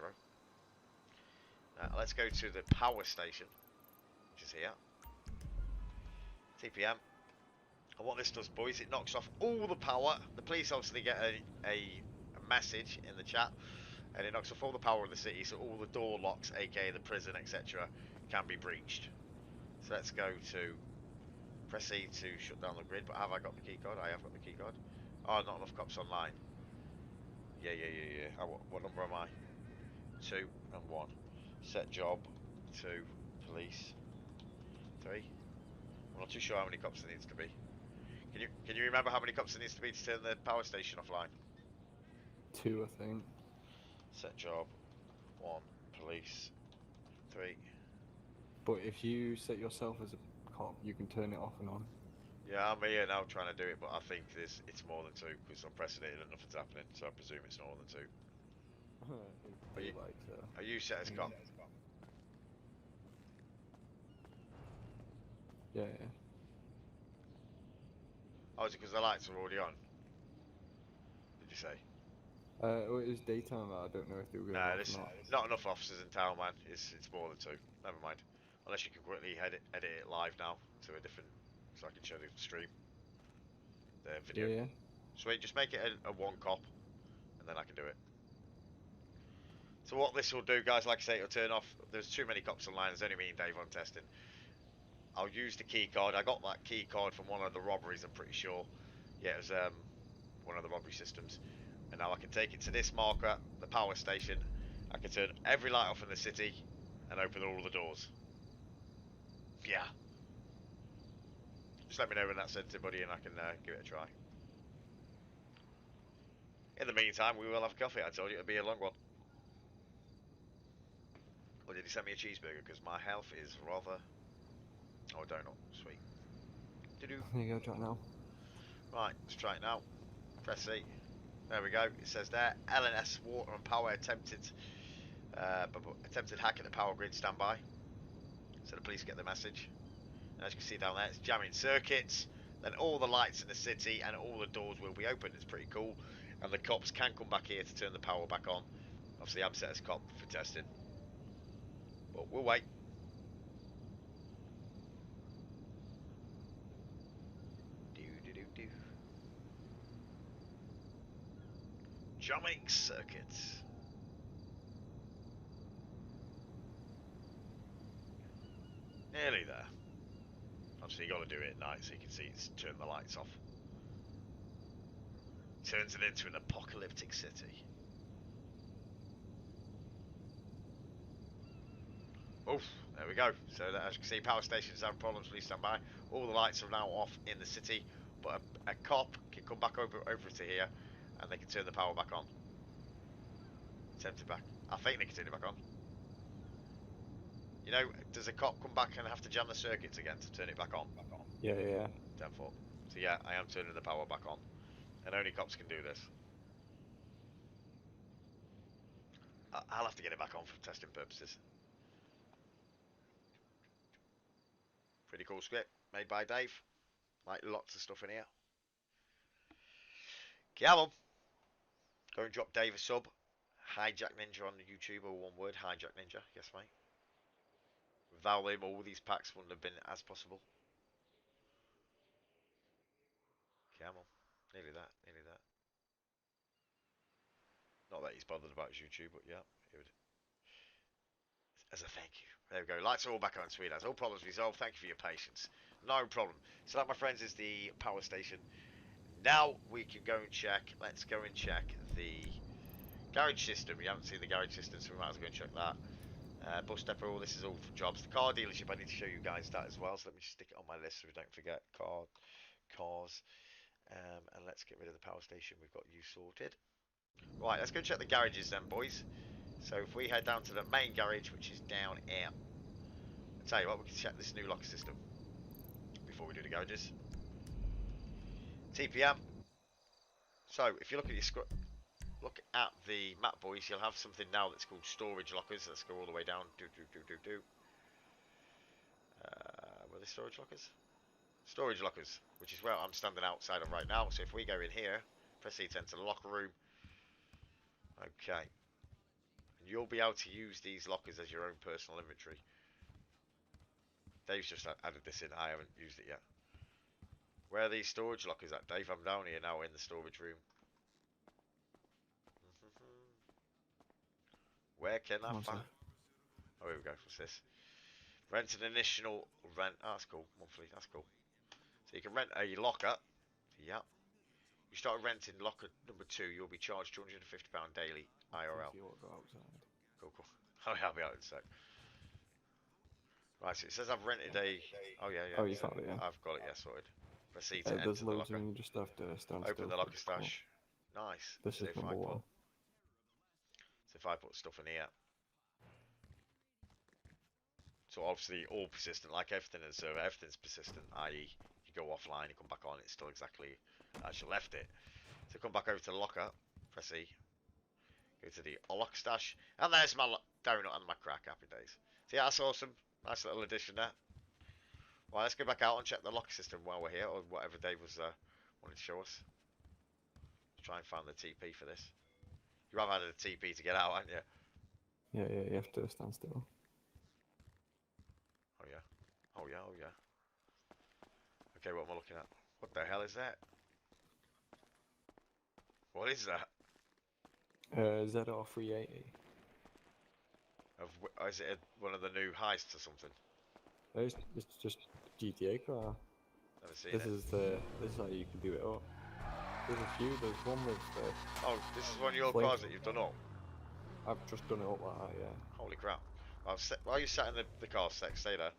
Let's go to the power station, which is here. TPM. And what this does, boys, it knocks off all the power. The police obviously get a message in the chat, and it knocks off all the power of the city, so all the door locks, aka the prison, etc., can be breached. So let's go to press E to shut down the grid. But have I got the key card? I have got the key card. Oh, not enough cops online. Yeah. What number am I? 2 and 1. Set job 2 police 3. I'm not too sure how many cops there needs to be. Can you remember how many cops there needs to be to turn the power station offline? 2, I think. Set job 1 police 3. But if you set yourself as a cop, you can turn it off and on. Yeah, I'm here now trying to do it, but I think it's more than 2 because I'm pressing it and nothing's happening, so I presume it's more than 2. Are you set as cop? Yeah. Oh, is it because the lights are already on? Did you say? Well, it was daytime. I don't know if they were going Nah, off there's or not. not enough officers in town, man. It's more than 2. Never mind. Unless you can quickly edit it live now to a different, so I can show the stream, the video. Yeah. Sweet, just make it a 1 cop, and then I can do it. So what this will do, guys, like I say, it'll turn off. There's too many cops online. There's only me and Dave on testing. I'll use the key card. I got that key card from one of the robberies, I'm pretty sure. Yeah, it was one of the robbery systems. And now I can take it to this marker, the power station. I can turn every light off in the city and open all the doors. Yeah. Just let me know when that's sent to buddy and I can give it a try. In the meantime, we will have coffee. I told you it'd be a long one. Or did he send me a cheeseburger? Because my health is rather... Oh, donut. Sweet. There you go, try it now. Right, let's try it now. Press C. There we go. It says there, LNS water and power attempted hack at the power grid. Standby. So the police get the message. And as you can see down there, it's jamming circuits. Then all the lights in the city and all the doors will be open. It's pretty cool. And the cops can come back here to turn the power back on. Obviously, I'm set as cop for testing. But we'll wait. Jamming circuits. Nearly there. Obviously, you got to do it at night so you can see it's turn the lights off. Turns it into an apocalyptic city. Oof, there we go. So that, as you can see, power stations having problems. Please stand by. All the lights are now off in the city, but a cop can come back over to here, and they can turn the power back on. Attempt it back. I think they can turn it back on. You know, does a cop come back and have to jam the circuits again to turn it back on? Yeah. 10-4. So yeah, I am turning the power back on, and only cops can do this. I'll have to get it back on for testing purposes. Pretty cool script made by Dave. Like lots of stuff in here. Come on. Go and drop Dave a sub. Hijack Ninja on YouTube, or one word, Hijack Ninja. Yes, mate. Without him, all these packs wouldn't have been as possible. Come on. Nearly that. Not that he's bothered about his YouTube, but yeah, he would. As a thank you. There we go. Lights are all back on, sweet as. All problems resolved. Thank you for your patience. No problem. So that, my friends, is the power station. Now we can go and check. Let's go and check the garage system. We haven't seen the garage system, so we might as well go and check that. Bus depot, all this is all for jobs. The car dealership, I need to show you guys that as well. So let me just stick it on my list so we don't forget. Cars. And let's get rid of the power station. We've got you sorted. Right, let's go check the garages then, boys. So if we head down to the main garage, which is down here. I'll tell you what, we can check this new lock system before we do the garages. TPM. So if you look at your look at the map, boys, you'll have something now that's called storage lockers. Let's go all the way down. Were they storage lockers? Storage lockers, which is where I'm standing outside of right now. So if we go in here, press E10 to the locker room. Okay. And you'll be able to use these lockers as your own personal inventory. Dave's just added this in. I haven't used it yet. Where are these storage lockers at, Dave? I'm down here now in the storage room. Where can I One find? sec. Oh, here we go. What's this? Rent an initial rent. Oh, that's cool. Monthly. That's cool. So you can rent a locker. Yep. You start renting locker number 2, you'll be charged £250 daily IRL. If you want to go outside. Cool, cool. Oh, yeah, I'll be out in a sec. Right, so it says I've rented a. Oh, yeah, yeah. Oh, you So found it, yeah. I've got it, yeah, sorted. Proceed to There's enter the loads of locker. them. You just have to stand Open still. the for locker it to come up. stash. Nice. This So is if I number put, 1. so if I put stuff in here. So obviously all persistent, like everything in the server, everything's persistent, i.e. you go offline, you come back on, it's still exactly as you left it. So come back over to the locker, press E, go to the locker stash, and there's my donut and my crack, happy days. So yeah, that's awesome, nice little addition there. Well, let's go back out and check the locker system while we're here, or whatever Dave was wanting to show us. Let's try and find the TP for this. You have added a TP to get out, haven't you? Yeah, yeah, you have to stand still. Oh yeah, oh yeah, oh yeah. Okay, what am I looking at? What the hell is that? What is that? ZR380. Is it one of the new heists or something? It's just GTA car. Never seen This it. is how you can do it up. There's a few. There's one with. Oh, this is one of your Flame. cars that you've done up. I've just done it up like that. Yeah. Holy crap! While you're sat in the car, stay there.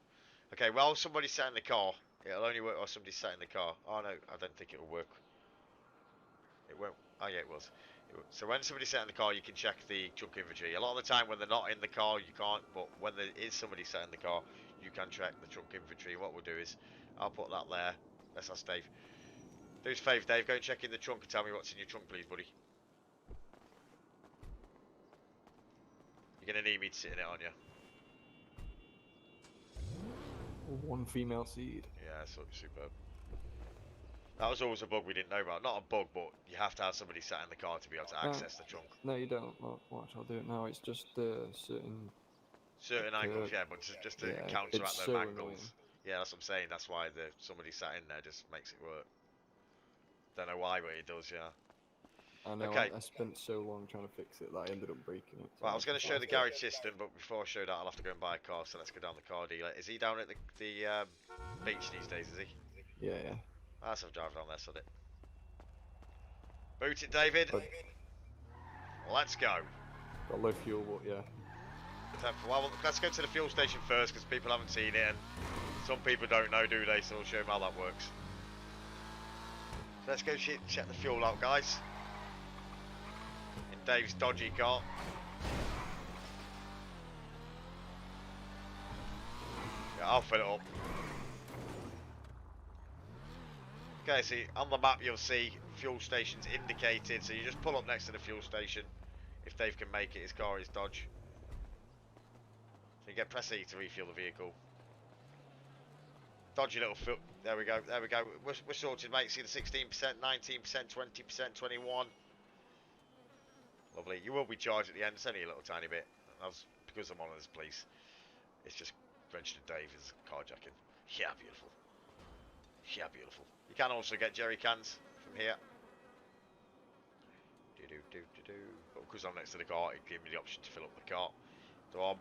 Okay, while somebody's sat in the car, it'll only work while somebody's sat in the car. Oh no, I don't think it'll work. It won't. Oh yeah, it was. So when somebody's sat in the car, you can check the trunk inventory. A lot of the time when they're not in the car, you can't. But when there is somebody sat in the car, you can check the trunk inventory. What we'll do is, I'll put that there. Let's ask Dave. Do us a favour, Dave. Go and check in the trunk and tell me what's in your trunk, please, buddy. You're gonna need me to sit in it, aren't you? One female seed. Yeah, superb. That was always a bug we didn't know about. Not a bug, but you have to have somebody sat in the car to be able to access the trunk. No, you don't. Watch, I'll do it now. It's just certain angles, yeah, but just to counteract it's them so angles. annoying. Yeah, that's what I'm saying. That's why somebody sat in there just makes it work. Don't know why, but it does, yeah. I know. Okay. I spent so long trying to fix it that I ended up breaking it. Well, I was going to show the garage system, but before I show that, I'll have to go and buy a car. So let's go down the car dealer. Is he down at the beach these days? Is he? Yeah, yeah. Let's have a drive down there, sod it. Boot it, David. But- Let's go. Got low fuel, but yeah. Well, let's go to the fuel station first because people haven't seen it and some people don't know, do they? So we'll show them how that works. So let's go check the fuel out, guys. In Dave's dodgy car. Yeah, I'll fill it up. Okay, see, on the map you'll see fuel stations indicated, so you just pull up next to the fuel station. If Dave can make it, his car is Dodge. So you get press E to refuel the vehicle. Dodgy little foot. There we go. There we go. We're sorted, mate. See the 16%, 19%, 20%, 21. Lovely. You will be charged at the end. It's only a little tiny bit. That's because I'm on this police. It's just registered Dave is carjacking. Yeah, beautiful. Yeah, beautiful. You can also get jerry cans from here. But because I'm next to the car, it gives me the option to fill up the car. There are,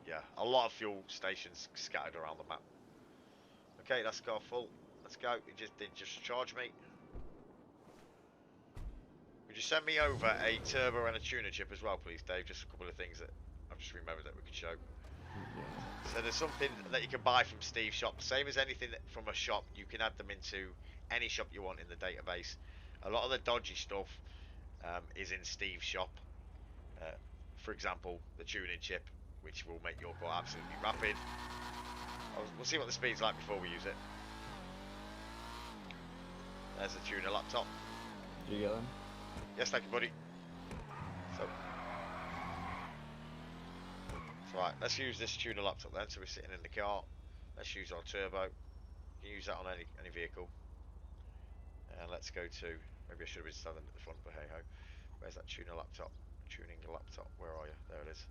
yeah, a lot of fuel stations scattered around the map. Okay, that's car full. Let's go. It did just charge me. Would you send me over a turbo and a tuner chip as well, please, Dave? Just a couple of things that I've just remembered that we could show. Yeah. So there's something that you can buy from Steve's shop. Same as anything from a shop, you can add them into any shop you want in the database. A lot of the dodgy stuff is in Steve's shop. For example, the tuning chip, which will make your car absolutely rapid. We'll see what the speed's like before we use it. There's the tuner laptop. Did you get them? Yes, thank you, buddy. So right, let's use this tuner laptop then. So we're sitting in the car. Let's use our turbo. You can use that on any vehicle. And let's go to, maybe I should have been standing at the front, but hey ho. Where's that tuner laptop? Tuning the laptop. Where are you? There it is.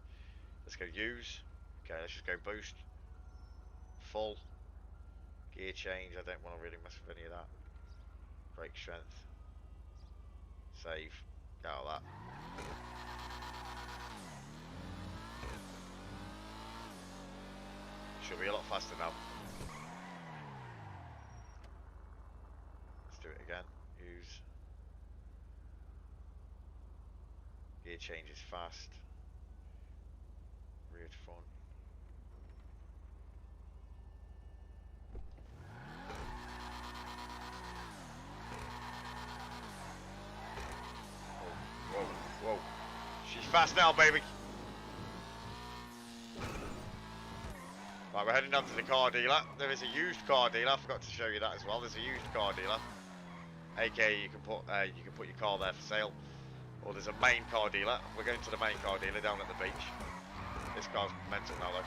Let's go use. Okay, let's just go boost. Full. Gear change, I don't want to really mess with any of that. Brake strength. Save. Get out of that. Should be a lot faster now. Let's do it again. Use. Gear change is fast. Rear to front. Whoa, whoa. She's fast now, baby. Right, we're heading down to the car dealer. There is a used car dealer. I forgot to show you that as well. There's a used car dealer. AKA you can put your car there for sale. Or there's a main car dealer. We're going to the main car dealer down at the beach. This car's mental now though.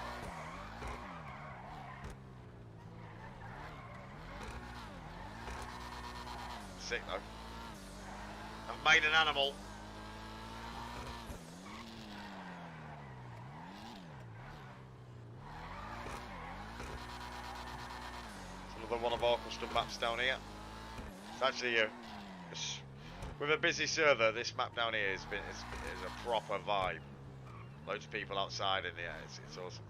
Sick though. I've made an animal. It's another one of our custom maps down here. It's actually with a busy server, this map down here is a proper vibe. Loads of people outside and yeah, it's awesome.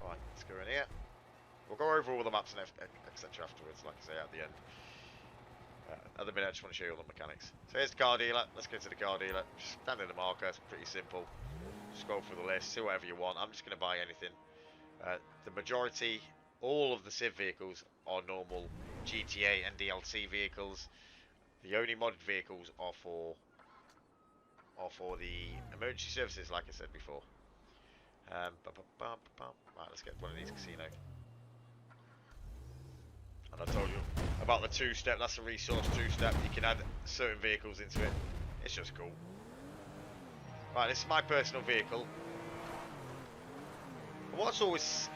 Right, let's go in here. We'll go over all the maps and etc. afterwards, like I say at the end. At the minute, I just want to show you all the mechanics. So here's the car dealer. Let's go to the car dealer. Just stand in the marker. It's pretty simple. Scroll through the list, see whatever you want. I'm just going to buy anything. The majority, all of the Civ vehicles are normal GTA and DLC vehicles. The only modded vehicles are for the emergency services, like I said before. Right, let's get one of these casino. And I told you about the two-step. That's the resource two-step. You can add certain vehicles into it. It's just cool. Right, this is my personal vehicle. What's always...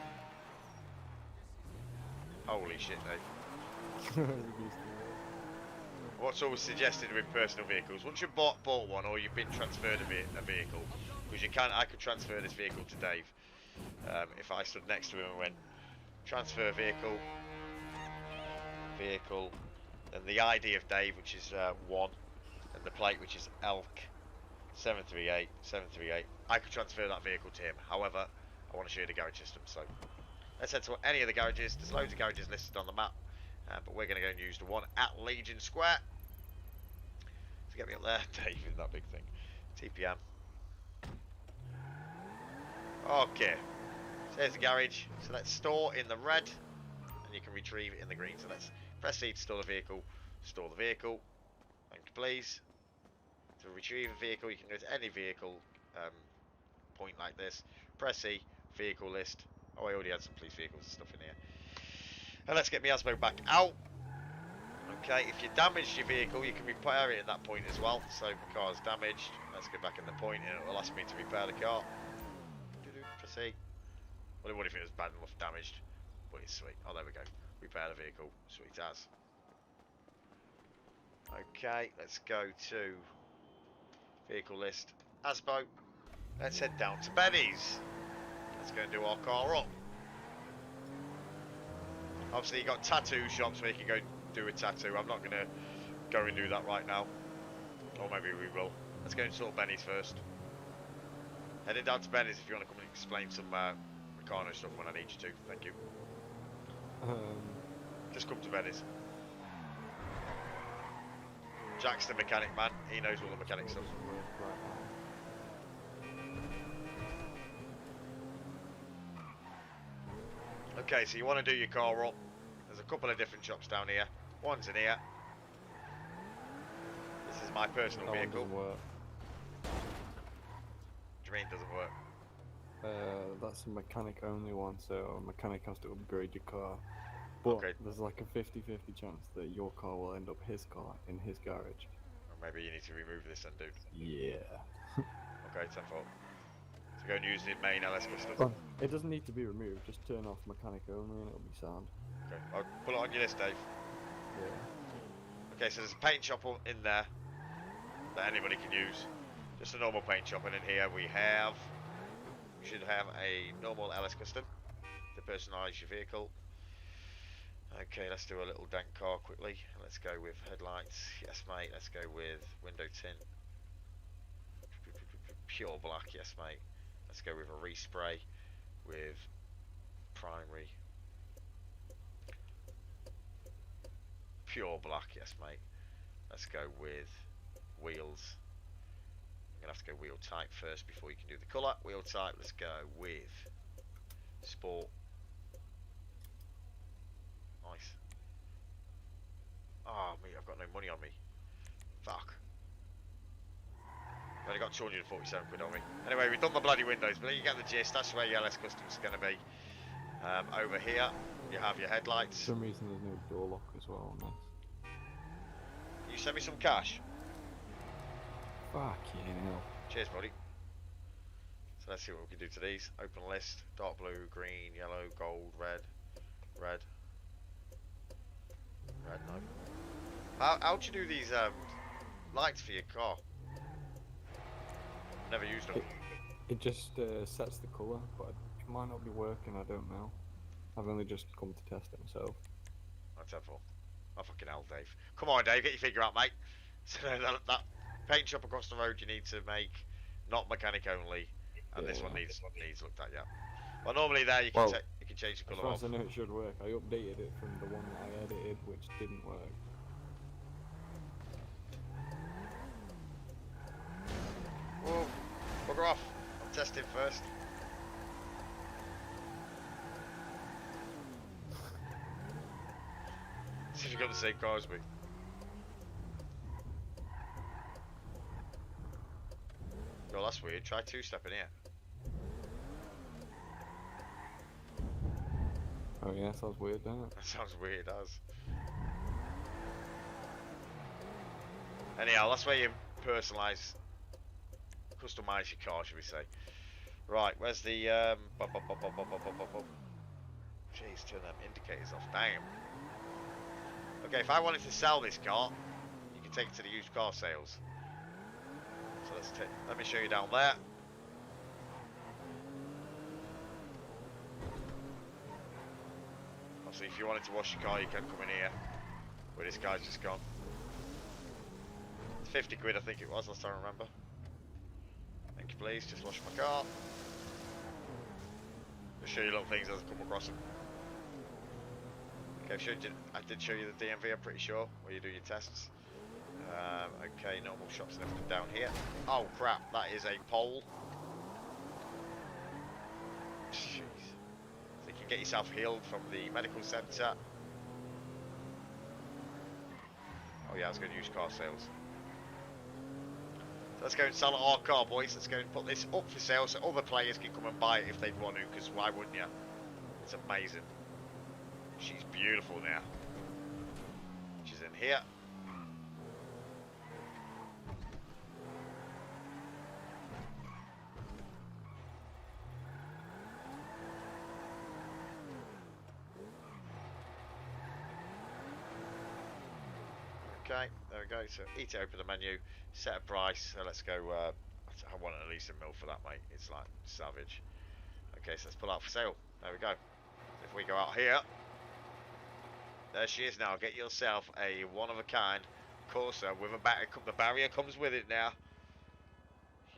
Holy shit, Dave. What's always suggested with personal vehicles, once you've bought one or you've been transferred a vehicle, because I could transfer this vehicle to Dave. If I stood next to him and went, transfer vehicle, and the ID of Dave, which is 1, and the plate, which is ELK 738, I could transfer that vehicle to him. However, I want to show you the garage system, so let's head to any of the garages. There's loads of garages listed on the map, but we're going to go and use the one at Legion Square. So get me up there, Dave, in that big thing. TPM. Okay, so here's the garage. So let's store in the red, and you can retrieve it in the green. So let's press C to store the vehicle. Store the vehicle. Thank you, please. To retrieve a vehicle, you can go to any vehicle point like this. Press C, vehicle list. Oh, I already had some police vehicles and stuff in here. And let's get Miasmo back out. Okay, if you damaged your vehicle, you can repair it at that point as well. So my car's damaged. Let's get back in the point, and it will ask me to repair the car. Press C. Well, it would if it was bad enough damaged, but it's sweet. Oh, there we go. Repair the vehicle. Sweet as. Okay, let's go to vehicle list. Asbo. Let's head down to Benny's. Let's go and do our car up. Obviously, you got tattoo shops where you can go do a tattoo. I'm not going to go and do that right now. Or maybe we will. Let's go and sort Benny's first. Heading down to Benny's if you want to come and explain some Meccano stuff when I need you to. Thank you. Just come to Benny's. Jack's the mechanic man. He knows all the mechanic stuff. Okay, so you want to do your car up. There's a couple of different shops down here. One's in here. This is my personal vehicle. Doesn't work. What do you mean doesn't work? That's a mechanic only one, so a mechanic has to upgrade your car. But Okay. there's like a 50-50 chance that your car will end up his car in his garage. Or maybe you need to remove this then, dude. Yeah. Okay, 10 fault. So go and use the main LS custom. Oh, it doesn't need to be removed, just turn off mechanic only and it'll be sound. Okay, I'll put it on your list, Dave. Yeah. Okay, so there's a paint shop in there that anybody can use. Just a normal paint shop, and in here we should have a normal LS custom to personalise your vehicle. Okay, let's do a little dank car quickly. Let's go with headlights. Yes, mate. Let's go with window tint. Pure black. Yes, mate. Let's go with a respray with primary. Pure black. Yes, mate. Let's go with wheels. I'm going to have to go wheel type first before you can do the colour. Wheel type. Let's go with sport. Nice. Oh, mate, I've got no money on me. Fuck. I've only got 247 quid on me. Anyway, we've done the bloody windows, but you get the gist. That's where your LS Customs is going to be. Over here, you have your headlights. For some reason, there's no door lock as well on this. You send me some cash. Fucking hell. Cheers, buddy. So let's see what we can do to these. Open list. Dark blue, green, yellow, gold, red. Red. Red, no. How do you do these lights for your car? Never used them. It just sets the colour, but it might not be working, I don't know. I've only just come to test it myself. That's helpful. Oh, fucking hell, Dave. Come on, Dave, get your figure out, mate. So that paint shop across the road you need to make, not mechanic only, and this one needs looked at, yeah. Well, normally there you can change the colour As off. far as I know it should work. I updated it from the one that I edited, which didn't work. Whoa, bugger off. I'm testing first. See if you got the same car as me. Yo, that's weird. Try two-stepping here. Oh yeah, sounds weird, doesn't it? That sounds weird, as. Anyhow, that's where you personalise, customise your car, should we say. Right, where's the, Jeez, turn them indicators off, damn. Okay, if I wanted to sell this car, you can take it to the used car sales. So let me show you down there. Obviously, if you wanted to wash your car, you can come in here, where this guy's just gone. It's 50 quid, I think it was, last time I remember. Thank you, please. Just wash my car. I'll show you little things as I come across them. Okay, I did show you the DMV, I'm pretty sure, where you do your tests. Okay, normal shops and everything down here. Oh crap, that is a pole. Jeez. So you can get yourself healed from the medical centre. Oh yeah, I was going to use car sales. So let's go and sell our car, boys. Let's go and put this up for sale so other players can come and buy it if they want to, because why wouldn't you? It's amazing. She's beautiful now. She's in here. Okay, there we go. So eat it, open the menu, set a price. So let's go. I want at least a mil for that, mate. It's like savage. Okay, so let's pull out for sale. There we go. If we go out here, there she is now. Get yourself a one-of-a-kind Corsa with a battery. The barrier comes with it now.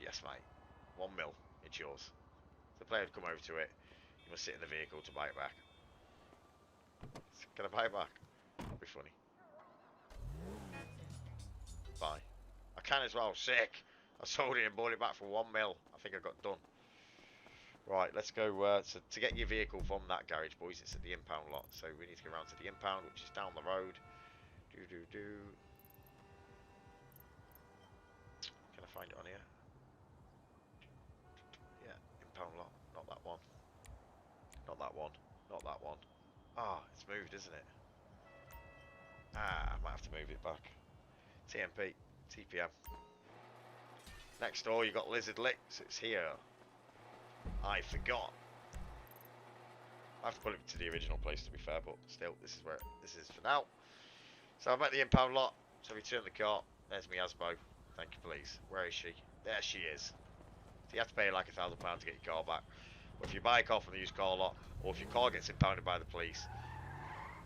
Yes, mate. 1 mil. It's yours. The player would come over to it. You must sit in the vehicle to buy it back. Can I buy it back? That'd be funny. Buy. I can as well. Sick. I sold it and bought it back for 1 mil. I think I got done. Right, let's go. So to get your vehicle from that garage, boys, it's at the impound lot. So we need to go around to the impound, which is down the road. Can I find it on here? Yeah, impound lot. Not that one. Not that one. Not that one. Ah, it's moved, isn't it? Ah, I might have to move it back. TMP, TPM. Next door, you got Lizard Licks. It's here. I forgot. I have to put it to the original place, to be fair, but still, this is where this is for now. So I'm at the impound lot. So return the car. There's me Asbo. Thank you, please. Where is she? There she is. So you have to pay like £1,000 to get your car back. Or if you buy a car from the used car lot, or if your car gets impounded by the police,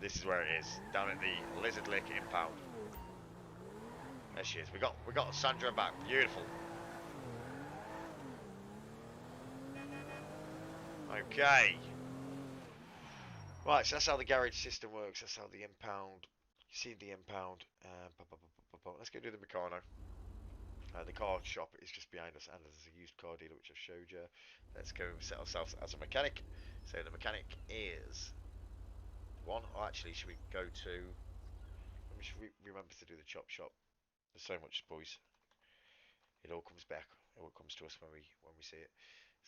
this is where it is. Down at the Lizard Lick impound. There she is. We got Sandra back. Beautiful. Okay. Right, so that's how the garage system works. That's how the impound. You see the impound. Let's go do the Meccano. The car shop is just behind us, and there's a used car dealer which I've showed you. Let's go set ourselves as a mechanic. So the mechanic is one. Or actually, should we go to? Should we remember to do the chop shop? There's so much, boys. It all comes back. It all comes to us when we see it.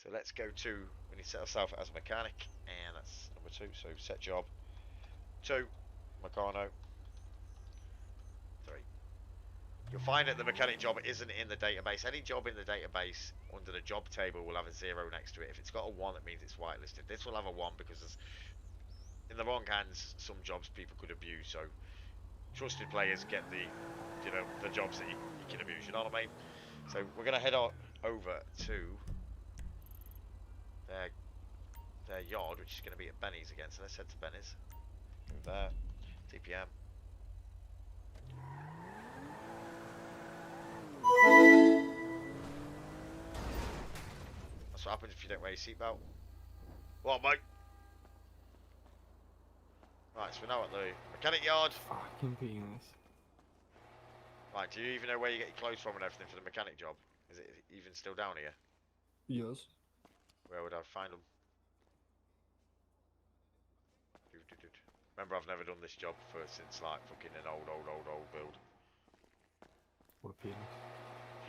So let's go to. We need to set ourselves as a mechanic, and that's number 2. So set job 2, Meccano 3. You'll find that the mechanic job isn't in the database. Any job in the database under the job table will have a 0 next to it. If it's got a 1, it means it's whitelisted. This will have a 1 because in the wrong hands, some jobs people could abuse. So trusted players get the jobs that you can abuse. You know what I mean? So we're gonna head on over to their yard, which is gonna be at Benny's again. So let's head to Benny's. Go there. TPM. That's what happens if you don't wear your seatbelt. What, mate? Right, so we're now at the mechanic yard. Fucking penis. Right, do you even know where you get your clothes from and everything for the mechanic job? Is it even still down here? Yes. Where would I find them? Remember, I've never done this job since like fucking an old build. What a penis.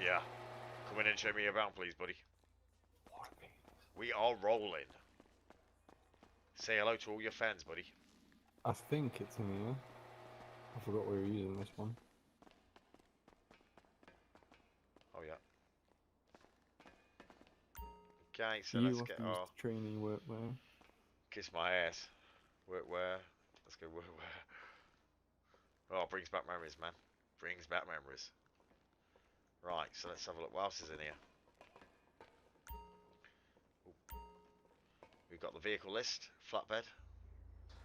Yeah. Come in and show me around, please, buddy. What a penis. We are rolling. Say hello to all your fans, buddy. I think it's in here. I forgot we were using this one. Oh yeah. Okay, so You let's have get to use our the training workwear. kiss my ass. Workwear. Let's go workwear. Oh, brings back memories, man. Brings back memories. Right, so let's have a look. What else is in here? Ooh. We've got the vehicle list, flatbed.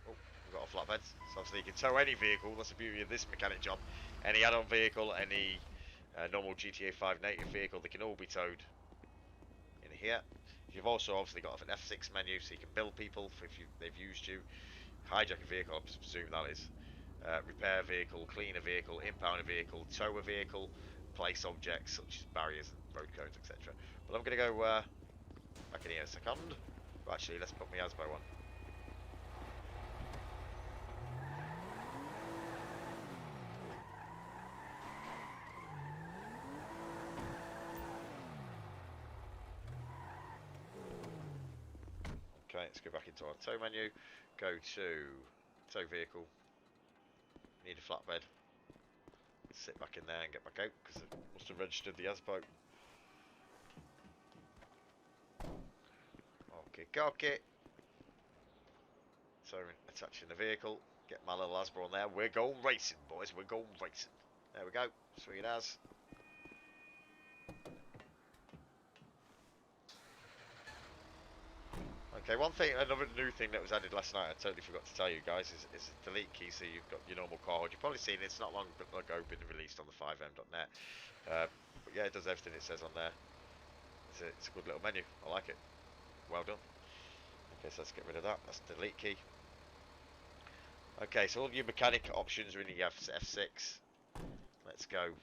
Oh, we've got a flatbed. So obviously you can tow any vehicle. That's the beauty of this mechanic job. Any add-on vehicle, any normal GTA 5 native vehicle, they can all be towed in here. You've also obviously got an F6 menu, so you can build people if they've used you. Hijack a vehicle, I presume that is. Repair a vehicle, clean a vehicle, impound a vehicle, tow a vehicle, place objects such as barriers and road cones, etc. But I'm going to go back in here a second. Well, actually, let's put my Asbo on. Okay, let's go back into our tow menu. Go to tow vehicle. Need a flatbed. Sit back in there and get back out because it must have registered the ASBO. Okay. So attaching the vehicle. Get my little ASBO on there. We're going racing, boys. We're going racing. There we go. Sweet as. Okay, another new thing that was added last night, I totally forgot to tell you guys, is a delete key, so you've got your normal car HUD. You've probably seen it, it's not long ago been released on the fivem.net. But yeah, it does everything it says on there. It's a good little menu, I like it. Well done. Okay, so let's get rid of that, that's the delete key. Okay, so all your mechanic options are in the F6. Let's go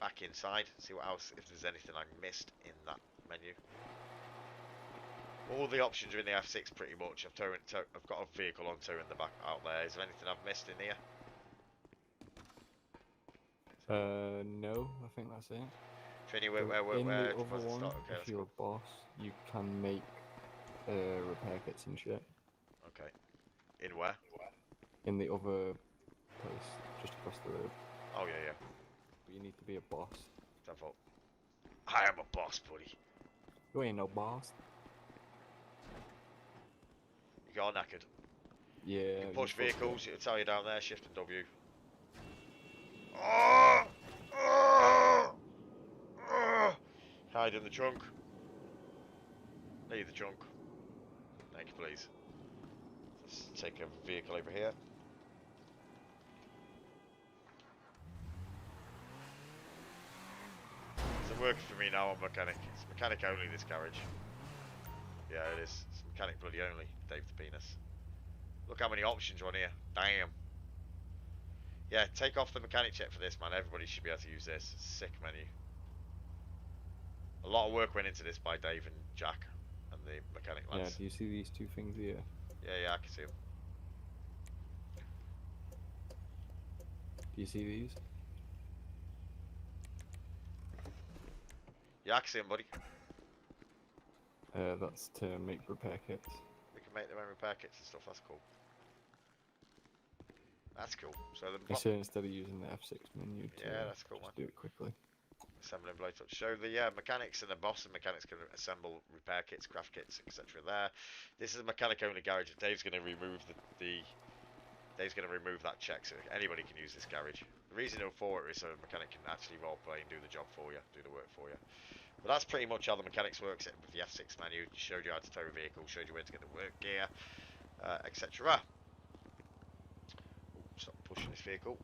back inside, see what else, if there's anything I missed in that menu. All the options are in the F6 pretty much. I've got a vehicle on tow in the back out there. Is there anything I've missed in here? No, I think that's it. Training In the other deposit one, start. Okay, if you're a boss, you can make repair kits and shit. Okay. In where? In the other place, just across the road. Oh yeah. But you need to be a boss. Default. I am a boss, buddy. You ain't no boss. You got knackered. Yeah. You can push fucked up. vehicles. It'll tell you down there. Shift and W. Hide in the trunk. Leave the trunk. Thank you, please. Let's take a vehicle over here. It's working for me now on mechanic. It's mechanic only, this garage. Yeah, it is. It's mechanic bloody only, Dave the Penis. Look how many options are on here. Damn. Yeah, take off the mechanic check for this, man. Everybody should be able to use this. Sick menu. A lot of work went into this by Dave and Jack and the mechanic Yeah, lads. do you see these two things here? Yeah, I can see them. Do you see these? Yeah, I can see them, buddy. That's to make repair kits. We can make their own repair kits and stuff. That's cool. That's cool. So the I say instead of using the F6 menu to that's cool, man. just do it quickly. Assembling blowtorch. So the mechanics and the boss and mechanics can assemble repair kits, craft kits, etc. There. This is a mechanic only garage. Dave's going to remove Dave's going to remove that check, so anybody can use this garage. The reason for it is so a mechanic can actually roleplay and do the job for you, do the work for you. But that's pretty much how the mechanics works with the F6 menu. Showed you how to tow a vehicle, showed you where to get the work gear, etc. Stop pushing this vehicle.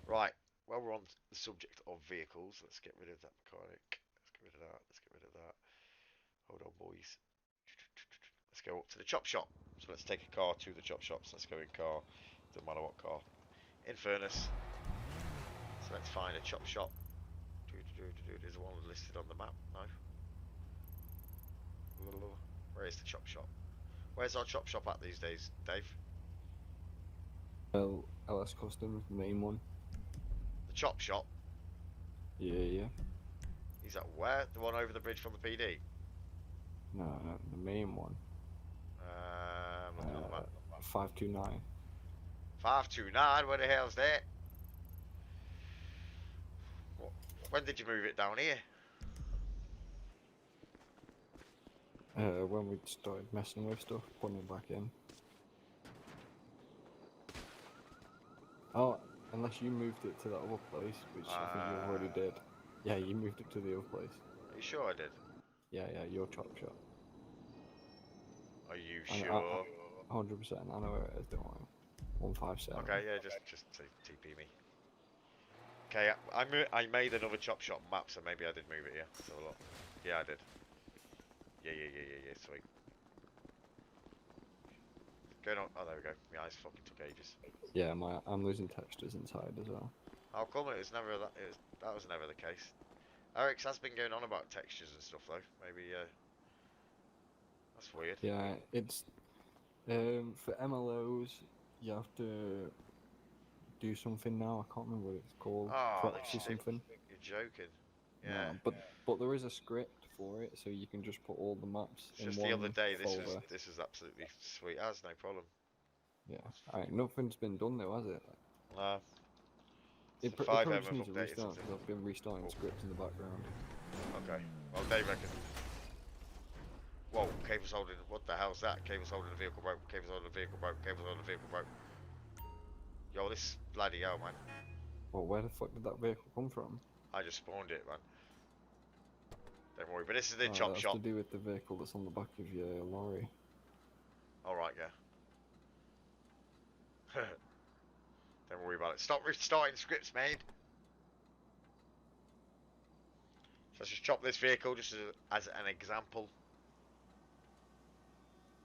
Right, well, we're on the subject of vehicles. Let's get rid of that mechanic. Let's get rid of that. Let's get rid of that. Hold on, boys. Let's go up to the chop shop. So let's take a car to the chop shops. Let's go in car. Doesn't matter what car. In furnace. So let's find a chop shop. There's one listed on the map. No. Where is the chop shop? Where's our chop shop at these days, Dave? Well, LS Customs, the main one. The chop shop? Yeah. Is that where? The one over the bridge from the PD? No, the main one. Look at the map. 529. 529, where the hell's that? When did you move it down here? When we started messing with stuff, putting it back in. Oh, unless you moved it to that other place, which I think you already did. Yeah, you moved it to the other place. Are you sure I did? Yeah, your chop shop. Are you sure? 100%, I know where it is, don't worry. 157. Okay, yeah, just TP me. Okay, I made another chop shop map, so maybe I did move it here. Let's have a look. Yeah, I did. Yeah, sweet. Going on. Oh, there we go. My eyes fucking took ages. Yeah, I'm losing textures inside as well. How come it was never that? That was never the case. Eric's has been going on about textures and stuff though. Maybe that's weird. Yeah, it's for MLOs you have to do something now. I can't remember what it's called. Oh, Proxy something. You're joking. Yeah. No, but there is a script for it, so you can just put all the maps in Just one the other day, folder. this was absolutely sweet as, no problem. Yeah, nothing's been done though, has it? No. It The probably 5M just have needs to updated restart something. because I've been restarting scripts in the background. Okay. Well, Dave reckon. Whoa, cable's holding. What the hell's that? Cable's holding the vehicle rope. Cable's holding the vehicle rope. Cable's holding the vehicle rope. Yo, this bloody hell, man. Well, where the fuck did that vehicle come from? I just spawned it, man. Don't worry, but this is the chop that's shop. to do with the vehicle that's on the back of your lorry. Alright, yeah. Don't worry about it. Stop restarting scripts, mate. So let's just chop this vehicle just as an example.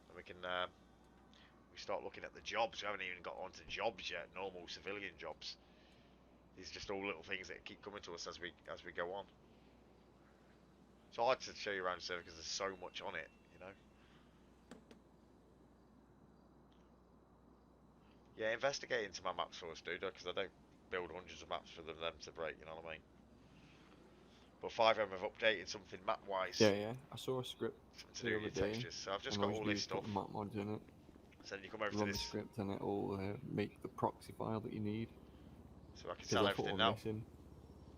And we can we start looking at the jobs. We haven't even got onto jobs yet, normal civilian jobs. These are just all little things that keep coming to us as we go on. It's hard to show you around the server because there's so much on it, you know. Yeah, investigate into my maps first, dude, because I don't build hundreds of maps for them to break, you know what I mean? But 5M have updated something map-wise. Yeah. I saw a script To do with your textures. So I've just got all this stuff. Put map mods in it. So then you come over to Run the this. script and it'll make the proxy file that you need. So I can Because sell that's what everything we're now. missing.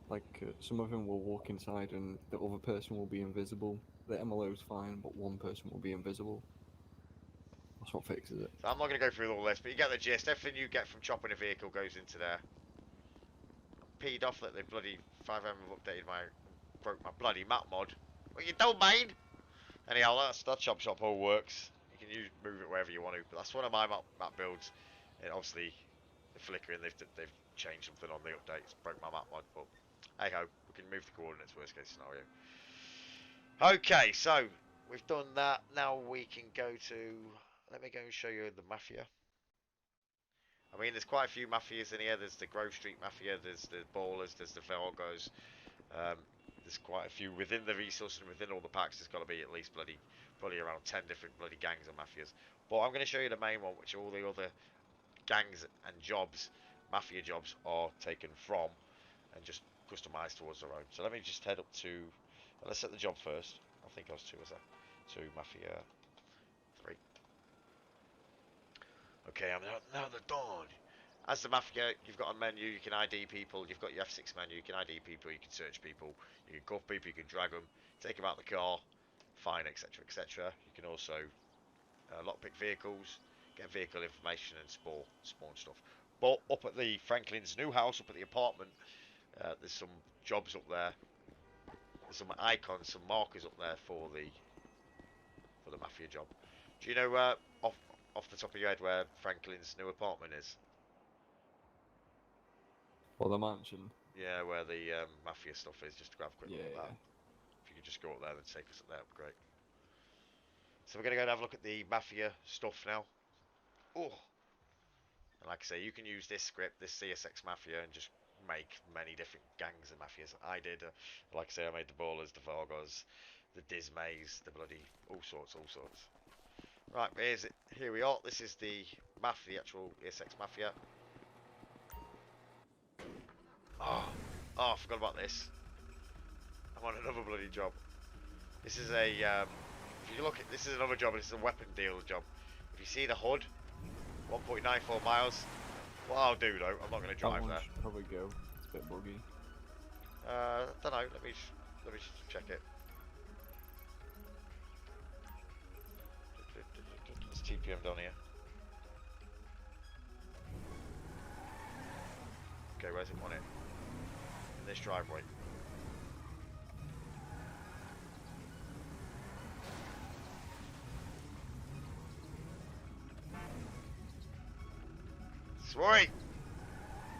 Like some of them will walk inside and the other person will be invisible. The MLO's fine, but one person will be invisible. That's what fixes it. So I'm not going to go through all this, but you get the gist. Everything you get from chopping a vehicle goes into there. I'm peed off that they bloody 5M have updated my broke my bloody map mod. What you done, mate? Anyhow, that chop shop all works. You can move it wherever you want to, but that's one of my map builds. And obviously, the flickering, they've changed something on the updates, broke my map mod, but hey ho, we can move the coordinates, worst case scenario. Okay, so we've done that. Now we can go to, let me go and show you the Mafia. I mean, there's quite a few Mafias in here. There's the Grove Street Mafia, there's the Ballers, there's the Vargos. There's quite a few within the resource and within all the packs. There's got to be at least probably around 10 different bloody gangs and mafias. But I'm going to show you the main one, which all the other gangs and jobs, mafia jobs, are taken from and just customized towards their own. So let me just head up to, let's set the job first. I think I was 2, was that? 2, Mafia 3. Okay, I'm now the Dawn. As the Mafia, you've got a menu, you can ID people, you've got your F6 menu, you can ID people, you can search people, you can cuff people, you can drag them, take them out the car, fine, etc, etc. You can also lockpick vehicles, get vehicle information and spawn stuff. But up at the Franklin's new house, up at the apartment, there's some jobs up there. There's some icons, some markers up there for the Mafia job. Do you know off the top of your head where Franklin's new apartment is? Or the mansion. Yeah, where the Mafia stuff is, just to grab a quick look at that. Yeah. If you could just go up there and take us up there, that'd be great. So we're going to go and have a look at the Mafia stuff now. Oh! And like I say, you can use this script, this CSX Mafia, and just make many different gangs of Mafias. I did, like I say, I made the Ballers, the Vargos, the Dismays, the bloody, all sorts. Right, here we are. This is the Mafia, the actual ESX Mafia. Oh, I forgot about this. I'm on another bloody job. This is a, if you look at, this is another job, this is a weapon deal job. If you see the HUD, 1.94 miles, what I'll do though, I'm not going to drive there. Probably go. It's a bit buggy. Don't know, let me just check it. Let's TPM down here. Okay, where's it on it? In this driveway. Sweet!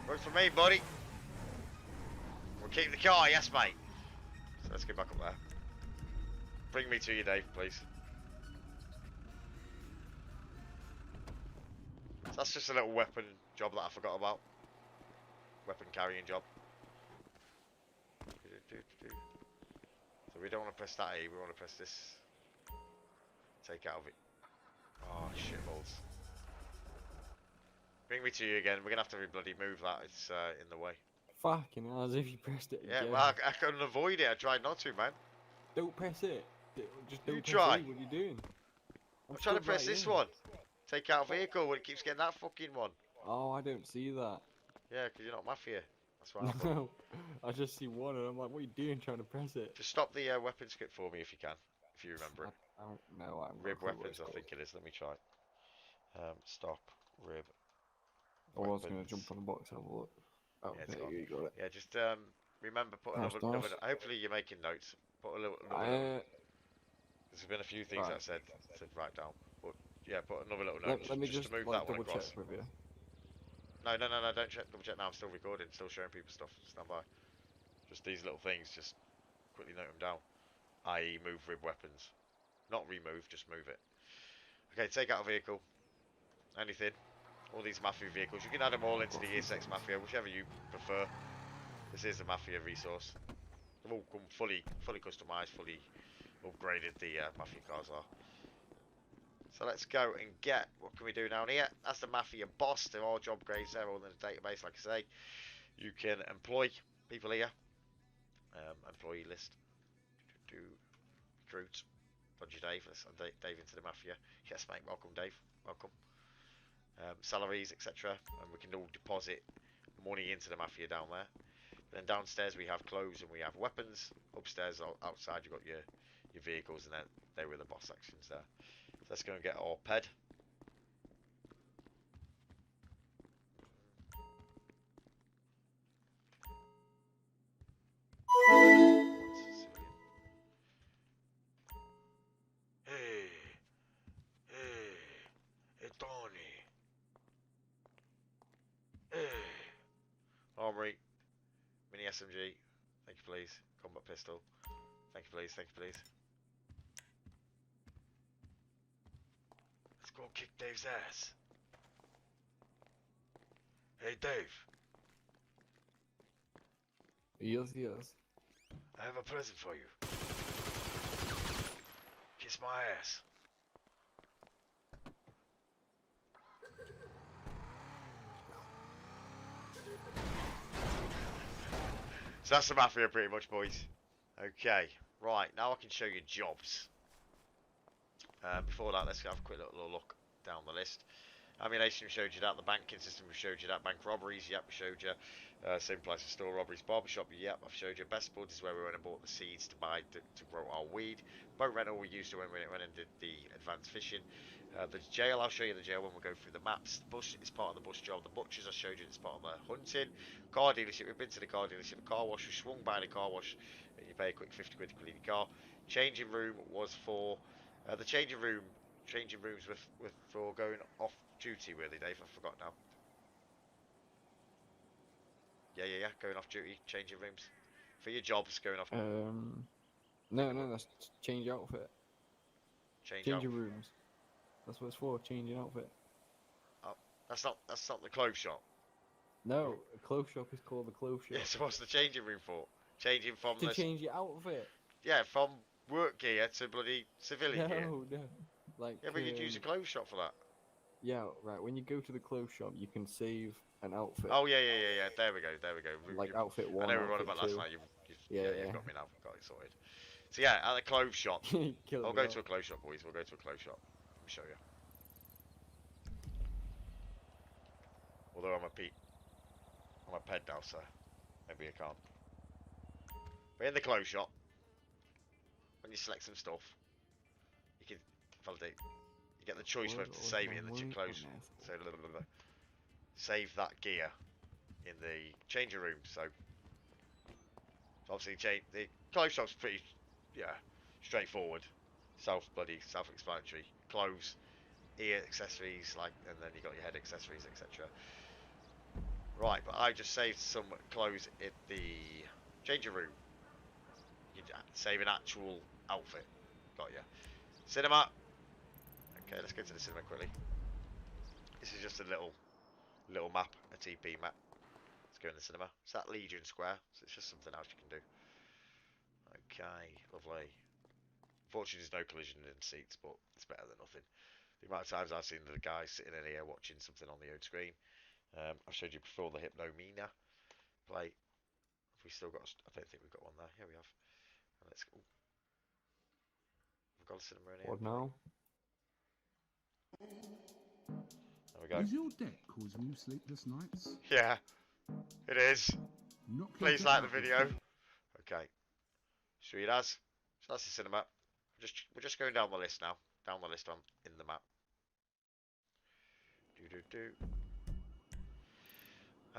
Works for me, buddy. We'll keep the car, yes mate. So let's get back up there. Bring me to you, Dave, please. So that's just a little weapon job that I forgot about. Weapon carrying job. So we don't want to press that A, we want to press this. Take out of it. Oh, shitballs. Bring me to you again. We're going to have to bloody move that. It's in the way. Fucking hell, as if you pressed it Yeah, again. well, I couldn't avoid it. I tried not to, man. Don't press it. Just don't You press try. it. What are you doing? I'm trying to press this one. Take out vehicle when it keeps getting that fucking one. Oh, I don't see that. Yeah, because you're not Mafia. That's why I'm No, I just see one and I'm like, what are you doing trying to press it? Just stop the weapon script for me if you can. If you remember it. I don't know. Rib weapons, I think it is. Let me try. Stop. Rib. I was going to jump on the box and have a look. Oh, Yeah, there you got it. Yeah, just remember, put Nice, another, nice. hopefully you're making notes. Put a little, there's been a few things right. I said write down. But yeah, put another little note. Let me just just to move like, that one double across. check with you. No, don't double check now. I'm still recording, still showing people stuff. Stand by. Just these little things, just quickly note them down. I.e. move rib weapons. Not remove, just move it. Okay, take out a vehicle. Anything. All these Mafia vehicles. You can add them all into the ESX Mafia, whichever you prefer. This is a Mafia resource. They've all come fully customized, fully upgraded, the Mafia cars are. So let's go and get, what can we do down here? That's the Mafia boss. They're all job grades there, all in the database, like I say. You can employ people here. Employee list. Recruit. Roger Dave. Let's add Dave into the Mafia. Yes mate, welcome Dave. Welcome. Salaries, etc. And we can all deposit money into the Mafia down there. Then downstairs we have clothes and we have weapons. Upstairs, outside, you've got your vehicles, and then they were the boss sections there. So let's go and get our ped. armory, mini SMG. Thank you, please. Combat pistol. Thank you, please. Thank you, please. Let's go kick Dave's ass. Hey, Dave. Yes, yes. I have a present for you. Kiss my ass. So that's the mafia pretty much, boys. Okay, right, now I can show you jobs. Before that, let's have a quick little look down the list. Ammunition, we showed you that. The banking system, we showed you that. Bank robberies, yep, we showed you. Same place as store robberies. Barbershop, yep, I've showed you. Best buds is where we went and bought the seeds to buy to grow our weed. Boat rental we used to when we went and did the advanced fishing. The jail, I'll show you the jail when we go through the maps. The bush is part of the bush job. The butchers, I showed you, it's part of the hunting. Car dealership, we've been to the car dealership. The car wash, we swung by the car wash. And you pay a quick 50 quid to clean your car. Changing room was for the changing rooms with for going off duty, really, Dave. I forgot now. Yeah. Going off duty, changing rooms for your jobs. Going off. No, that's change outfit. Change Changing out. rooms. That's what it's for. Changing outfit. Oh, that's not the clothes shop. No, a clothes shop is called the clothes shop. Yeah. So what's the changing room for? Changing from To change your outfit. Yeah, from work gear to bloody civilian gear. No. Like. Yeah, but you'd use a clothes shop for that. Yeah, right. When you go to the clothes shop, you can save an outfit. Oh yeah. There we go. Like outfit one. I know we were on outfit about last two. night. Yeah. You've got me now. Got it sorted. So yeah, at the clothes shop. Killing I'll me go out. to a clothes shop, boys. We'll go to a clothes shop. Let me show you. Although I'm a ped now, so maybe I can't. But in the clothes shop, when you select some stuff, you can validate. You get the choice whether to save it in the clothes. So save that gear in the changing room. So obviously the clothes shop's pretty straightforward, self-explanatory. Clothes, ear accessories, and then you got your head accessories, etc. Right, but I just saved some clothes in the changing room. You can save an actual outfit. Got you. Cinema. Okay, let's go to the cinema quickly. This is just a little map, a TP map. Let's go in the cinema. It's that Legion Square, so it's just something else you can do. Okay, lovely. Unfortunately, there's no collision in seats, but it's better than nothing. The amount of times I've seen the guy sitting in here watching something on the old screen. I've showed you before the Hypnomina play. Have we still got? I don't think we've got one there. Here we have. Let's go. We've got a cinema in here. What now? There we go. Does your deck cause you sleepless nights? Yeah, it is. Knock your Please deck like the out this video. week. Okay. Sweet as. So that's the cinema. We're just going down the list now. Down the list on in the map.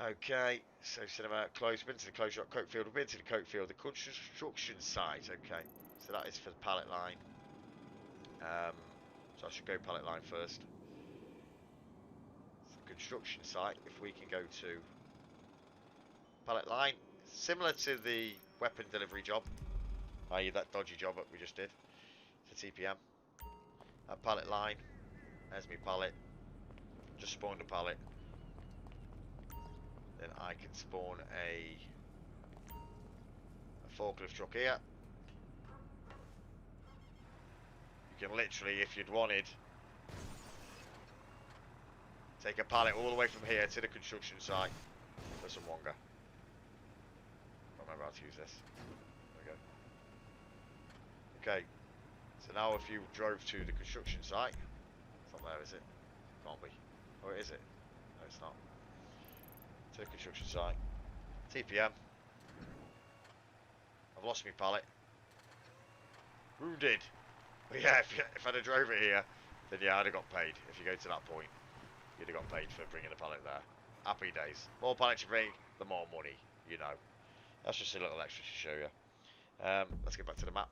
Okay, so cinema closed. Been to the close shop, coke field. We've been to the coke field. The construction site. Okay, so that is for the pallet line. So I should go pallet line first. The construction site. If we can go to pallet line, similar to the weapon delivery job, i.e. that dodgy job that we just did. It's a TPM. That pallet line. There's my pallet. Just spawned a pallet. Then I can spawn a forklift truck here. You can literally, if you'd wanted, take a pallet all the way from here to the construction site for some wonga. Don't remember how to use this. There we go. Okay, so now if you drove to the construction site, it's not there, is it? Can't be. Or is it? No, it's not. To the construction site. TPM. I've lost my pallet. Wounded. But yeah, if I'd have drove it here, then yeah, I'd have got paid. If you go to that point, you'd have got paid for bringing a pallet there. Happy days. More pallets you bring, the more money, you know. That's just a little extra to show you. Let's get back to the map.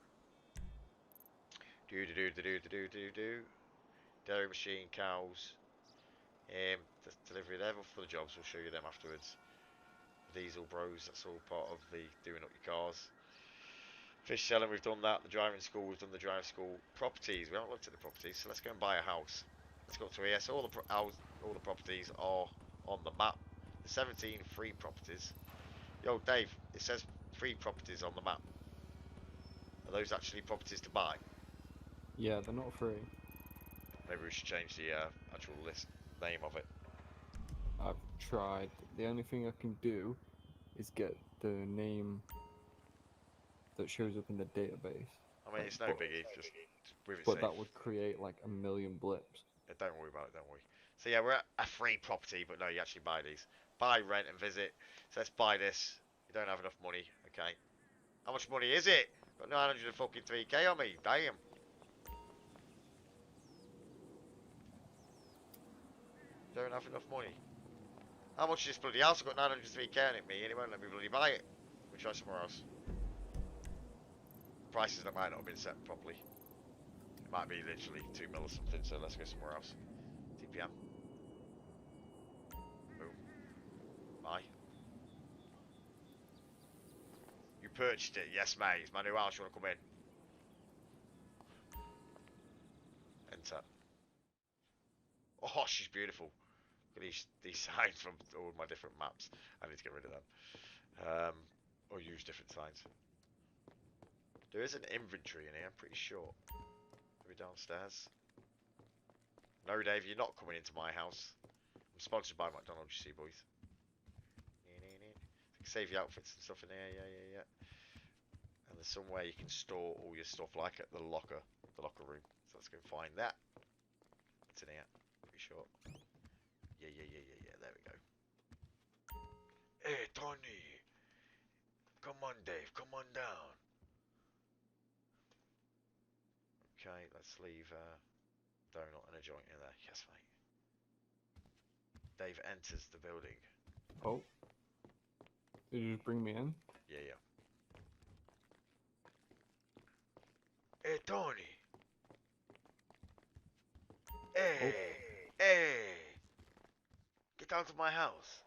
Dairy machine, cows. Delivery level for the jobs, we'll show you them afterwards. Diesel bros, that's all part of the doing up your cars. Fish selling, we've done that. The driving school, we've done the driving school. Properties, we haven't looked at the properties, so let's go and buy a house. Let's go through here. So all the properties are on the map. The 17 free properties. Yo, Dave, it says free properties on the map. Are those actually properties to buy? Yeah, they're not free. Maybe we should change the actual list name of it. I've tried. The only thing I can do is get the name that shows up in the database. I mean, it's no biggie, just with it But safe. that would create like a million blips. Yeah, don't worry about it, don't worry. So yeah, we're at a free property, but no, you actually buy these. Buy, rent, and visit. So let's buy this. You don't have enough money, okay. How much money is it? Got 903k on me, damn. Don't have enough money. How much is this bloody house? I've got 903k on it, me, and it won't let me bloody buy it. We try somewhere else. Prices that might not have been set properly. It might be literally 2 mil or something, so let's go somewhere else. TPM. Boom. Buy. You purchased it? Yes, mate. It's my new house. You want to come in? Enter. Oh, she's beautiful. Look at these signs from all my different maps. I need to get rid of them. Or use different signs. There is an inventory in here, I'm pretty sure. Maybe downstairs. No, Dave, you're not coming into my house. I'm sponsored by McDonald's, you see, boys. Save your outfits and stuff in here, yeah. And there's somewhere you can store all your stuff, like at the locker room. So let's go and find that. It's in here, pretty sure. Yeah, there we go. Hey, Tony! Come on, Dave, come on down. Okay, let's leave donut and a joint in there. Yes, mate. Dave enters the building. Oh. Did you just bring me in? Yeah. Hey, Tony. Hey. Get out of my house.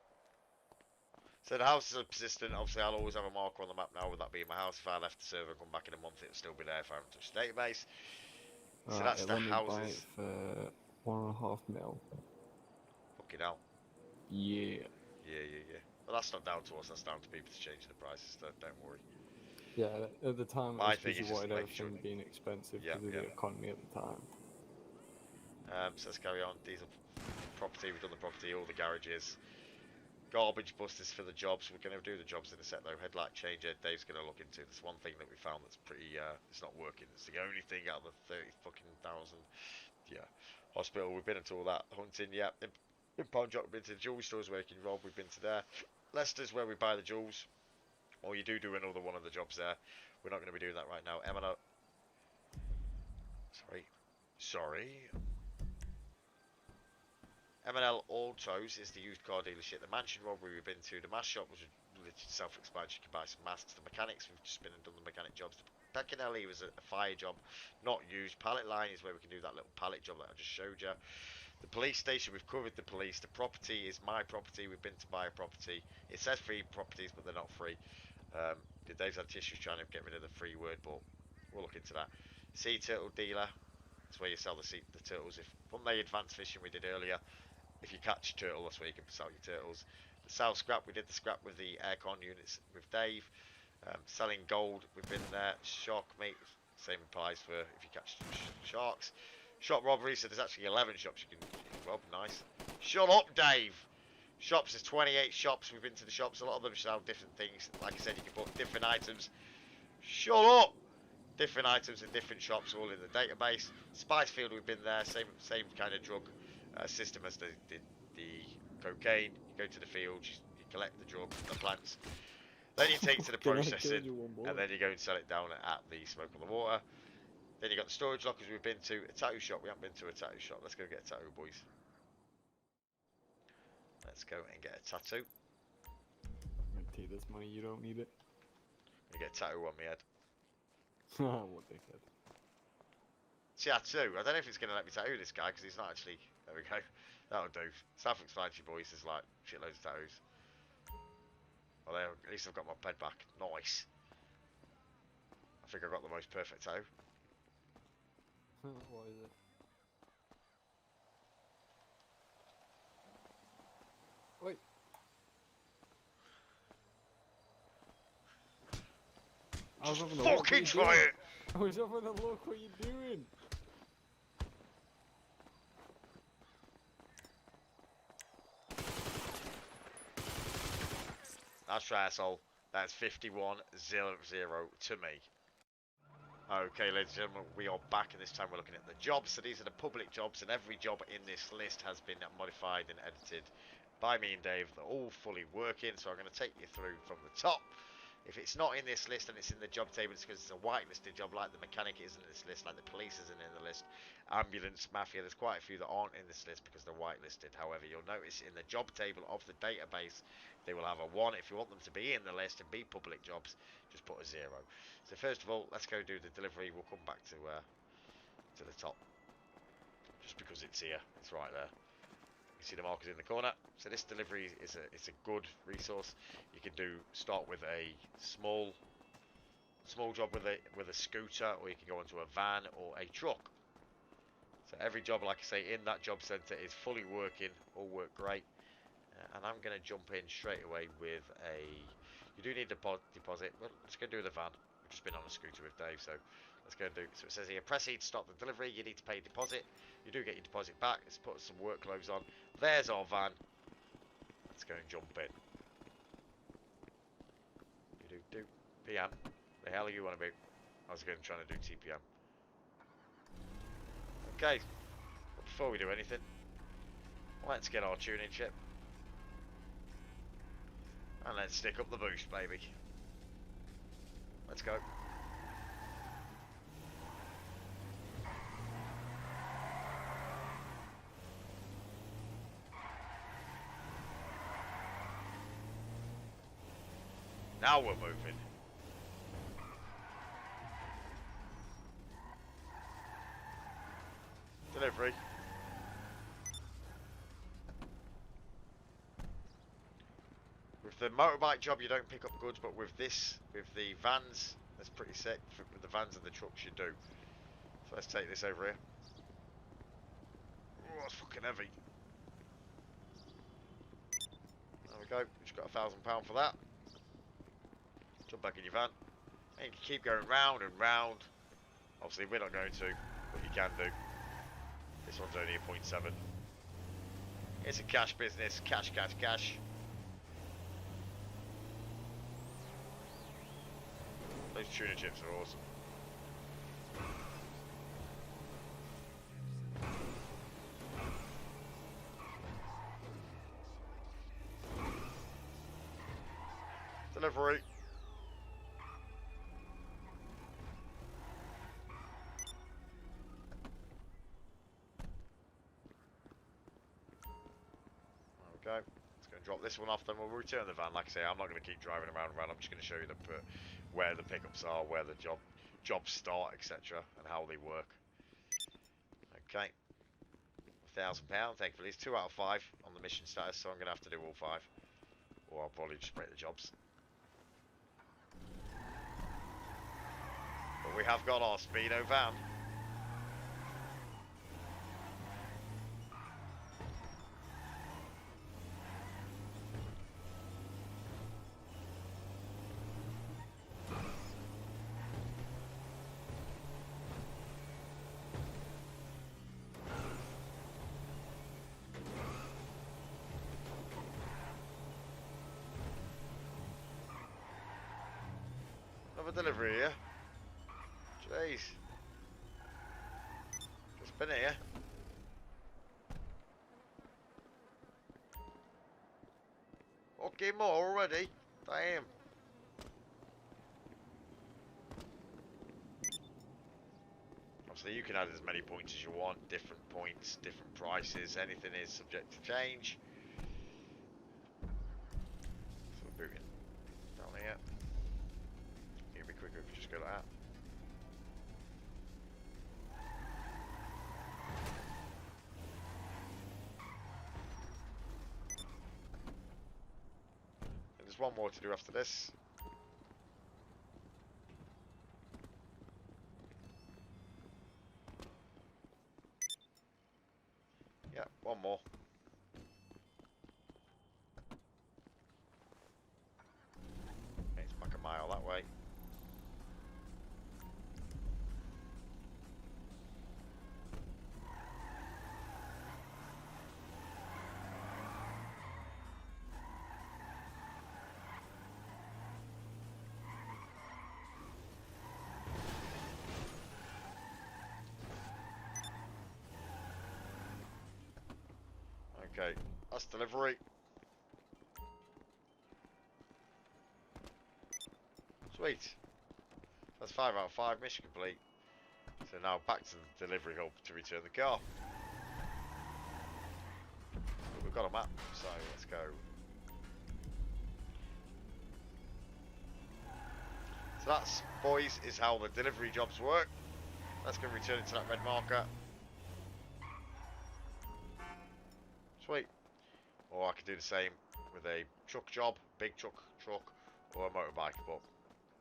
So the house is persistent. Obviously, I'll always have a marker on the map now with that being my house. If I left the server and come back in a month, it'll still be there if I haven't touched the database. So that's the let me buy it houses. for 1.5 mil. Fucking hell. Yeah. Yeah. Well, that's not down to us. That's down to people to change the prices. So don't worry. Yeah, at the time My it was thing because is you just wanted making sure everything being expensive Yeah, because of the economy at the time. So let's carry on. These are property. We've done the property. All the garages. Garbage busters for the jobs. We're going to do the jobs in a set though. Headlight changer. Dave's going to look into. There's one thing that we found that's pretty. It's not working. It's the only thing out of the 30,000. Yeah. Hospital. We've been into all that. Hunting. Yeah. In pawn shop. We've been to the jewelry stores where you can rob. We've been to there. Leicester's where we buy the jewels. Or you do another one of the jobs there. We're not going to be doing that right now. M&O. Sorry. M&L Autos is the used car dealership. The mansion robbery we've been to. The mask shop was literally self-explanatory. You can buy some masks. The mechanics, we've just been and done the mechanic jobs. The Pekinelli was a fire job, not used. Pallet line is where we can do that little pallet job that I just showed you. The police station, we've covered the police. The property is my property. We've been to buy a property. It says free properties, but they're not free. Dave's had issues trying to get rid of the free word, but we'll look into that. Sea turtle dealer. That's where you sell the turtles. From the advanced fishing we did earlier, if you catch a turtle, that's where you can sell your turtles. The sell scrap, we did the scrap with the aircon units with Dave. Selling gold, we've been there. Shark meat, same applies for if you catch sharks. Shop robbery, so there's actually 11 shops you can rob, nice. Shut up, Dave! Shops, there's 28 shops, we've been to the shops, a lot of them sell different things. Like I said, you can put different items. Shut up! Different items in different shops, all in the database. Spicefield, we've been there, same kind of drug system as the cocaine. You go to the fields, you collect the drug, the plants, then you take it to the processing, and then you go and sell it down at the smoke on the water. Then you got the storage lockers we've been to. A tattoo shop, we haven't been to a tattoo shop. Let's go get a tattoo, boys. Let's go and get a tattoo. I'm gonna take this money, you don't need it. I'm gonna get a tattoo on my head. What dickhead. Tattoo. I don't know if it's gonna let me tattoo this guy because he's not actually. There we go. That'll do. Self-explanatory, boys. There's like shitloads of tattoos. Well, there, at least I've got my ped back. Nice. I think I got the most perfect toe. What is it? Wait. I was having a look. What Fucking you try doing? it! I was having a look. What you doing? That's right, asshole. That's 51-0-0 to me. Okay, ladies and gentlemen, we are back, and this time we're looking at the jobs. So these are the public jobs, and every job in this list has been modified and edited by me and Dave. They're all fully working, so I'm going to take you through from the top. If it's not in this list and it's in the job table, it's because it's a whitelisted job, like the mechanic isn't in this list, like the police isn't in the list, ambulance, mafia, there's quite a few that aren't in this list because they're whitelisted. However, you'll notice in the job table of the database, they will have a 1. If you want them to be in the list and be public jobs, just put a 0. So first of all, let's go do the delivery. We'll come back to the top, just because it's here, it's right there. You see the markers in the corner. So this delivery is a good resource. You can start with a small job with a scooter, or you can go onto a van or a truck. So every job, like I say, in that job centre is fully working, all work great. And I'm going to jump in straight away with a. You do need a deposit. Well, let's go do the van. We've just been on a scooter with Dave, so let's go and do. So it says here, press E to start the delivery. You need to pay a deposit. You do get your deposit back. Let's put some work clothes on. There's our van. Let's go and jump in. Do PM. The hell are you on about? I was going trying to do TPM. Okay. But before we do anything, let's get our tuning chip. And let's stick up the boost, baby. Let's go. Now we're moving. Delivery. With the motorbike job, you don't pick up goods, but with this, with the vans, that's pretty sick. With the vans and the trucks, you do. So let's take this over here. Oh, it's fucking heavy. There we go. Just got £1,000 for that. Jump back in your van. And you can keep going round and round. Obviously, we're not going to, but you can do. This one's only a 0.7. It's a cash business. Cash, cash, cash. Those tuna chips are awesome. Delivery. Okay, let's go and drop this one off, then we'll return the van. Like I say, I'm not going to keep driving around and around. I'm just going to show you where the pickups are, where the jobs start, etc., and how they work. Okay, £1,000. Thankfully, it's 2 out of 5 on the mission status, so I'm going to have to do all 5, or I'll probably just break the jobs. But we have got our Speedo van. Another delivery here. Jeez. Just been here. Okay, more already. Damn. Obviously, you can add as many points as you want. Different points, different prices. Anything is subject to change. So we're booting down here. It'd be quicker if we just go like that. one more to do after this. Yeah, one more. Okay, it's back a mile that way. Okay, that's delivery. Sweet. That's 5 out of 5, mission complete. So now back to the delivery hub to return the car. But we've got a map, so let's go. So that's, boys, is how the delivery jobs work. Let's go return it to that red marker. Sweet. Or I could do the same with a truck job, big truck, or a motorbike. But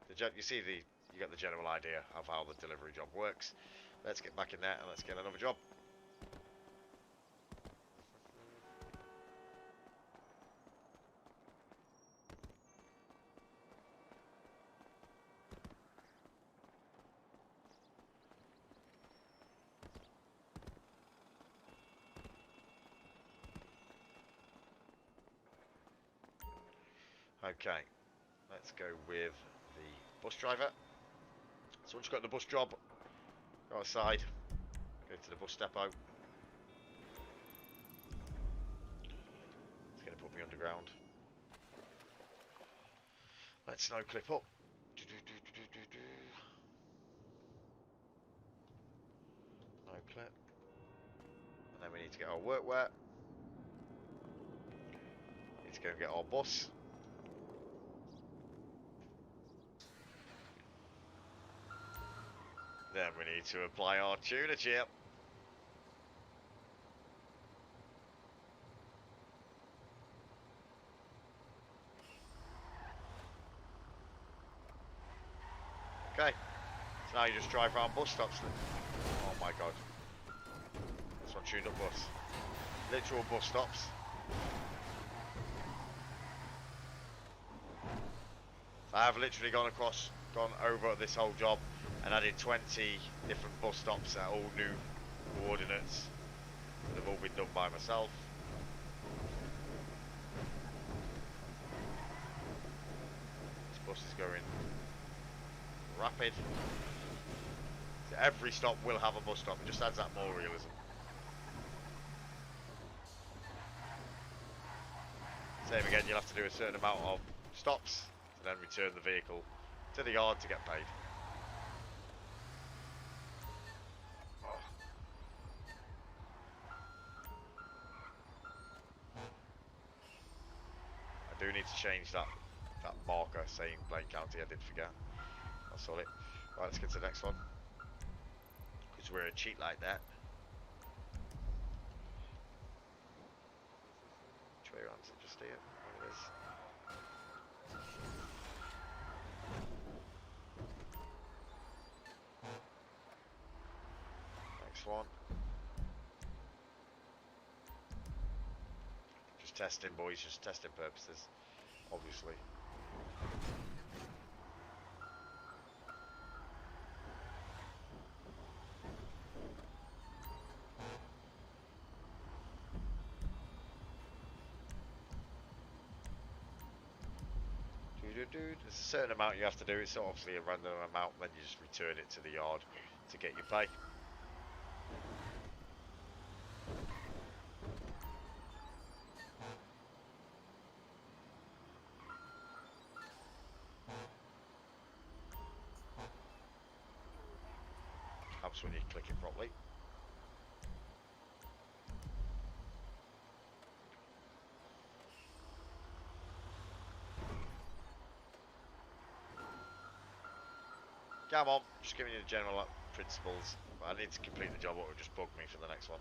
you get the general idea of how the delivery job works. Let's get back in there and let's get another job. Okay, let's go with the bus driver. So once you've got the bus job, go outside, go to the bus depot. It's going to put me underground. Let's snow clip up. No clip. And then we need to get our workwear. Need to go and get our bus. Then we need to apply our tuner chip. Okay, so now you just drive around bus stops. Oh my god. This one tuned up bus. Literal bus stops. I have literally gone over this whole job and added 20 different bus stops at all new coordinates. They've all been done by myself. This bus is going rapid. So every stop will have a bus stop. It just adds that more realism. Same again, you'll have to do a certain amount of stops and then return the vehicle to the yard to get paid. I do need to change that marker saying Blaine County. I did forget. I saw it. Right, let's get to the next one. Because we're a cheat like that. Which way around is it? Just here. There it is. Next one. Just testing, boys. Just testing purposes. Obviously. There's a certain amount you have to do. It's obviously a random amount, then you just return it to the yard to get your pay. Helps when you click it properly. Come on, just giving you the general principles. I need to complete the job, or it will just bug me for the next one.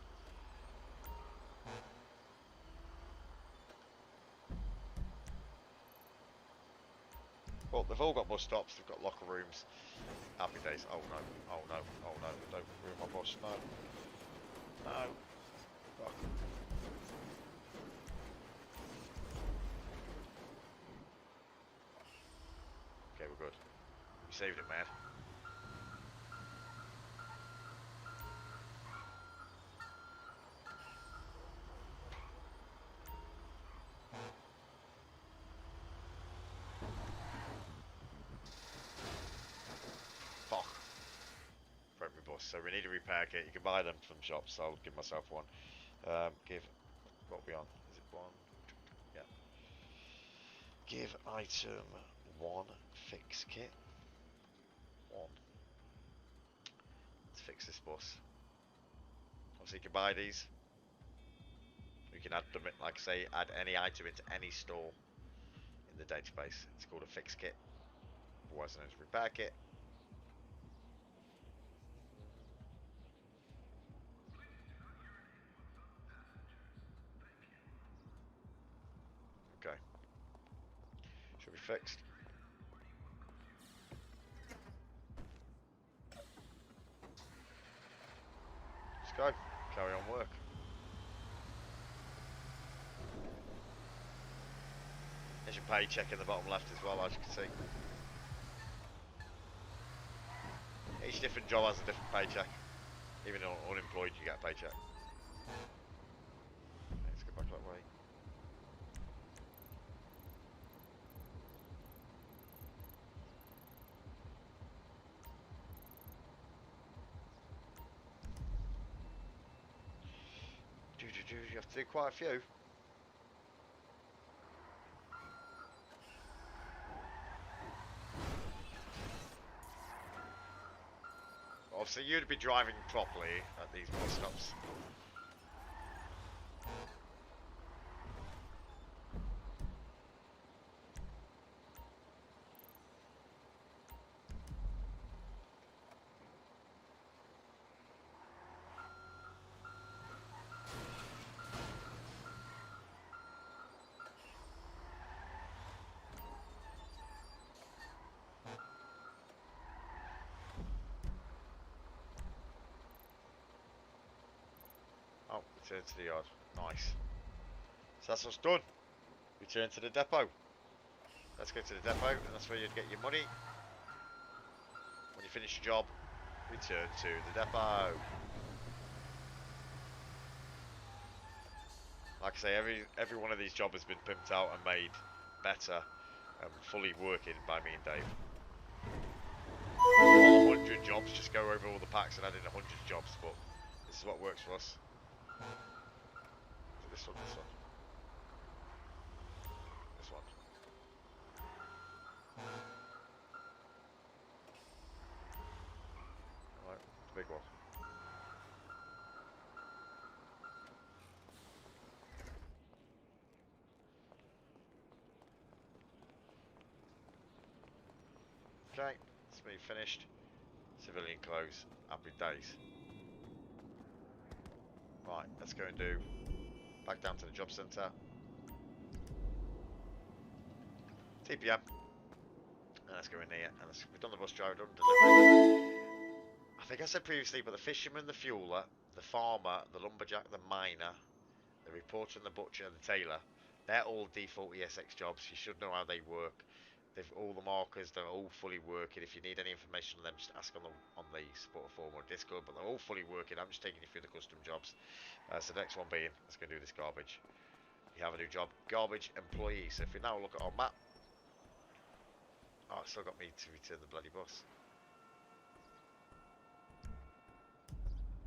Well, they've all got bus stops, they've got locker rooms. Happy days. Oh no, oh no, oh no, don't ruin my bus, no. No. Fuck. Okay, we're good. We saved it, man. Fuck. Broke my bus. So we need a repair kit. You can buy them from shops, so I'll give myself one. Give... What are we on? Is it one? Yeah. Give item 1 fix kit. 1. Let's fix this bus. Obviously you can buy these. You can add them, like I say, add any item into any store in the database. It's called a fix kit. Otherwise known as repair kit. Okay. Should be fixed. Let's go. Carry on work. There's your paycheck in the bottom left as well, as you can see. Each different job has a different paycheck. Even unemployed, you get a paycheck. Let's go back that way. You have to do quite a few. Obviously, you'd be driving properly at these bus stops. Oh, return to the yard. Nice. So that's what's done. Return to the depot. Let's go to the depot, and that's where you'd get your money. When you finish your job, return to the depot. Like I say, every one of these jobs has been pimped out and made better and fully working by me and Dave. All 100 jobs, just go over all the packs and add in 100 jobs, but this is what works for us. This one, this one. This one. Alright, the big one. Okay, it's me finished. Civilian clothes, happy days. Right, let's go and do back down to the job centre. TPM. And let's go in here. And we've done the bus driver, done delivery. I think I said previously, but the fisherman, the fueler, the farmer, the lumberjack, the miner, the reporter and the butcher and the tailor, they're all default ESX jobs. You should know how they work. They've all the markers, they're all fully working. If you need any information on them, just ask on the support forum or Discord, but they're all fully working. I'm just taking you through the custom jobs. So the next one being, let's go do this garbage. You have a new job, garbage employee. So if we now look at our map, oh, it's still got me to return the bloody bus.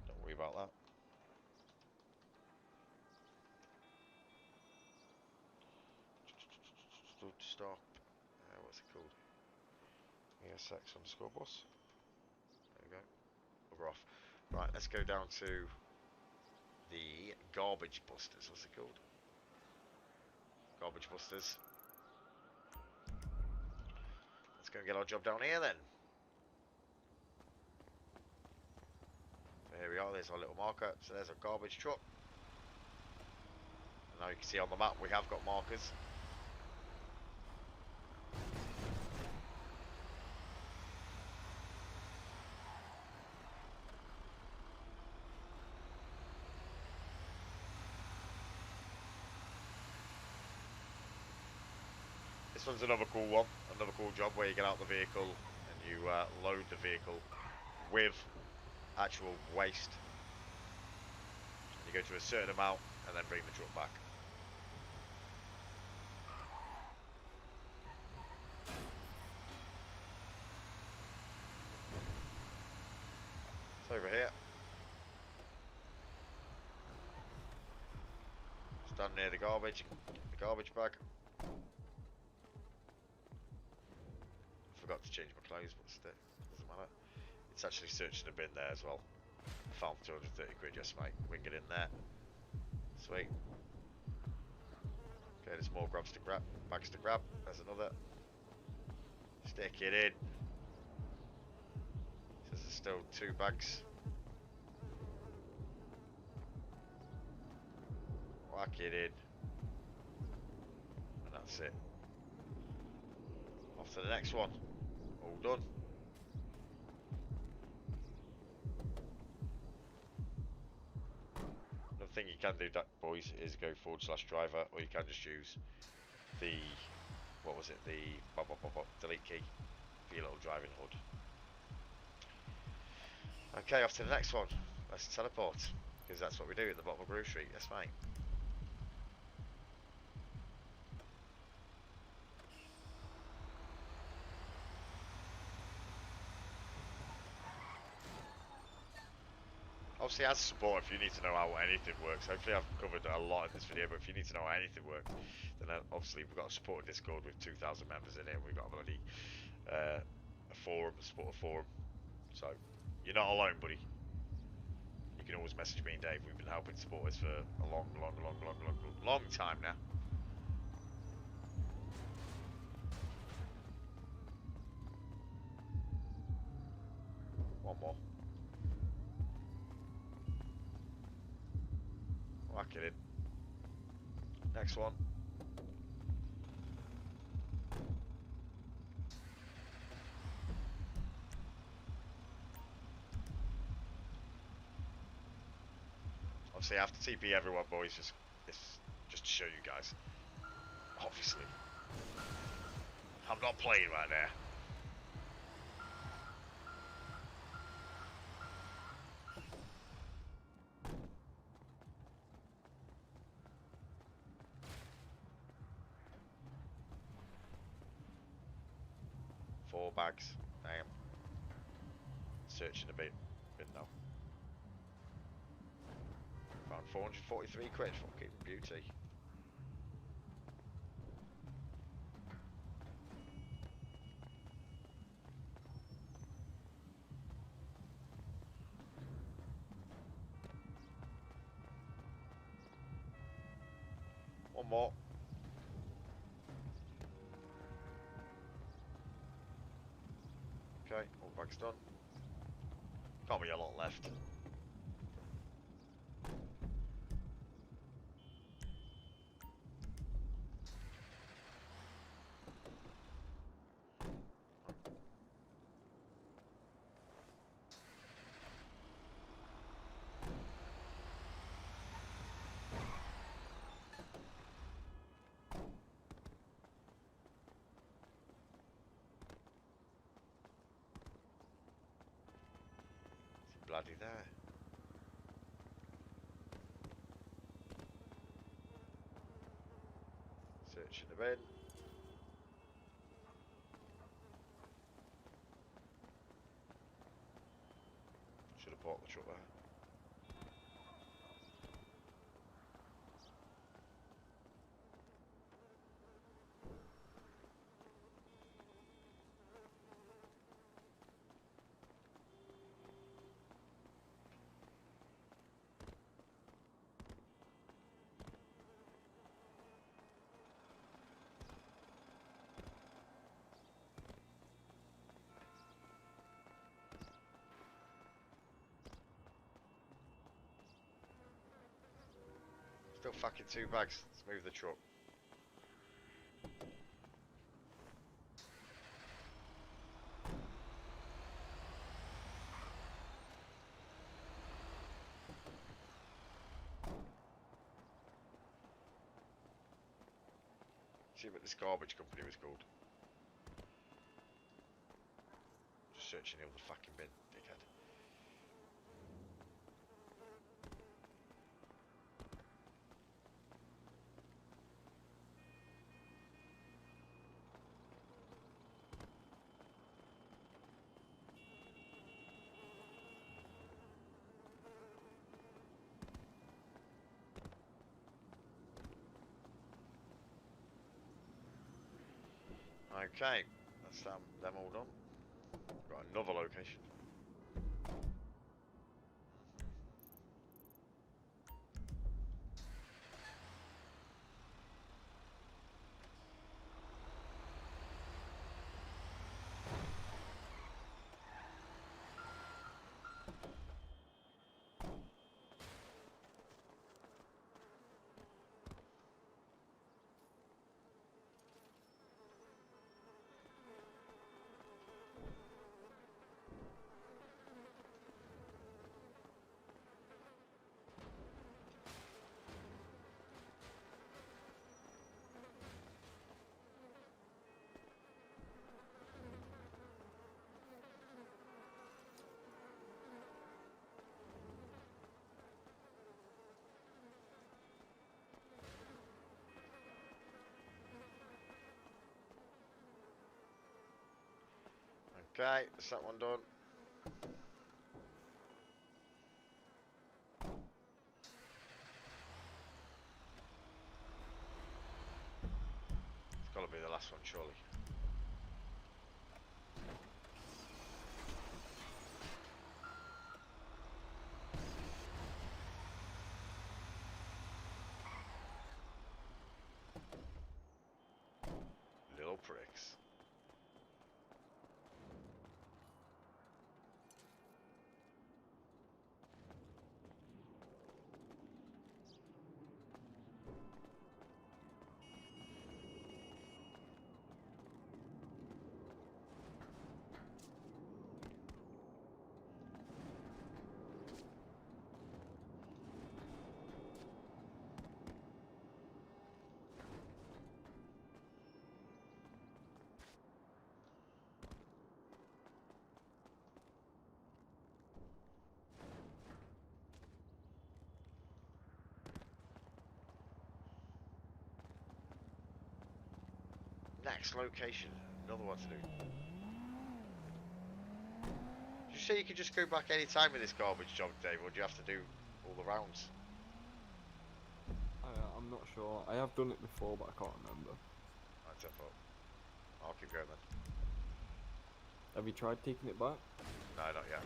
Don't worry about that. Stop. What's it called? ESX_bus. There we go. Bugger off. Right, let's go down to the garbage busters. What's it called? Garbage busters. Let's go and get our job down here then. So here we are. There's our little marker. So there's a garbage truck. And now you can see on the map we have got markers. This one's another cool one, another cool job where you get out the vehicle and you load the vehicle with actual waste. And you go to a certain amount and then bring the truck back. It's over here. Stand near the garbage bag. Forgot to change my clothes, but still, doesn't matter. It's actually searching the bin there as well. Found 230 quid, yes mate. We can get in there. Sweet. Okay, there's more bags to grab. There's another. Stick it in. Says there's still 2 bags. Whack it in. And that's it. Off to the next one. All done. Another thing you can do, boys, is go /driver, or you can just use the, what was it, the delete key for your little driving HUD. Okay, off to the next one. Let's teleport, because that's what we do at the bottom of Groove Street. Yes, mate. Obviously, as support, if you need to know how anything works, hopefully I've covered a lot in this video, but if you need to know how anything works, then obviously we've got a support Discord with 2,000 members in it, and we've got a bloody a forum, a supporter forum. So, you're not alone, buddy. You can always message me and Dave. We've been helping supporters for a long time now. One more. Whack it in. Next one. Obviously, I have to TP everyone, boys, just to show you guys. Obviously. I'm not playing right there. Four bags. Damn. Searching a bit now. Found 443 quid. Fucking beauty. One more. Okay, all bags done. Can't be a lot left. Bloody there. Searching the bin. Should have parked the truck there. Still fucking 2 bags. Let's move the truck. See what this garbage company was called. Just searching the other fucking bin, dickhead. Okay, that's them all done. Got another location. Okay, that's that one done. It's got to be the last one, surely. Little pricks. Next location, another one to do. Did you say you could just go back any time with this garbage job, Dave, or do you have to do all the rounds? I'm not sure. I have done it before, but I can't remember. That's a thought. I'll keep going then. Have you tried taking it back? No, not yet.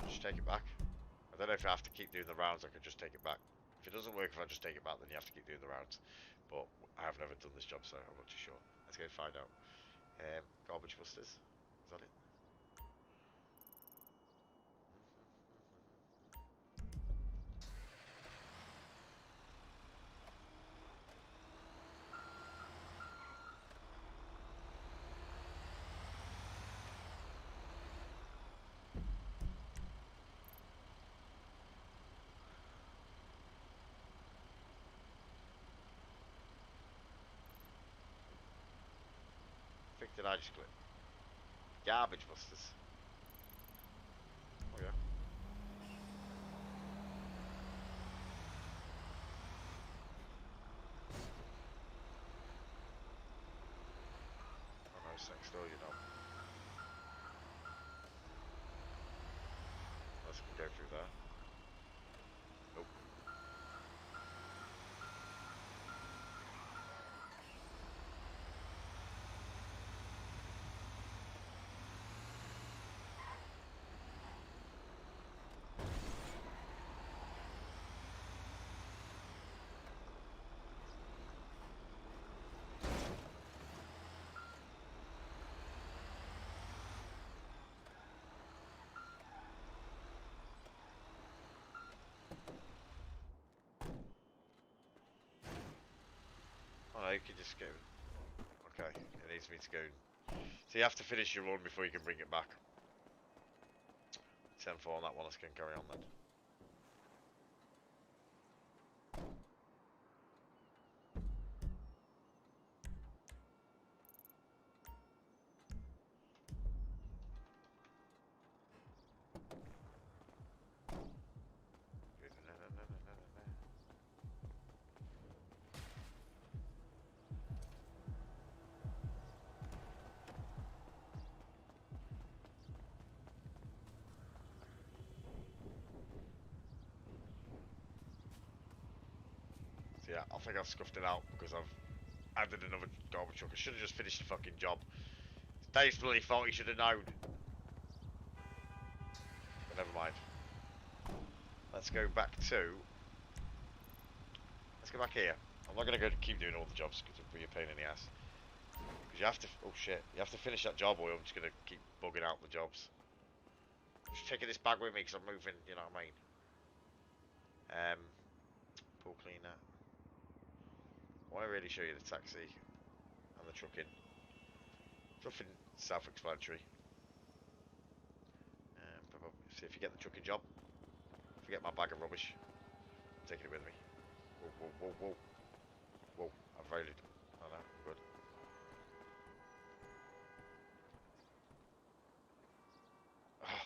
Just take it back. I don't know if I have to keep doing the rounds, I could just take it back. If it doesn't work, if I just take it back, then you have to keep doing the rounds. But I have never done this job, so I'm not too sure. Let's go find out. Garbage busters. Is that it? I think did I just click? Garbage busters. Oh yeah. Oh no, it's next door, you know. Let's go through there. Nope. No, you can just go. Okay, it needs me to go. So you have to finish your run before you can bring it back. 10-4 on that one. Let's go and carry on then. So yeah, I think I've scuffed it out because I've added another garbage truck. I should have just finished the fucking job. It's Dave's bloody fault, he should have known. But never mind. Let's go back to... Let's go back here. I'm not going to go keep doing all the jobs because it'll be a pain in the ass. Because you have to... Oh shit. You have to finish that job or I'm just going to keep bugging out the jobs. Just taking this bag with me because I'm moving, you know what I mean? Pool cleaner. I want to really show you the taxi and the trucking. Nothing self-explanatory. See if you get the trucking job. Forget my bag of rubbish. I'm taking it with me. Whoa, whoa, whoa, whoa. Whoa, I've raided. Oh no, I'm good. Oh.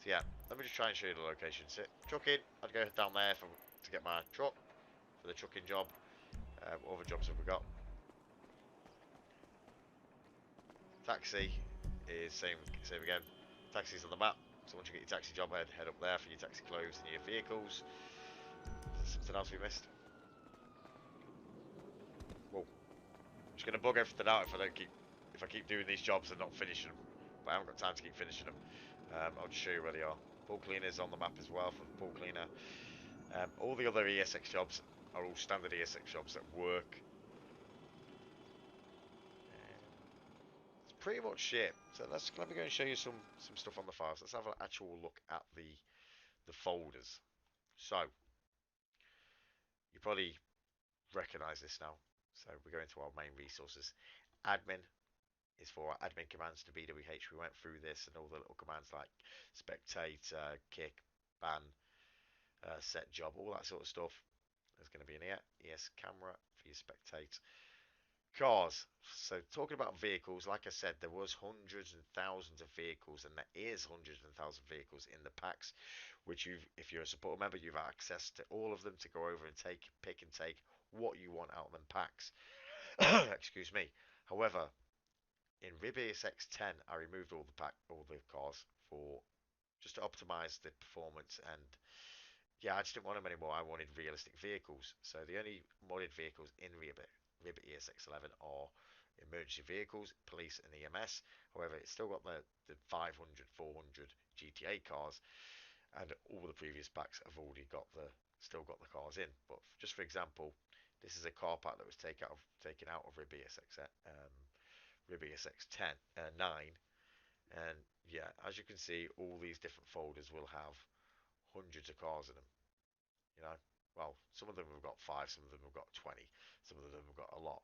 So yeah, let me just try and show you the location. So, trucking, I'd go down there to get my truck for the trucking job. What other jobs have we got? Taxi is same again. Taxi's on the map. So once you get your taxi job, head up there for your taxi clothes and your vehicles. Is there something else we missed? Whoa. I'm just gonna bug everything out if I keep doing these jobs and not finishing them. But I haven't got time to keep finishing them. I'll just show you where they are. Pool cleaner's on the map as well for the pool cleaner. All the other ESX jobs are all standard ESX jobs that work. It's pretty much it. So let me go and show you some stuff on the files. Let's have an actual look at the folders. So you probably recognize this now. So we go into our main resources. Admin is for our admin commands to BWH. We went through this and all the little commands like spectate, kick, ban, set job, all that sort of stuff. There's going to be an ES camera for your spectate. Cars. So talking about vehicles, like I said, there was hundreds and thousands of vehicles, and there is hundreds and thousands of vehicles in the packs, which if you're a supporter member, you've access to all of them to go over and pick and take what you want out of them packs. Excuse me. However, in RIBESX11, I removed all the cars for just to optimize the performance, and yeah, I just didn't want them anymore. I wanted realistic vehicles. So the only modded vehicles in RIBESX11 are emergency vehicles, police, and EMS. However, it's still got the 500, 400 GTA cars, and all the previous packs have already still got the cars in. But just for example, this is a car pack that was taken out of RIBESX10 9, and yeah, as you can see, all these different folders will have hundreds of cars in them. You know, well, some of them have got 5, some of them have got 20, some of them have got a lot.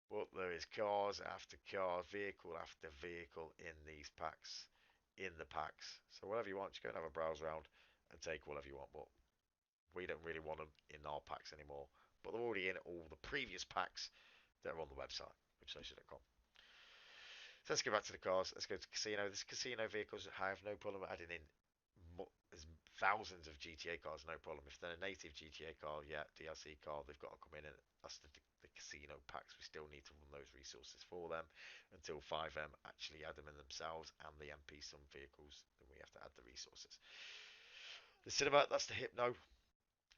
But there is cars after cars, vehicle after vehicle in these packs, in the packs. So whatever you want, just go and have a browse around and take whatever you want. But we don't really want them in our packs anymore. But they're already in all the previous packs that are on the website, webstation.com. So let's go back to the cars. Let's go to casino. This casino vehicles, I have no problem adding in thousands of GTA cars, no problem. If they're a native GTA car, yeah, DLC car, they've got to come in, and that's the casino packs. We still need to run those resources for them until Fivem actually add them in themselves, and the MP some vehicles, then we have to add the resources. The cinema, that's the Hypno.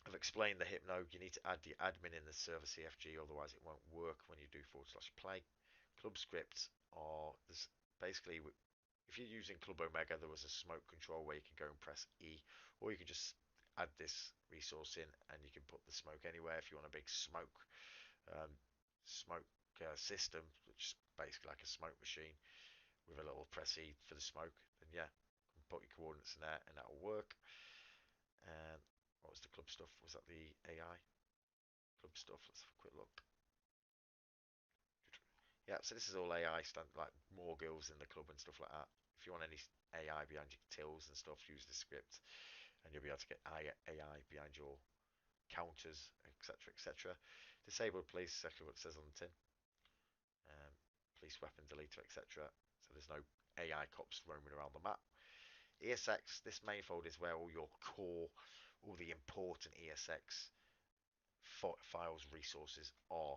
I've explained the Hypno. You need to add the admin in the server CFG, otherwise it won't work when you do /play. Club scripts are basically, if you're using Club Omega, there was a smoke control where you can go and press E, or you can just add this resource in and you can put the smoke anywhere. If you want a big smoke system, which is basically like a smoke machine with a little press E for the smoke, then yeah, you can put your coordinates in there and that'll work. And what was the club stuff? Was that the AI? Club stuff. Let's have a quick look. Yeah, so this is all AI stand, like more girls in the club and stuff like that. If you want any AI behind your tills and stuff, use the script, and you'll be able to get AI behind your counters, etc., etc. Disabled police, exactly what it says on the tin. Um, Police weapon deleter, etc. So there's no AI cops roaming around the map. ESX, this main folder is where all your core, all the important ESX files, resources are.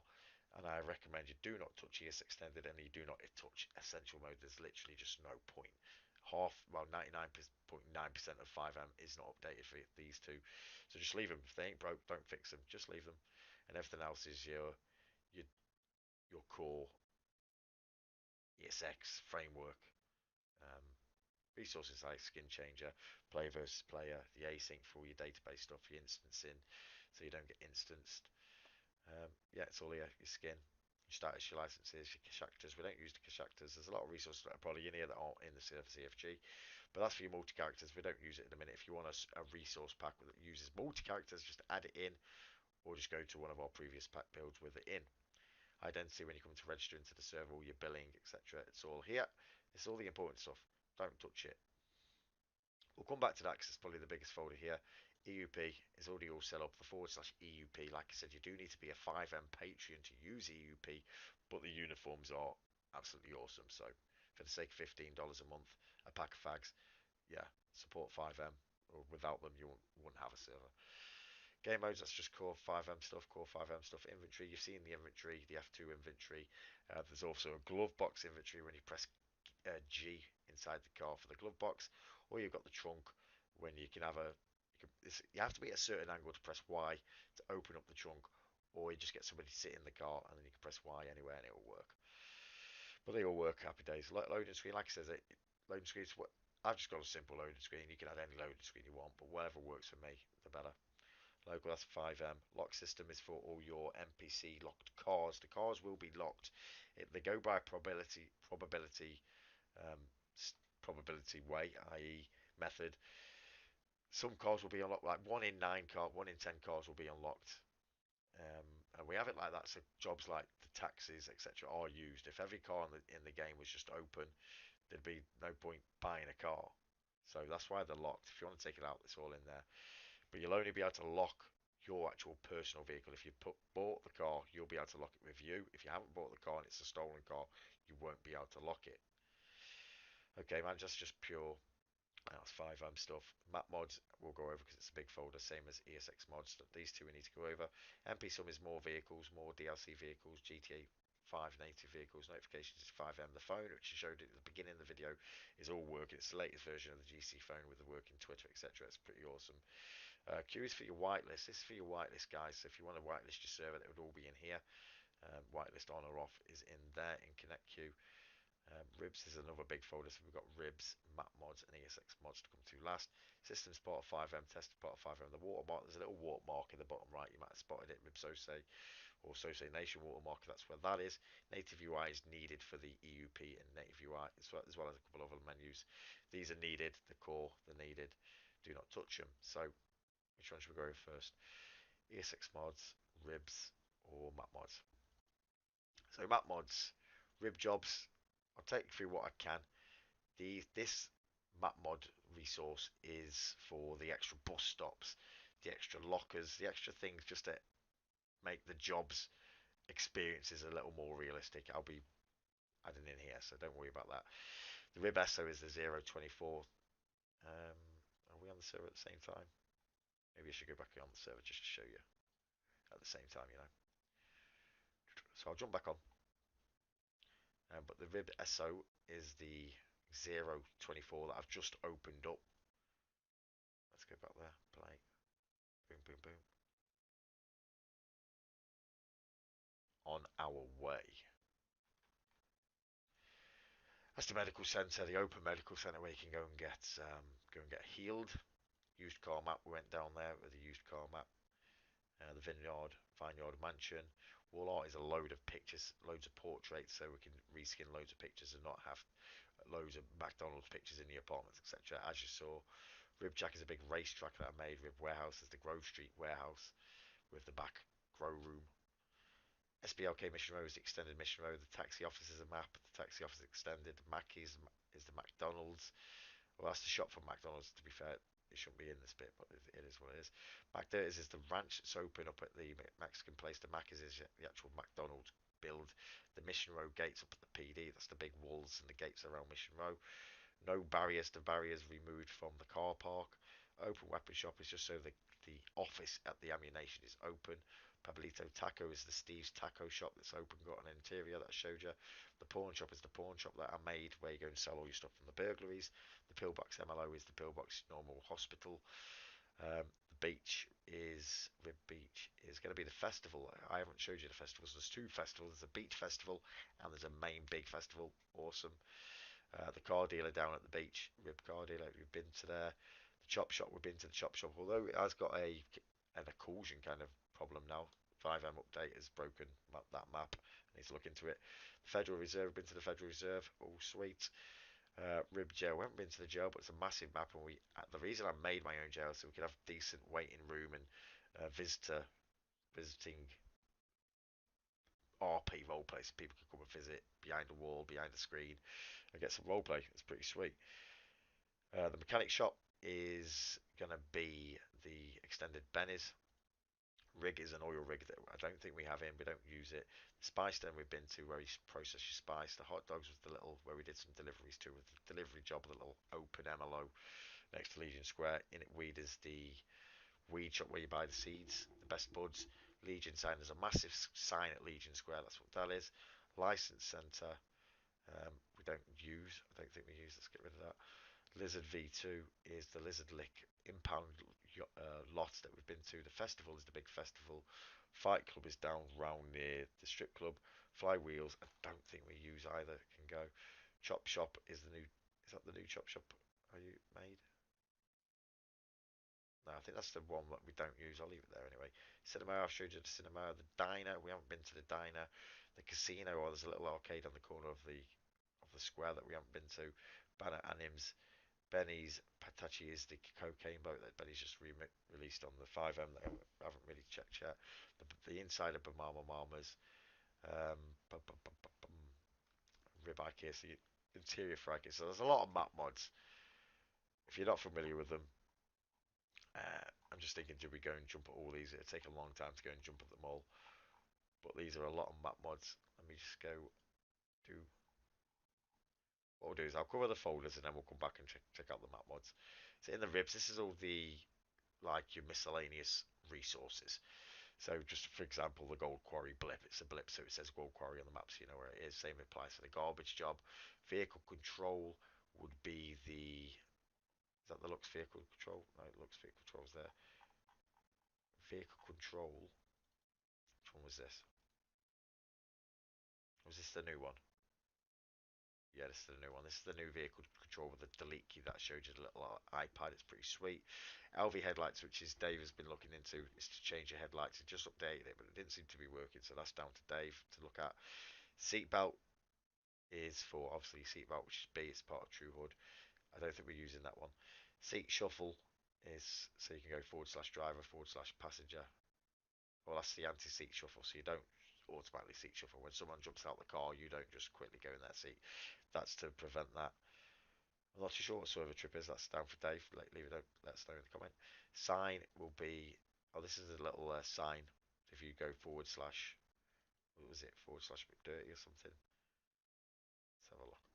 And I recommend you do not touch ES Extended and you do not touch Essential Mode. There's literally just no point. 99.9% of Fivem is not updated for these two. So just leave them. If they ain't broke, don't fix them. Just leave them. And everything else is your, your core ESX framework. Um, Resources like skin changer, player versus player, the async for all your database stuff, your instancing, so you don't get instanced. Yeah, it's all here. Your skin, your status, your licenses, your cache actors. We don't use the cache actors. There's a lot of resources that are probably in here that aren't in the CFG, but that's for your multi characters. We don't use it in a minute. If you want a resource pack that uses multi characters, just add it in, or just go to one of our previous pack builds with it in. Identity when you come to register into the server, all your billing, etc. It's all here. It's all the important stuff. Don't touch it. We'll come back to that because it's probably the biggest folder here. EUP is already all set up. The /EUP, like I said, you do need to be a Fivem Patreon to use EUP, but the uniforms are absolutely awesome. So for the sake of $15 a month, a pack of fags, yeah, support Fivem. Or without them, you wouldn't have a server. Game modes, that's just core Fivem stuff, Inventory, you've seen the inventory, the F2 inventory. There's also a glove box inventory when you press G inside the car for the glove box, or you've got the trunk when you can have you have to be at a certain angle to press Y to open up the trunk, or you just get somebody to sit in the car and then you can press Y anywhere and it will work. But they all work, happy days. Loading screen, like I said, loading screens, I've just got a simple loading screen. You can add any loading screen you want, but whatever works for me, the better. Local, that's Fivem. Lock system is for all your NPC locked cars. The cars will be locked. They go by probability um, way, i.e. method. Some cars will be unlocked, like 1 in 10 cars will be unlocked. And we have it like that, so jobs like the taxis, etc., are used. If every car in the game was just open, there'd be no point buying a car. So that's why they're locked. If you want to take it out, it's all in there. But you'll only be able to lock your actual personal vehicle. If you bought the car, you'll be able to lock it with you. If you haven't bought the car and it's a stolen car, you won't be able to lock it. Okay, man, that's just pure. That's Fivem stuff. Map mods we'll go over because it's a big folder, same as ESX mods. These two we need to go over. MP Sum is more vehicles, more DLC vehicles, GTA 5 native vehicles. Notifications is Fivem. The phone, which I showed at the beginning of the video, is all working. It's the latest version of the GC phone with the working Twitter, etc. It's pretty awesome. Q is for your whitelist. This is for your whitelist, guys. So if you want to whitelist your server, that would all be in here. Whitelist on or off is in there in Connect Queue. Ribs is another big folder, so we've got Ribs, map mods, and ESX mods to come to last. Systems part of Fivem, tested part of Fivem. The watermark, there's a little watermark in the bottom right. You might have spotted it, Ribsose or Sose Nation watermark. That's where that is. Native UI is needed for the EUP and Native UI, as well as a couple of other menus. These are needed. The core, they're needed. Do not touch them. So, which one should we go first? ESX mods, Ribs, or map mods? So map mods, Rib jobs. I'll take you through what I can. This map mod resource is for the extra bus stops, the extra lockers, the extra things just to make the jobs experiences a little more realistic. I'll be adding in here, so don't worry about that. The RIBESO is the 024. Are we on the server at the same time? Maybe I should go back on the server just to show you at the same time, you know. So I'll jump back on. But the RIBESO is the 024 that I've just opened up. Let's go back there. Play. Boom, boom, boom. On our way. That's the medical centre, the open medical centre where you can go and get healed. Used car map. We went down there with the used car map. The Vineyard Mansion. Wall art is a load of pictures, loads of portraits, so we can reskin loads of pictures and not have loads of McDonald's pictures in the apartments, etc. As you saw, Rib Jack is a big racetrack that I made. Rib Warehouse is the Grove Street warehouse with the back grow room. SBLK Mission Row is the extended mission row. The taxi office is a map. The taxi office is extended. Mackey's is the McDonald's. Well, that's the shop from McDonald's. To be fair, it shouldn't be in this bit, but it is what it is. McDirt's is the ranch that's open up at the Mexican place. The Mackey's is the actual McDonald's build. The Mission Row gates up at the PD. That's the big walls and the gates around Mission Row. No barriers. The barriers removed from the car park. Open weapon shop is just so the office at the ammunition is open. Pablito Taco is the Steve's Taco shop that's open, got an interior that I showed you. The pawn shop is the pawn shop that I made where you go and sell all your stuff from the burglaries. The pillbox MLO is the pillbox normal hospital. The beach is Rib Beach is going to be the festival. I haven't showed you the festivals. There's two festivals. There's a beach festival and there's a main big festival. Awesome. The car dealer down at the beach, Rib car dealer, we've been to there. The chop shop, we've been to the chop shop. Although it has got an occlusion kind of problem now. Fivem update has broken that map. I need to look into it. The Federal Reserve, been to the Federal Reserve. Oh, sweet. Rib jail. We haven't been to the jail, but it's a massive map. And the reason I made my own jail so we could have decent waiting room and visiting RP roleplay, so people could come and visit behind a wall, behind a screen, and get some roleplay. It's pretty sweet. The mechanic shop is gonna be the extended Benny's. Rig is an oil rig that I don't think we have in. We don't use it. The spice den we've been to where you process your spice. The hot dogs was the little where we did some deliveries to with the delivery job, the little open MLO next to Legion Square. In it, weed is the weed shop where you buy the seeds, the best buds. Legion sign. There's a massive sign at Legion Square. That's what that is. License center. We don't use. I don't think we use. Let's get rid of that. Lizard V2 is the Lizard Lick impound lot that we've been to. The festival is the big festival. Fight Club is down round near the strip club. Flywheels, I don't think we use either. Can go. Chop Shop is the new. Is that the new Chop Shop? Are you made? No, I think that's the one that we don't use. I'll leave it there anyway. Cinema, I've showed you the cinema. The diner, we haven't been to the diner. The casino, or there's a little arcade on the corner of the square that we haven't been to. Banner Anims. Benny's Patachi is the cocaine boat that Benny's just released on the Fivem that I haven't really checked yet. The inside of Bamama Mamas, um, Ribeye here, so interior frag. So there's a lot of map mods. If you're not familiar with them, I'm just thinking, do we go and jump at all these? It'd take a long time to go and jump at them all. But these are a lot of map mods. Let me just go do. What we'll do is I'll cover the folders and then we'll come back and check out the map mods. So in the ribs, this is all the like your miscellaneous resources. So just for example, the gold quarry blip, it's a blip, so it says gold quarry on the map, so you know where it is. Same applies to the garbage job. Vehicle control would be the. Is that the Lux vehicle control? No, Lux vehicle control's there. Vehicle control. Which one was this? Was this the new one? Yeah, this is the new one. This is the new vehicle control with the delete key that showed you the little iPad. It's pretty sweet. LV headlights, which is Dave has been looking into, is to change your headlights. He just updated it, but it didn't seem to be working, so that's down to Dave to look at. Seatbelt is for obviously seatbelt, which is B. It's part of True Hood. I don't think we're using that one. Seat shuffle is so you can go forward slash driver, forward slash passenger. Well, that's the anti-seat shuffle, so you don't automatically seat shuffle. When someone jumps out the car, you don't just quickly go in that seat. That's to prevent that. I'm not too sure what server trip is. That's down for Dave. Leave it. Let us know in the comment. Sign will be. Oh, this is a little sign. If you go forward slash, what was it? Forward slash dirty or something. Let's have a look.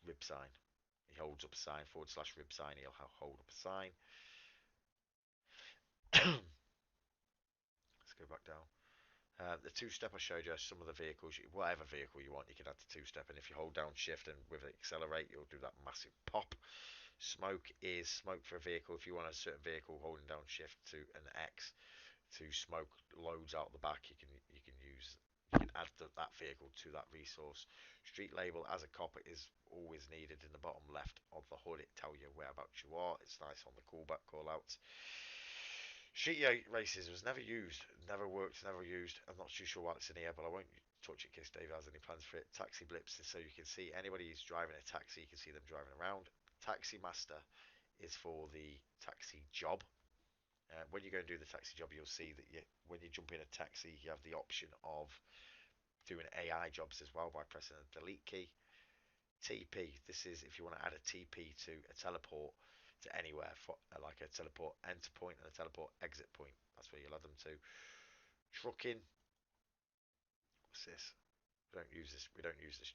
Rib sign. He holds up a sign. Forward slash rib sign. He'll hold up a sign. Let's go back down. The two-step I showed you, some of the vehicles, whatever vehicle you want, you can add the two-step, and if you hold down shift and with it accelerate, you'll do that massive pop. Smoke is smoke for a vehicle. If you want a certain vehicle, holding down shift to an X to smoke loads out the back, you can add that vehicle to that resource. Street label as a cop is always needed in the bottom left of the hood. It tells you whereabouts you are. It's nice on the callback callouts. Street races was never used, never worked, never used. I'm not too sure why it's in here, but I won't touch it in case Dave has any plans for it. Taxi blips is so you can see anybody who's driving a taxi, you can see them driving around. Taxi master is for the taxi job. When you go and do the taxi job, you'll see that when you jump in a taxi, you have the option of doing AI jobs as well by pressing the delete key. TP, this is if you want to add a TP to a teleport to anywhere, for, like a teleport enter point and a teleport exit point. That's where you'll add them to. Trucking, what's this? We don't use this. We don't use this.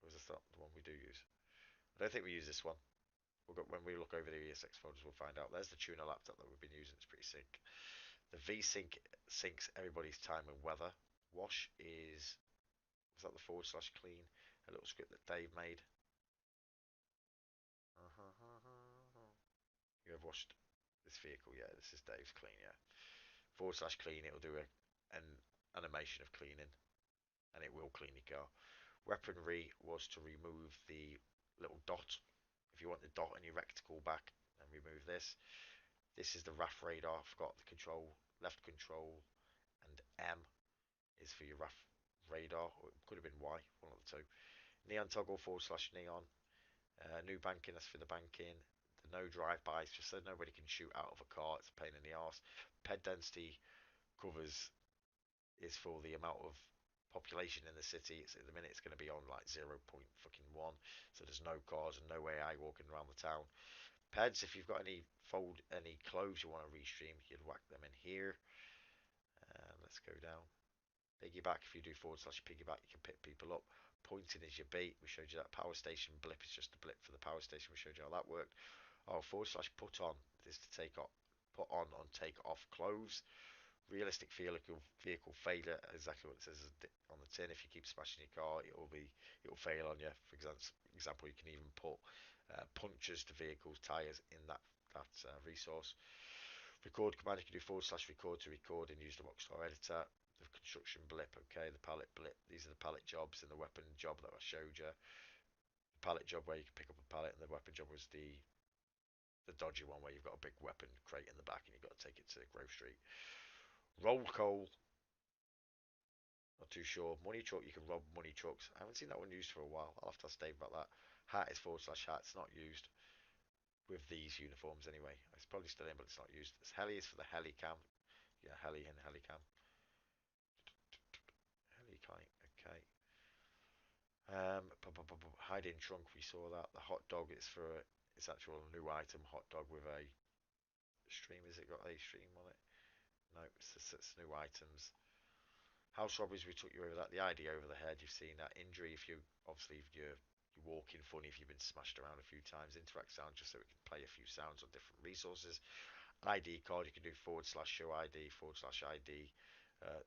Was this the one we do use? I don't think we use this one. When we look over the ESX folders, we'll find out. There's the tuner laptop that we've been using. It's pretty sick. The VSync syncs everybody's time and weather. Wash was that the / clean? A little script that Dave made. You have washed this vehicle, yeah. This is Dave's clean, yeah. / clean, it'll do an animation of cleaning, and it will clean your car. Weaponry was to remove the little dot. If you want the dot in your reticle back, then remove this. This is the RAF radar. I forgot the control, left control, and M is for your RAF radar, or it could have been Y, one of the two. Neon toggle / neon. New banking, that's for the banking. The no drive-bys, just so nobody can shoot out of a car. It's a pain in the arse. Ped density covers is for the amount of population in the city. At the minute, it's going to be on like 0.1, so there's no cars and no AI walking around the town. Peds, if you've got any clothes you want to restream, you'd whack them in here. Let's go down. Piggyback, if you do / piggyback, you can pick people up. Pointing is your bait. We showed you that. Power station blip is just a blip for the power station. We showed you how that worked. Oh, / put on is to take off, put on take off clothes. Realistic vehicle failure, exactly what it says on the tin. If you keep smashing your car, it'll fail on you. For example, you can even put punctures to vehicles, tires in that resource. Record command, you can do / record to record and use the Rockstar editor. The construction blip, okay, the pallet blip. These are the pallet jobs and the weapon job that I showed you. The pallet job where you can pick up a pallet, and the weapon job was the dodgy one where you've got a big weapon crate in the back and you've got to take it to Grove Street. Roll coal, not too sure. Money truck, you can rob money trucks. I haven't seen that one used for a while. I'll have to ask Dave about that. Hat is / hat. It's not used with these uniforms anyway. It's probably still in, but it's not used. This heli is for the heli cam. Yeah, heli and heli cam. Heli kite, okay. Hiding trunk, we saw that. The hot dog is for its actual new item. Hot dog with a stream. Has it got a stream on it? No, it's new items. House robberies, we took you over that. The ID over the head, you've seen that. Injury, if you're walking funny, if you've been smashed around a few times. Interact sound, just so we can play a few sounds on different resources. An ID card, you can do / show ID, / ID.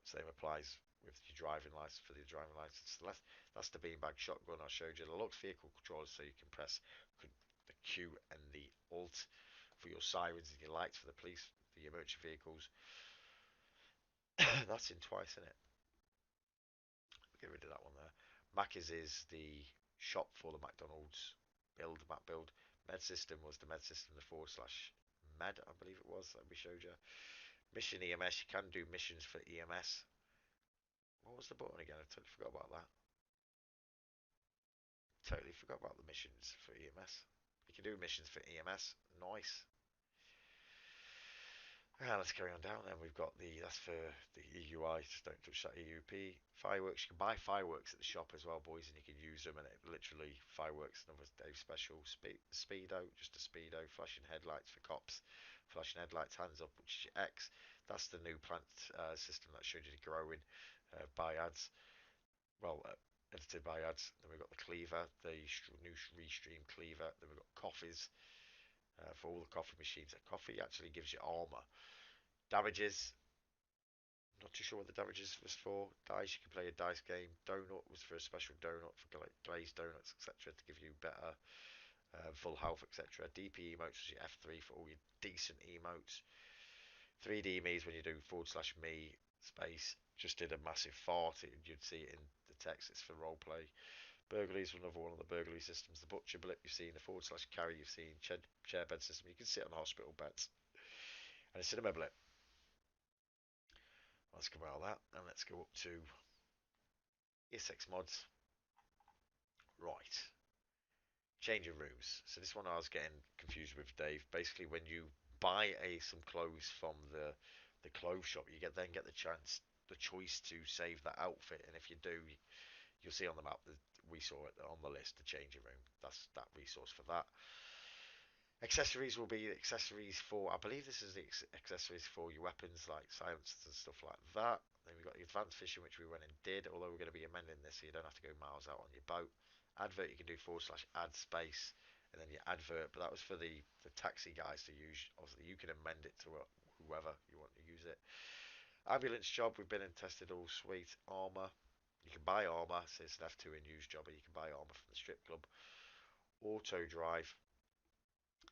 Same applies with your driving license for the driving license. That's the beanbag shotgun I showed you. The locked vehicle controller, so you can press the Q and the Alt for your sirens and your lights for the police, for your emergency vehicles. That's in twice, isn't it? Get rid of that one there. Macca's is the shop for the McDonald's map build. Med system was the med system, the / med, I believe it was, that we showed you. Mission EMS, you can do missions for EMS. What was the button again? I totally forgot about that. Totally forgot about the missions for EMS. You can do missions for EMS. Nice. Let's carry on down then. We've got that's for the EUI, just don't touch that EUP. Fireworks, you can buy fireworks at the shop as well, boys, and you can use them, and it literally, fireworks, another Dave special. Speedo, just a Speedo. Flashing headlights for cops. Flashing headlights, hands up, which is your X. That's the new plant system that showed you the growing by ads. Well, edited by ads. Then we've got the cleaver, the new restream cleaver. Then we've got coffees. For all the coffee machines. Coffee actually gives you armor. Damages, not too sure what the damages was for. Dice, you can play a dice game. Donut was for a special donut for glazed donuts, etc., to give you better full health, etc. DP emotes was your F3 for all your decent emotes. 3D me's when you do / me space. Just did a massive fart. You'd see it in the text. It's for roleplay. Burglaries were another one of the burglary systems. The butcher blip you've seen, the / carry you've seen, chair bed system. You can sit on hospital beds. And a cinema blip. Let's come out of that and let's go up to ESX mods. Right. Changing rooms. So this one I was getting confused with, Dave. Basically, when you buy some clothes from the clothes shop, you then get the choice to save that outfit, and if you do, you'll see on the map that we saw it on the list, the changing room. That's that resource for that. Accessories will be accessories for, I believe this is the accessories for your weapons, like silencers and stuff like that. Then we've got the advanced fishing, which we went and did, although we're going to be amending this so you don't have to go miles out on your boat. Advert, you can do /add space, and then your advert, but that was for the taxi guys to use. Obviously, you can amend it to whoever you want to use it. Ambulance job, we've been and tested all sweet. Armour, you can buy armour, so it's an F2 in use job, but you can buy armour from the strip club. Auto drive,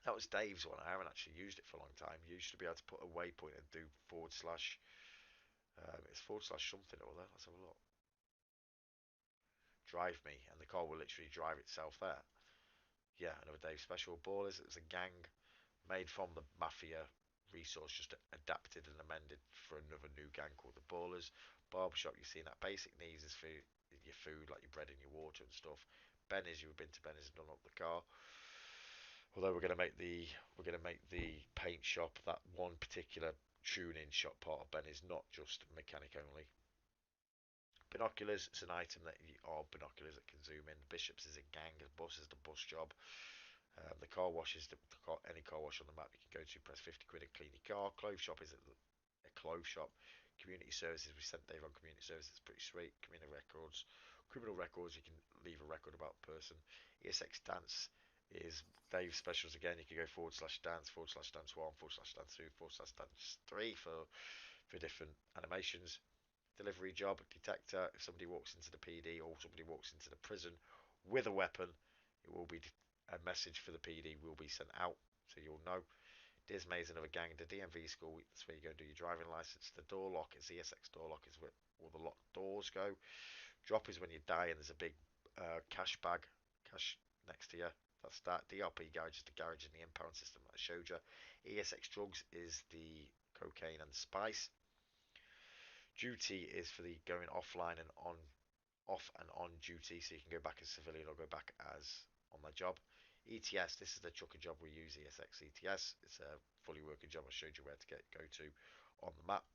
that was Dave's one. I haven't actually used it for a long time. You used to be able to put a waypoint and do /, it's / something or other. Let's have a look. Drive me, and the car will literally drive itself there. Yeah, another Dave special. Ballers, it was a gang made from the Mafia resource, just adapted and amended for another new gang called the Ballers. Barbershop, you've seen that. Basic needs is for your food, like your bread and your water and stuff. Benny's, you've been to Benny's and done up the car. Although we're going to make the paint shop, that one particular tune-in shop part of Benny's, not just mechanic only. Binoculars, it's an item that are binoculars that can zoom in. Bishops is a gang. Bus is the bus job. The car wash is any car wash on the map you can go to. Press 50 quid and clean your car. Clothes shop is a clothes shop. Community services, we sent Dave on community services, pretty sweet. Criminal records, you can leave a record about a person. ESX dance is Dave's specials again. You can go /dance, /dance 1, /dance 2, /dance 3 for different animations. Delivery job, detector, if somebody walks into the PD or somebody walks into the prison with a weapon, it will be a message for the PD will be sent out, so you'll know. Dismay is another gang. The DMV school, that's where you go and do your driving license. The door lock is ESX door lock, is where all the locked doors go. Drop is when you die and there's a big cash next to you. That's that. DRP garage is the garage in the impound system that I showed you. ESX drugs is the cocaine and spice. Duty is for the going offline and off and on duty, so you can go back as civilian or go back as on the job. ETS, this is the trucker job we use, ESX ETS. It's a fully working job. I showed you where to go to on the map.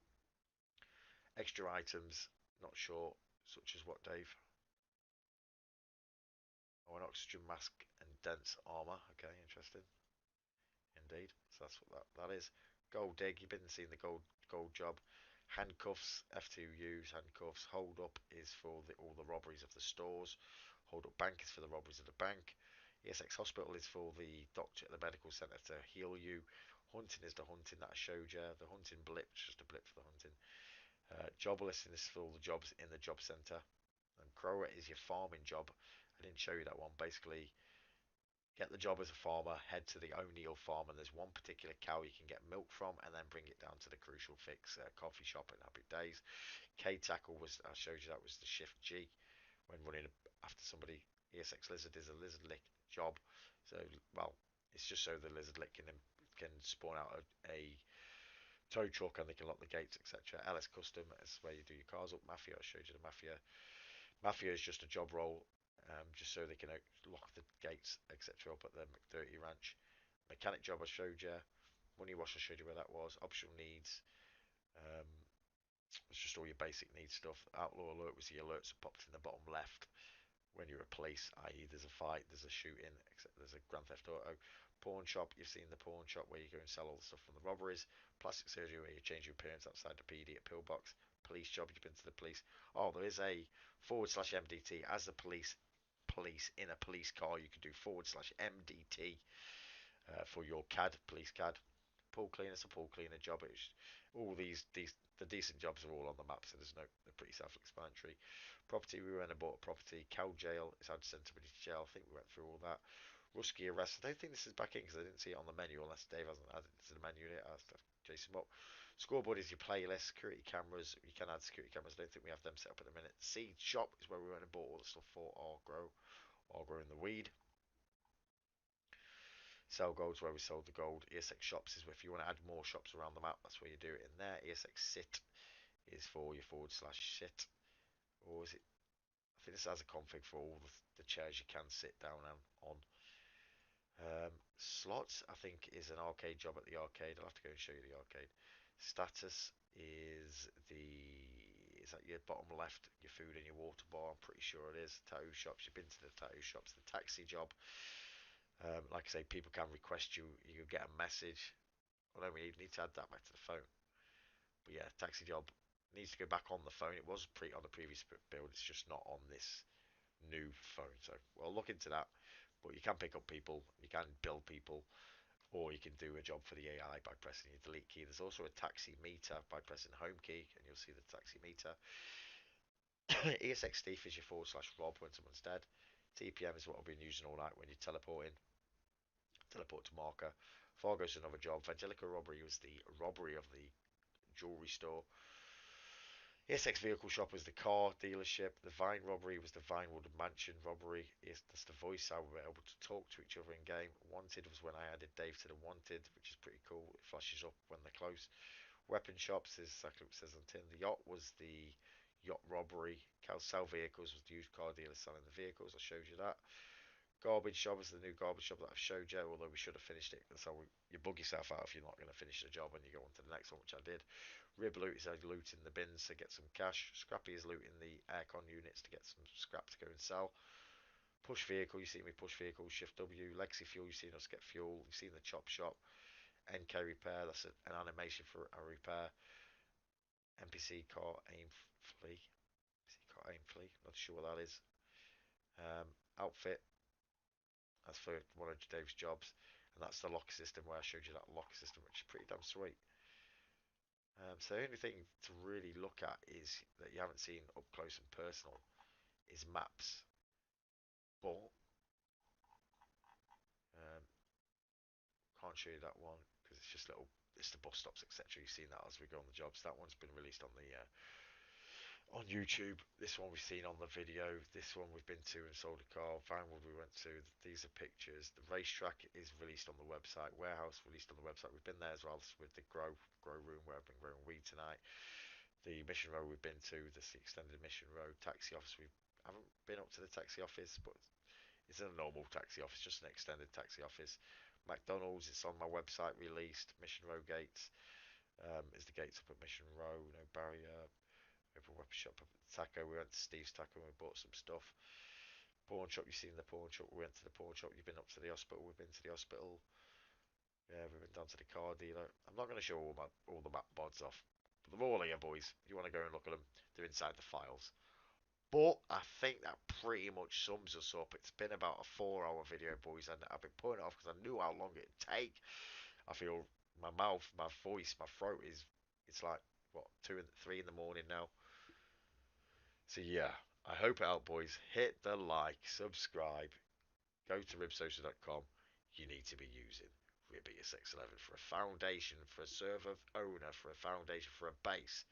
Extra items, not sure, such as what, Dave? Oh, an oxygen mask and dense armour. Okay, interesting. Indeed. So that's what that is. Gold dig, you've been seeing the gold job. Handcuffs, F2U's handcuffs. Hold up is for all the robberies of the stores. Hold up bank is for the robberies of the bank. ESX hospital is for the doctor at the medical centre to heal you. Hunting is the hunting that I showed you. The hunting blip, just a blip for the hunting. Job listing is for all the jobs in the job centre. And grower is your farming job. I didn't show you that one. Basically, get the job as a farmer, head to the O'Neill farm, and there's one particular cow you can get milk from, and then bring it down to the Crucial Fix coffee shop in Happy Days. K-Tackle was, I showed you that was the Shift G when running after somebody. ESX Lizard is a lizard lick job. So, well, it's just so the lizard lick can spawn out a tow truck and they can lock the gates, etc. LS Custom is where you do your cars up. Mafia, I showed you the Mafia. Mafia is just a job role, just so they can lock the gates, etc. up at the McDirty Ranch. Mechanic job I showed you. Money wash I showed you where that was. Optional needs. It's just all your basic needs stuff. Outlaw alert was the alerts that popped in the bottom left when you're a police, i.e. there's a fight, there's a shooting, there's a Grand Theft Auto. Pawn shop, you've seen the pawn shop where you go and sell all the stuff from the robberies. Plastic surgery where you change your appearance outside the PD at Pillbox. Police job, you've been to the police. Oh, there is a /MDT as the police in a police car. You can do /MDT for your CAD, police CAD. Pool cleaner, it's a pool cleaner job. It's all these the decent jobs are all on the map, so they're pretty self-explanatory. Property, we went and bought a property. Cow jail, it's had to send somebody to jail. I think we went through all that. Rusky arrest, I don't think this is back in because I didn't see it on the menu unless Dave hasn't added it to the menu yet. I'll have to chase him up. Scoreboard is your playlist. Security cameras, you can add security cameras. I don't think we have them set up at the minute. Seed shop is where we went and bought all the stuff for our growing the weed. Sell gold's where we sold the gold. ESX shops is if you want to add more shops around the map, that's where you do it in there. ESX sit is for your /sit. Or is it? I think this has a config for all the chairs you can sit down on. Slots, I think, is an arcade job at the arcade. I'll have to go and show you the arcade. Status is is that your bottom left, your food and your water bar? I'm pretty sure it is. Tattoo shops, you've been to the tattoo shops. The taxi job, like I say, people can request you. You get a message. Although we need to add that back to the phone. But yeah, taxi job needs to go back on the phone. It was on the previous build. It's just not on this new phone. So we'll look into that. But you can pick up people. You can build people. Or you can do a job for the AI by pressing your delete key. There's also a taxi meter by pressing home key, and you'll see the taxi meter. ESX thief is your /rob when someone's dead. TPM is what I've been using all night when you're teleporting. Teleport to marker. Fargo's another job. Vangelica robbery was the robbery of the jewelry store. ESX vehicle shop was the car dealership. The Vine robbery was the Vinewood mansion robbery. That's the voice how we were able to talk to each other in game. Wanted was when I added Dave to the wanted, which is pretty cool. It flashes up when they're close. Weapon shops is exactly what it says on tin. The yacht was the yacht robbery. Sell vehicles was the used car dealer selling the vehicles. I showed you that. Garbage shop is the new garbage shop that I've showed you, although we should have finished it. That's how you bug yourself out if you're not going to finish the job and you go on to the next one, which I did. Rib loot is looting the bins to get some cash. Scrappy is looting the aircon units to get some scrap to go and sell. Push vehicle, you see me push vehicle, shift W. Lexi fuel, you've seen us get fuel. You've seen the chop shop. NK repair, that's an animation for a repair. NPC car aim flee. NPC car aim flee, not sure what that is. Outfit, that's for one of Dave's jobs. And that's the lock system where I showed you that lock system, which is pretty damn sweet. So the only thing to really look at is that you haven't seen up close and personal is maps. But um, can't show you that one because it's just it's the bus stops, etc. You've seen that as we go on the jobs. That one's been released on YouTube. This one we've seen on the video. This one we've been to and sold a car. Vinewood we went to. These are pictures. The racetrack is released on the website. Warehouse released on the website. We've been there as well with the grow room where I've been growing weed tonight. The mission row we've been to. This the extended mission row. Taxi office we haven't been up to the taxi office, but it's a normal taxi office, just an extended taxi office. McDonald's, it's on my website released. Mission Row gates is the gates up at Mission Row. No barrier. Open weapon shop up at the Taco. We went to Steve's Taco and we bought some stuff. Pawn shop, you've seen the pawn shop. We went to the pawn shop. You've been up to the hospital. We've been to the hospital. Yeah, we've been down to the car dealer. I'm not going to show all the map bods off. But they're all here, boys. If you want to go and look at them, they're inside the files. But I think that pretty much sums us up. It's been about a 4-hour video, boys, and I've been putting it off because I knew how long it'd take. I feel my mouth, my voice, my throat is, it's like, what, 2 and 3 in the morning now. So yeah, I hope it helped, boys. Hit the like, subscribe, go to ribsocial.com. You need to be using RIBESX11 for a foundation, for a server owner, for a foundation, for a base.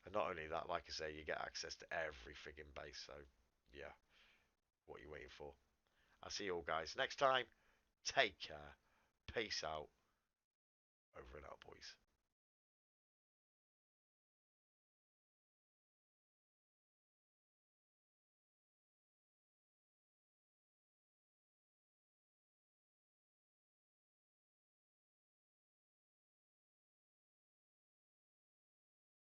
And not only that, like I say, you get access to every frigging base. So yeah, what are you waiting for? I'll see you all guys next time. Take care. Peace out. Over and out, boys.